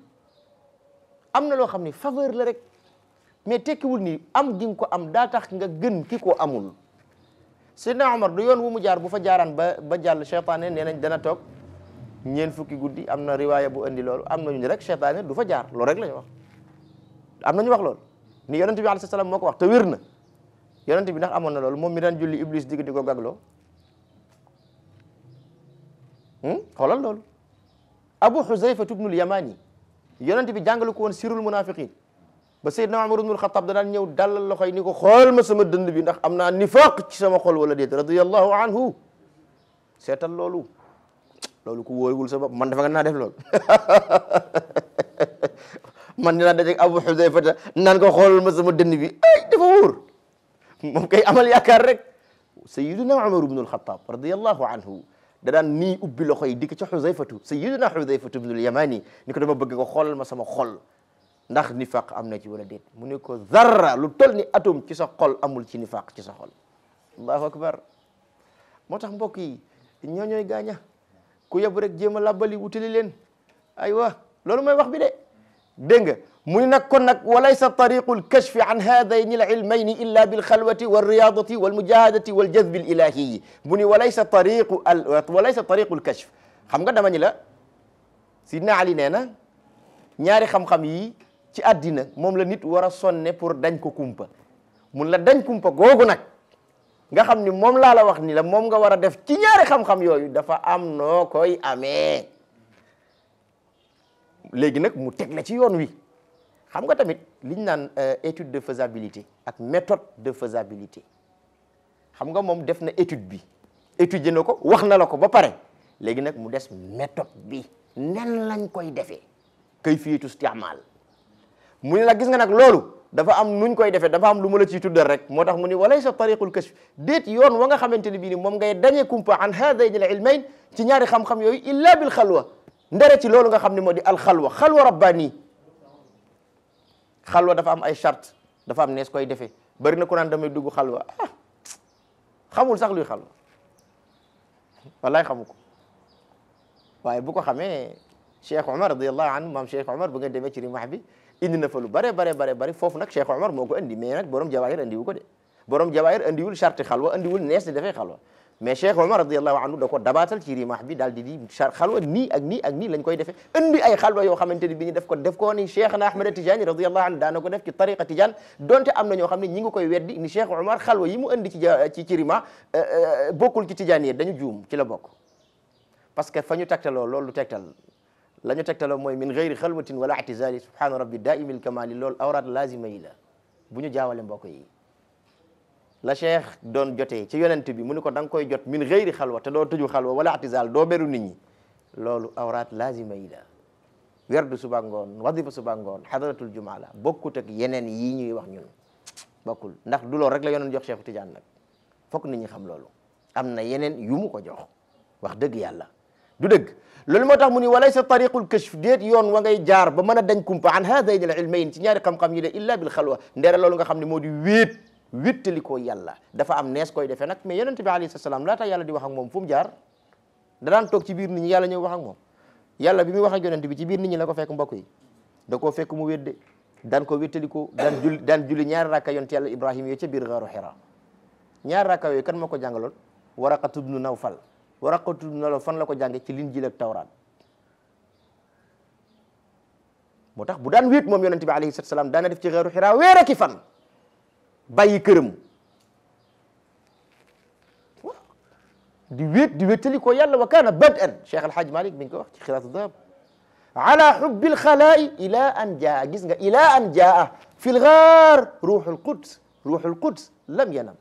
am na loo xam ni faveur la rek mais tekkiwul ni am gi nga ko am daa tax nga gën ki ko amul Seydina Omar du yoon wu mu jaar bu fa jaaraan ba jàll cheytaane nee nañ dana toog ñeen fukki guddi am na riwaaya bu andi loolu am nañu ne rek cheytaane du fa jaar loolu rek la ñu wax am nañu wax loolu ni yonent bi alayhi salaam moo ko wax te wér na yonent bi ndax amoon na loolu moom mi daan julli iblis digg di ko gagloo xoolal loolu Abu Huzayfa ibnul Yamani yonent bi jàngalu ko woon sirul munafiqin ba Seydina Umar ibnul Xattaab da daan ñëw dallal loxoy ni ko xool ma sama dënd bi ndax am naa nifaq ci sama xol wala déet radiyallahu anhu seetal loolu ku wóorul sa bopp man dafa nga naa def loolu man dinaa dajeeg Abu Huzayfa naan ko xool ma sama dënd bi ay dafa wóor moom kay amal yaakaar rek Seydina Umar ibnul Xattaab radiyallahu anhu da daan nii ubbi loxo yi dikk ca Xuzayfatu Seydina Xuzayfatu ibnul Yamani ni ko dama bëgg nga xoolal ma sama xol ndax nifaq am na ci wala déet mu ne ko zarra lu toll ni atome ci sa xol amul ci nifaq ci sa xol allahu akbar moo tax mbokk yi ñooñooy gaaña ku yebu rek jéem a labbali wutali leen aywa loolu mooy wax bi de dégg nga mu ni nag kon nag walaysa tariqu lkashfi an hadayni alilmayni illa bilxalwati walriyadati walmujahadati waljazbi alilahiyi mu ni walaysa tariqu lkashf xam nga dama ñi la Sidna Ali nee na ñaari xam-xam yi ci àddina moom la nit war a sonne pour dañ ko kumpa mun la dañ kumpa googu nag nga xam ni moom laa la wax ni la moom nga war a def ci ñaari xam-xam yooyu dafa am noo koy amee léegi nag mu teg la ci yoon wi xam nga tamit liñ naan étude de faisabilité ak méthode de faisabilité xam nga moom def na étude bi étudier na ko wax na la ko ba pare léegi nag mu des méthode bi nen lañ koy defee kayfiyatu isti'mal mu ne la gis nga nag loolu dafa am nuñ koy defee dafa am lu ma la ciy tuddal rek moo tax mu ni walaysa tariqul kashf déet yoon wa nga xamante ne bii ni moom ngay dañee kumpa an haadayni al ilmayn ci ñaari xam-xam yooyu illa bil xalwa ndere ci loolu nga xam ne moo di al xalwa rabbani xalwa dafa am ay charte dafa am nees koy defee bari na ko naan damay dugg xalwa xamul sax luy xalwa wallaay xamu ko waaye bu ko xamee Cheikh Omar radiyallahu anhu maam Cheikh Omar bu ngeen demee ci rimah bi indi na fa lu bare foofu nag Cheikh Omar moo ko indi mais nag borom jawaahir andiwu ko de borom jawaahir andiwul charte xalwa andiwul nees di defee xalwa mais Cheikh Omar radiyallahu anhu da ko dabaatal ci rimah bi daal di xalwa nii ak nii ak nii lañ koy defee indi ay xalwa yoo xamante ni bi ñu def ko ni Cheikh na Ahmad Tidiane radiyallahu anhu daana ko def ci tariqa Tidiane donte am na ñoo xam ne ñi ngi koy weddi ni Cheikh Omar xalwa yi mu indi ci rimah bokkul ci Tidiane yi dañu juum ci la bokk parce que fa ñu tegtaloo loolu tegtal la ñu tegtaloo mooy min gayri xalwatin wala i'tizali subhana rabbi daimil kamali loolu awraat lazima yi la bu ñu jaawale mbokk yi la cheikh doon jotee ci yonent bi mu ni ko da nga koy jot min gayri xalwa te doo tëju xalwa wala i'tizal doo beru nit ñi loolu awraat lazima yi la werdu suba ngoon wadifa suba ngoon xadaratul jumaa la bokkut ak yeneen yii ñuy wax ñun bokkul ndax du loolu rek la yonent jox Cheikh Tidiane nag fokk nit ñi xam loolu am na yeneen yu mu ko jox wax dëgg yàlla du dëgg loolu moo tax mu ni walaysa tariqul kashf déet yoon wa ngay jaar ba mën a dañ kumpa an haadayni al ilmayn ci ñaari xam-xam yi de illa bil xalwa ndeera loolu nga xam ne moo di wéttali ko yàlla dafa am nees koy defee nag mais yonent bi alayhi salaam laata yàlla di wax ak moom fu mu jaar da daan toog ci biir nit ñi yàlla ñëw wax ak moom yàlla bi muy wax ak yonent bi ci biir nit ñi la ko fekk mbokk yi da koo fekk mu wedde daan ko wéttali ko daan julli ñaari rakka yonent yàlla Ibrahima yo ca biir gaaru Hira ñaari rakka yooyu kan moo ko jàngaloon Waraqatu ibnu Nawfal Waraqatu ibnu Nawfal fan la ko jànge ci Linjiil ak Tawraat moo tax bu daan wéet moom yonent bi alayhi salaam daana def ci gaaru Hira weer ak i fan bàyyi këram di wéttali ko yàlla wa kaana bad'an Cheikh Alhaaj Malik mi ngi ko wax ci Xiraatu Dahab ala hubbil xalaa'i ila an jaa gis nga ila an jaa fil ghaar ruuxul quds lam yanam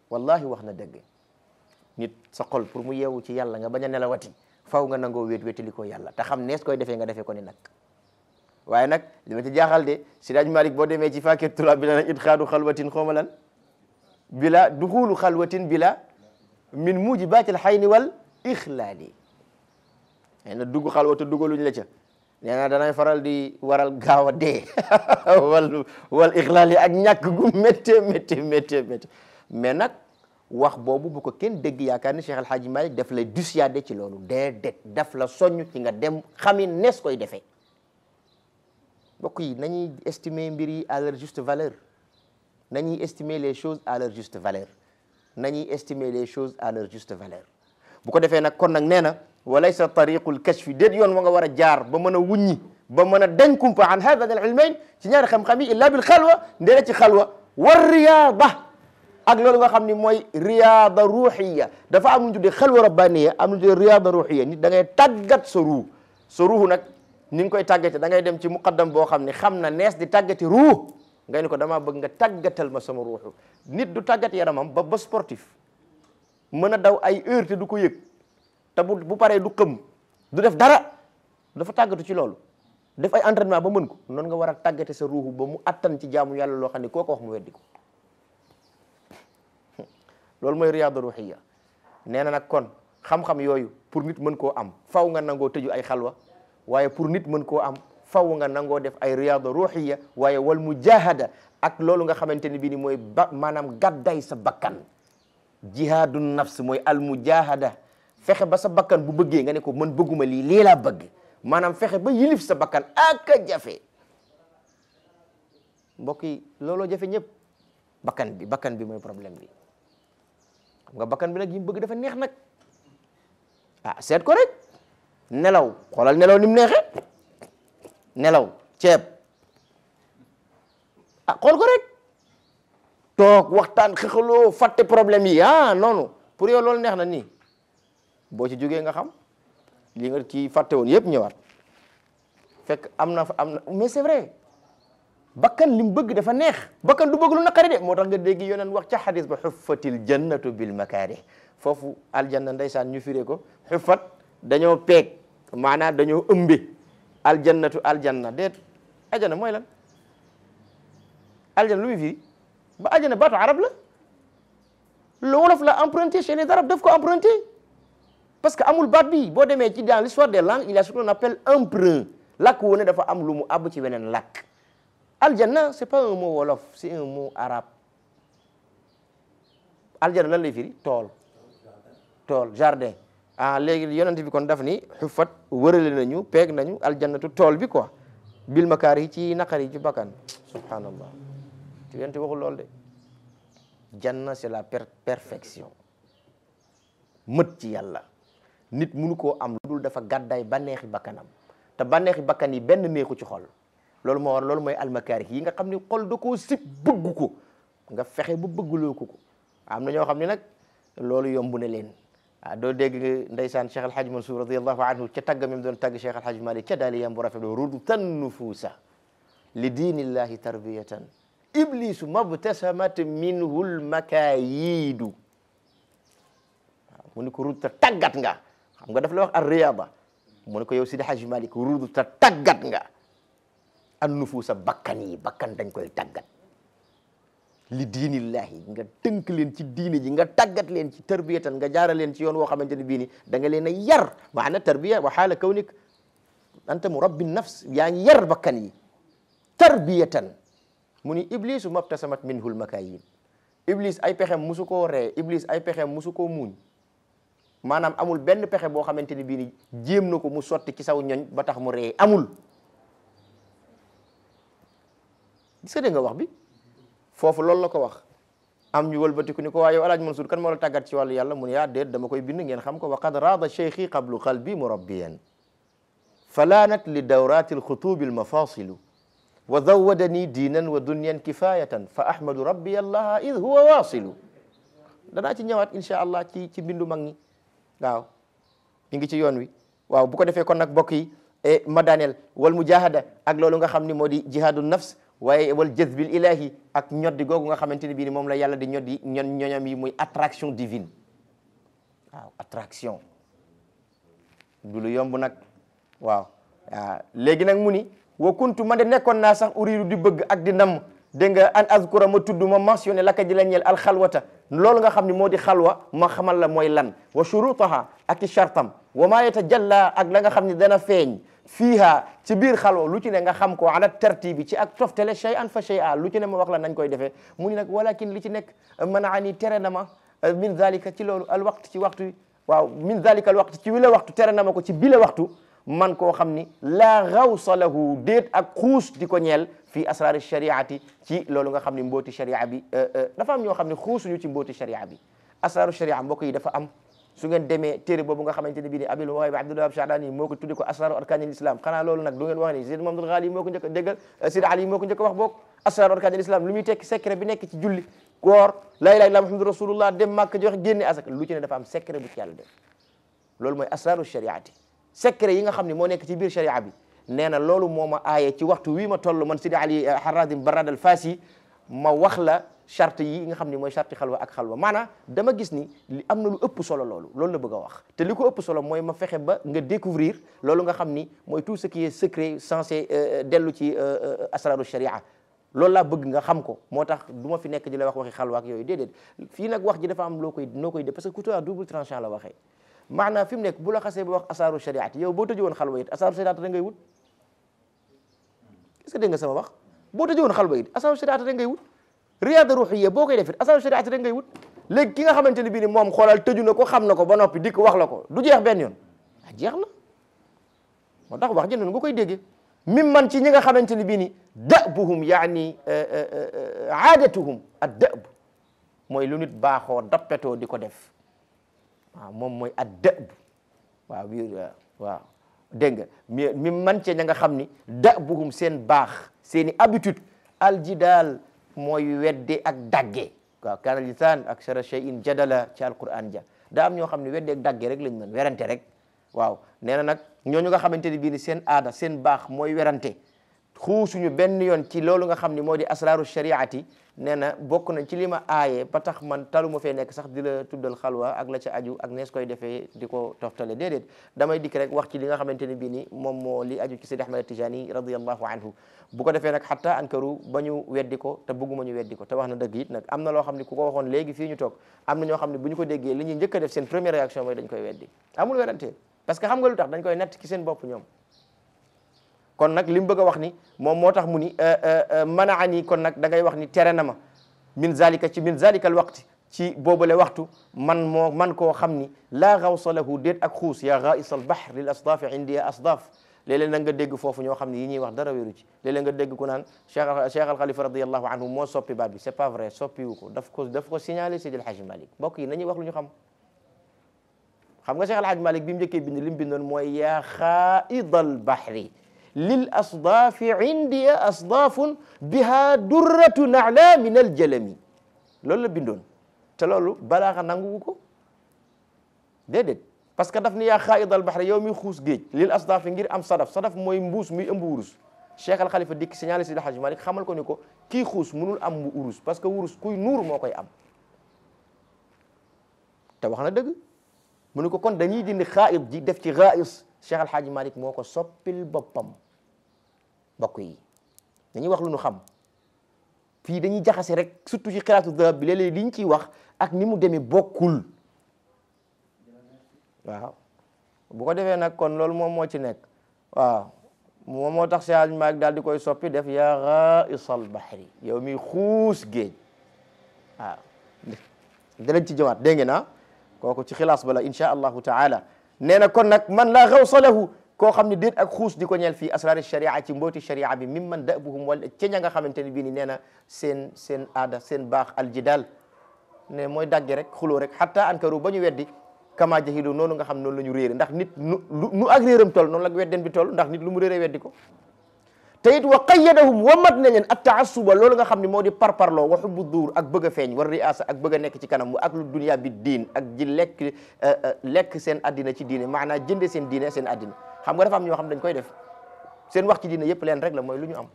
wallahi wax na dëgg nit sa xol pour mu yeewu ci yàlla nga bañ a nelawati faw nga nangoo wéttali ko yàlla te xam nees koy defee nga defee ko ni nag waaye nag li ma ci jaaxal de Siraaj Malik boo demee ci Faakir Tulaab bi la nag idxaadu xalwatin xawma lan bila duxulu xalwatin bila min mujibaatil xayni wal ixlaali nee na dugg xalwa te dugaluñ la ca nee na danay faral di waral gaaw a dee wal ixlaali ak ñàkk gu métti mais nag wax boobu bu ko kenn dégg yaakaar ni Cheikh El Hadji Malick daf lay dissuader ci loolu déedéet daf la soññ ci nga dem xami nees koy defee mbokk yi nañuy estimer mbir yi à leur juste valeur nañuy estimer les choses à leur juste valeur nañuy estimer les choses à leur juste valeur bu ko defee nag kon nag nee na walaysa tariqul kashfi déet yoon wa nga war a jaar ba mën a wuññi ba mën a dañ kumpa an hada al ilmayn ci ñaari xam-xam yi illa bil xalwa ndeena ci xalwa war riyaada ak loolu nga xam ni mooy riyaada ruuxiya dafa am lu ñu tuddee xalwa rabbaniya am lu ñu tuddee riyaada ruuxiya nit da ngay tàggat sa ruuhu nag ni nga koy tàggate da ngay dem ci muqaddam boo xam ne xam na nees di tàggati ruux ngay ni ko damaa bëgg nga tàggatal ma sama ruuxu nit du tàggat yaramam ba sportif mën a daw ay heure te du ko yëg te bu paree du xëm du def dara dafa tàggatu ci loolu def ay entraînement ba mën ko noonu nga war a tàggate sa ruuxu ba mu attan ci jaamu yàlla loo xam ne koo ko wax mu weddi ko loolu mooy riyaada ruuxiya nee na nag kon xam-xam yooyu pour nit mën koo am faw nga nangoo tëju ay xalwa waaye pour nit mën koo am faw nga nangoo def ay riyaada ruuxiya waaye wal mujahada ak loolu nga xamante ni bii ni mooy maanaam gàdday sa bakkan jihaadu nafs mooy al mujahada fexe ba sa bakkan bu bëggee nga ne ko man bëgguma lii laa bëgg maanaam fexe ba yilif sa bakkan ak a jafe mbokk yi looloo jafe ñëpp bakkan bi mooy problème bi xam nga bakkan bi nag yi mu bëgg dafa neex nag seet ko rek nelaw xoolal nelaw ni mu neexee nelaw ceeb xool ko rek toog waxtaan xëxaloo fàtte problème yi noonu pour yow loolu neex na nii boo ci jógee nga xam li nga ci fàtte woon yëpp ñëwaat fekk am na mais c'est vrai bakkan lim bëgg dafa neex bakkan du bëgg lu naqari de moo tax nga dégg yoneen wax ca xadis ba xuffatil jannatu bil makaarih foofu aljanna ndeysaan ñu firee ko xuffat dañoo peeg maanaam dañoo ëmbe aljannatu aljanna déet aljanna mooy lan aljanna lu muy firi ba aljanna baatu arab la le wolof la emprunté chez les arabes daf ko emprunté parce que amul baat bi boo demee ci dans l'histoire des langues il y a ce qu'on appelle emprunt làkk wu ne dafa am lu mu àbb ci weneen làkk aljanna c'est pas un mot wolof c'est un mot arabe aljanna lan lay firi tool jardin ah léegi yonent bi kon daf ni xuffat wërale nañu peeg nañu aljannatu tool bi quoi bil makaari yi ci naqar yi ci bakkan subhanallah ci yonent waxul lool de janna c'est la perfection mët ci yàlla nit mënu koo am lu dul dafa gàddaay bànneexi bakkanam te bànneexi bakkan yi benn neexu ci xol loolu moo war loolu mooy almakaari yi nga xam ni xol da koo sib bëgg ko nga fexe ba bëggloo ko am na ñoo xam ne nag loolu yomb na leen doo dégg ndeysaan Cheikh Alhaji Mansour radiyallahu anhu ca tagga mi doon tagg Cheikh Alhaji Malik ca daali yam bu rafet do rudtan nufuusa li diinillahi tarbiyatan iblisu mabtasamat minhu lmakayidu waaw mu ni ko rudta tàggat nga xam nga daf la wax ar riyada mu ne ko yow Sidi Hadji Malik rudta tàggat nga an nufuusa bakkan yi bakkan dañ koy tàggat li diinillahi nga tënk leen ci diine ji nga tàggat leen ci tarbiyatan nga jaara leen ci yoon woo xamante ne bii ni da nga leen a yar maana tarbiya wa xaala kawnik anta murabbi nafs yaa ngi yar bakkan yi tarbiyatan mu ni iblisu mabtasamat minhu lmakayin iblis ay pexem musu koo ree iblis ay pexem musu koo muuñ maanaam amul benn pexe boo xamante ni bii ni jéem na ko mu sotti ci saw ñoñ ba tax mu ree amul gis nga dégg nga wax bi foofu loolu la ko wax am ñu wëlbatiku ni ko waa yow Alaaji Mansour kan moo la tàggat ci wàllu yàlla mu ne yaa déet dama koy bind ngeen xam ko wa qad raada cheikhi qablu qalbi murabbiyan falaanat li dawrati alxutubi almafasilu wa zawadani diinan wa dunyan kifayatan fa ahmadu rabbi allaha id huwa wasilu danaa ci ñëwaat insha allah ci bindu mag ñi waaw ñu ngi ci yoon wi waaw bu ko defee kon nag mbokk yi ma daaneel wal mujahada ak loolu nga xam ni moo di jihadu nafs waaye wal jazbil ilahi ak ñoddi googu nga xamante ni bii ni moom la yàlla di ñoddi ñoñam yi muy attraction divine waaw attraction du lu yomb nag waaw léegi nag mu ni wa kuntu man de nekkoon naa sax uridu di bëgg ak di nam dégg nga an azkura ma tudd ma mentionné laka ji la ñeel alxalwata loolu nga xam ne moo di xalwa ma xamal la mooy lan wa shurutaha ak i chartam wa ma yatajalla ak la nga xam ne dana feeñ fiiha ci biir xalwa lu ci ne nga xam ko ala tartibi ci ak toftale shay'an fa shay'a lu ci ne ma wax la nañ koy defee mu ni nag walakin li ci nekk manaani tere na ma min zalika ci loolu al waqt ci waxtu waaw min zalika al waqt ci wi la waxtu tere na ma ko ci bi la waxtu man koo xam ni laa gawsa lahu déet ak xuus di ko ñeel fii asraari shariati ci loolu nga xam ni mbooti sharia bi dafa am ñoo xam ne xuusuñu ci mbooti sharia bi asraaru sharia mbokk yi dafa am su ngeen demee téere boobu nga xamante ne bii ni abil wawaay bi Abdul Wahab Sha'rani moo ko tudde ko asraaru arkaanil islam xanaa loolu nag du ngeen wax ni Sidi Mamadou Ghali moo ko njëkk a déggal Sidi Ali moo ko njëkk a wax boog asraaru arkaanil islam lu muy tekki secret bi nekk ci julli koor laa ilaaha illallaah Muhammadu rasulullah dem Màkka joxe génne asaka lu ci ne dafa am secret bu ci yàlla def loolu mooy asraaru shariati secret yi nga xam ne moo nekk ci biir sharia bi nee na loolu moo ma aaye ci waxtu wii ma toll man Sidi Ali Harazim Barad al Fasi ma wax la charte yi nga xam ne mooy charte xalwa ak xalwa maanaam dama gis ni li am na lu ëpp solo loolu la bëgg a wax te li ko ëpp solo mooy ma fexe ba nga découvrir loolu nga xam ni mooy tout ce qui est secret censé dellu ci asraru sharia loolu laa bëgg nga xam ko moo tax du ma fi nekk di la wax waxi xalwa ak yooyu déedéet fii nag wax ji dafa am noo koy def parce que couteau à double tranchant la waxee maanaam fi mu nekk bu la xasee ba wax asaaru shariat yow boo tëjee woon xalwa it asaaru shariat da ngay wut est-ce que dégg nga sama wax boo tëjee woon xalwa it asaaru shariat da ngay wut riyaada ruuxiyya boo koy def it asaaru shariat da ngay wut léegi ki nga xamante ne bii ni moom xoolal tëju na ko xam na ko ba noppi dikk wax la ko du jeex benn yoon jeex na moo tax wax ji noonu nga koy déggee mim man ci ñi nga xamante ne bii ni da'buhum yaani aadatuhum ad da'b mooy lu nit baaxoo dappetoo di ko def waaw moom mooy ad da'b waaw waaw dégg nga mi man ci ña nga xam ni da'buhum seen baax seeni habitude aljidaal mooy wedde ak dagge waaw kaana lisaan aksara shay'in jadala ci alquran ja daa am ñoo xam ne wedde ak dagge rek lañ mën werante rek waaw nee na nag ñooñu nga xamante ni bii ni seen aada seen baax mooy werante xuusuñu benn yoon ci loolu nga xam ni moo di asraaru shariati nee na bokk nañ ci li ma aaye ba tax man taluma fee nekk sax di la tuddal xalwa ak la ca aju ak nees koy defee di ko toftale déedéet damay dikk rek wax ci li nga xamante ne bii ni moom moo li aju ci Seydi Ahmad Tijani radiyallahu anhu bu ko defee nag xatta ankaru ba ñu weddi ko te bëgguma ñu weddi ko te wax na dëgg it nag am na loo xam ne ku ko waxoon léegi fii ñu toog am na ñoo xam ne bu ñu ko déggee li ñuy njëkk a def seen première réaction mooy dañ koy weddi amul werante parce que xam nga lu tax dañ koy nett ci seen bopp ñoom kon nag li mu bëgg a wax ni moom moo tax mu ni manaani kon nag da ngay wax ni tere na ma min zalika al waqti ci boobale waxtu man koo xam ni laa gawsa lahu déet ak xuus ya gais al bahr lil asdaafi indi asdaaf léeg-léeg nag nga dégg foofu ñoo xam ne yi ñuy wax dara wéru ci léeg-léeg nga dégg ku naan Cheikh al Khalifa radiyallahu anhu moo soppi baat bi c'est pas vrai soppiwu ko daf ko signalé Seydi El Hadji Malick mbokk yi nañuy wax lu ñu xam nga Cheikh El Hadji Malick bi mu njëkkee bind li mu bindoon mooy yaa xaaidal bahri lil asdaafi indi asdaafun biha durratu na'la min al jalami loolu la bindoon te loolu balaaxa nanguwu ko déedéet parce que daf ni yaa xaaidal bahri yow mi xuus géej lil asdaafi ngir am sadaf mooy mbuus muy ëmb wurus Cheikh Al Khalifa dikk signalé Seydi El Hadji Malick xamal ko ni ko kii xuus munul am mu urus parce que wurus kuy nuur moo koy am te wax na dëgg mu ne ko kon dañuy dindi xaaid ji def ci ghaais Cheikh Al Hadji Malick moo ko soppil boppam mbokk yi dañuy wax lu ñu xam fii dañuy jaxase rek surtout ci xiraatu dahab bi léeg-léeg li ñu ciy wax ak ni mu demee bokkul waaw bu ko defee nag kon loolu moom moo ci nekk waaw moom moo tax Cheikh Al Hadji Malick daal di koy soppi def yaa ghaisal bahri yow mi xuus géej waaw danañ ci jëwaat dégg ngeen kooku ci xilaas bala insha allahu taala nee na kon nag man laa gawsa lahu koo xam ne déet ak xuus di ko ñeel fii asraari sharia ci mbooti sharia bi mim man dabuhum wala ca ña nga xamante ne bii ni nee na seen aada seen baax aljidaal ne mooy dagge rek xuloo rek hatta ankaru ba ñu weddi kama jahilu noonu nga xam noonu la ñu réere ndax nit nu ak réeram toll noonu la wedden bi toll ndax nit lu mu réere weddi ko te it wa qayyadahum wa mat na leen at taassuba loolu nga xam ne moo di parparloo wa hubbu duur ak bëgg a feeñ war riasa ak bëgg a nekk ci kanam wa aklu dunya bi diin ak ji lekk seen addina ci diine maanaam jënde seen diine seen addina xam nga dafa am ñoo xam dañ koy def seen wax ci diine yëpp leen rek la mooy lu ñu am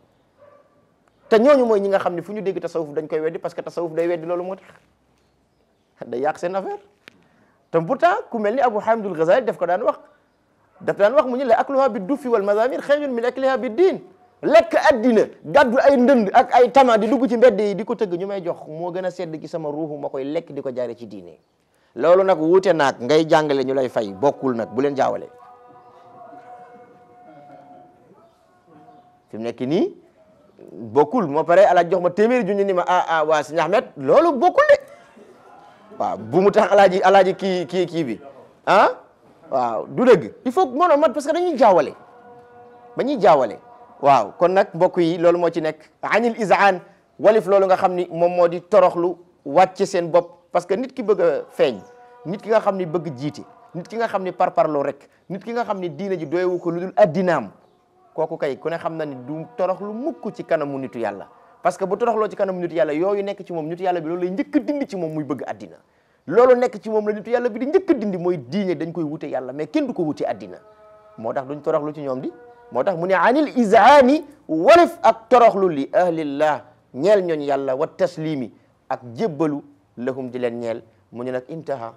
te ñooñu mooy ñi nga xam ne fu ñu dégg tasawuf dañ koy weddi parce que tasawuf day weddi loolu moo tax day yàq seen affaire te pourtant ku mel ni Abu Hamid al-Ghazali daf daan wax mu ñu la akluha bi dufi wal mazamir xayrun min akliha bi diin lekk addina gàddu ay ndënd ak ay tama di dugg ci mbedd yi di ko tëgg ñu may jox moo gën a sedd ci sama ruuxu ma koy lekk di ko jaare ci diine loolu nag wuute naag ngay jàngale ñu lay fay bokkul nag bu leen jaawale fi mu nekk nii bokkul moo pare alaaj jox ma téeméeri junni ni ma waa Sëñ Ahmed loolu bokkul de waaw bu mu tax alaaji kii bi waaw du dëgg il faut moo mat parce que dañuy jaawale waaw kon nag mbokk yi loolu moo ci nekk anil izaan walif loolu nga xam ni moom moo di toroxlu wàcce seen bopp parce que nit ki bëgg a feeñ nit ki nga xam ni bëgg jiite nit ki nga xam ni parparloo rek nit ki nga xam ni diina ji doyewu ko lu dul addinaam kooku kay ku ne xam na ni du toroxlu mukk ci kanamu nitu yàlla parce que bu toroxloo ci kanamu nitu yàlla yooyu nekk ci moom nitu yàlla bi loolu lay njëkk a dindi ci moom muy bëgg addina loolu nekk ci moom la nitu yàlla bi di njëkk a dindi mooy diine dañ koy wute yàlla mais kenn du ko wute addina moo tax duñ toroxlu ci ñoom di moo tax mu ne anil izaani walif ak toroxlu li ahlillah ñeel ñooñ yàlla wa taslimi ak jébbalu lahum di leen ñeel mu ne nag intaha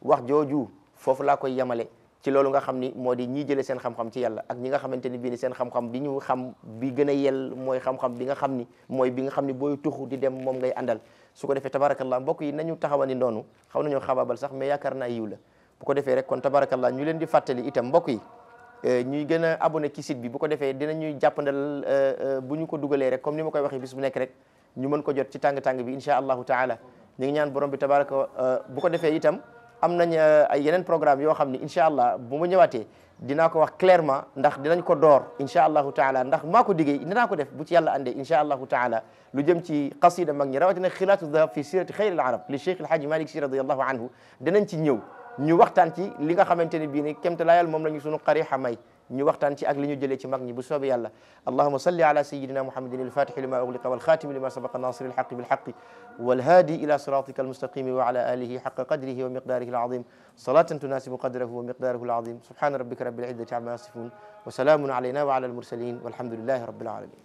wax jooju foofu laa koy yemale ci loolu nga xam ni moo di ñii jëlee seen xam-xam ci yàlla ak ñi nga xamante ni bii ni seen xam-xam bi ñu xam bi gën a yell mooy xam-xam bi nga xam ni mooy bi nga xam ni booy tuxu di dem moom ngay àndal su ko defee tabarakallah mbokk yi nañu taxawani noonu xaw nañoo xabaabal sax mais yaakaar naa yiw la bu ko defee rek kon tabarakallah ñu leen di fàttali itam mbokk yi ñuy gën a abonné ci site bi bu ko defee dinañuy jàppandal bu ñu ko dugalee rek comme ni ma koy waxee bis bu nekk rek ñu mën ko jot ci tàng-tàng bi insha allahu taala ñu ngi ñaan borom bi tabaraka bu ko defee itam am nañ ay yeneen programme yoo xam ni incha allah bu ma ñëwaatee dinaa ko wax clairement ndax dinañ ko door incha allahu taala ndax maa ko diggee dinaa ko def bu ci yàlla andee incha allahu taala lu jëm ci qasida mag ñi rawatina xilaatu dahab fi sirati xayril arab li cheikh alhaaji malik si radiallahu anhu dinañ ci ñëw ñu waxtaan ci li nga xamante ne bii ni kémta layal moom la ñu sunu qarixa may ñu waxtaan ci ak li ñu jëlee ci mag ñi bu soobee yàlla allahumma salli ala sayyidina muhammadin al-fatihi lima ughliqa wal khatimi lima sabaqa nasir al-haqqi bil haqqi wal hadi ila siratika al-mustaqim wa ala alihi haqqa qadrihi wa miqdarihi al-azim salatan tunasibu qadrahu wa miqdarahu al-azim subhana rabbika rabbil izzati amma yasifun wa salamun alayna wa ala al-mursalin walhamdulillahi rabbil alamin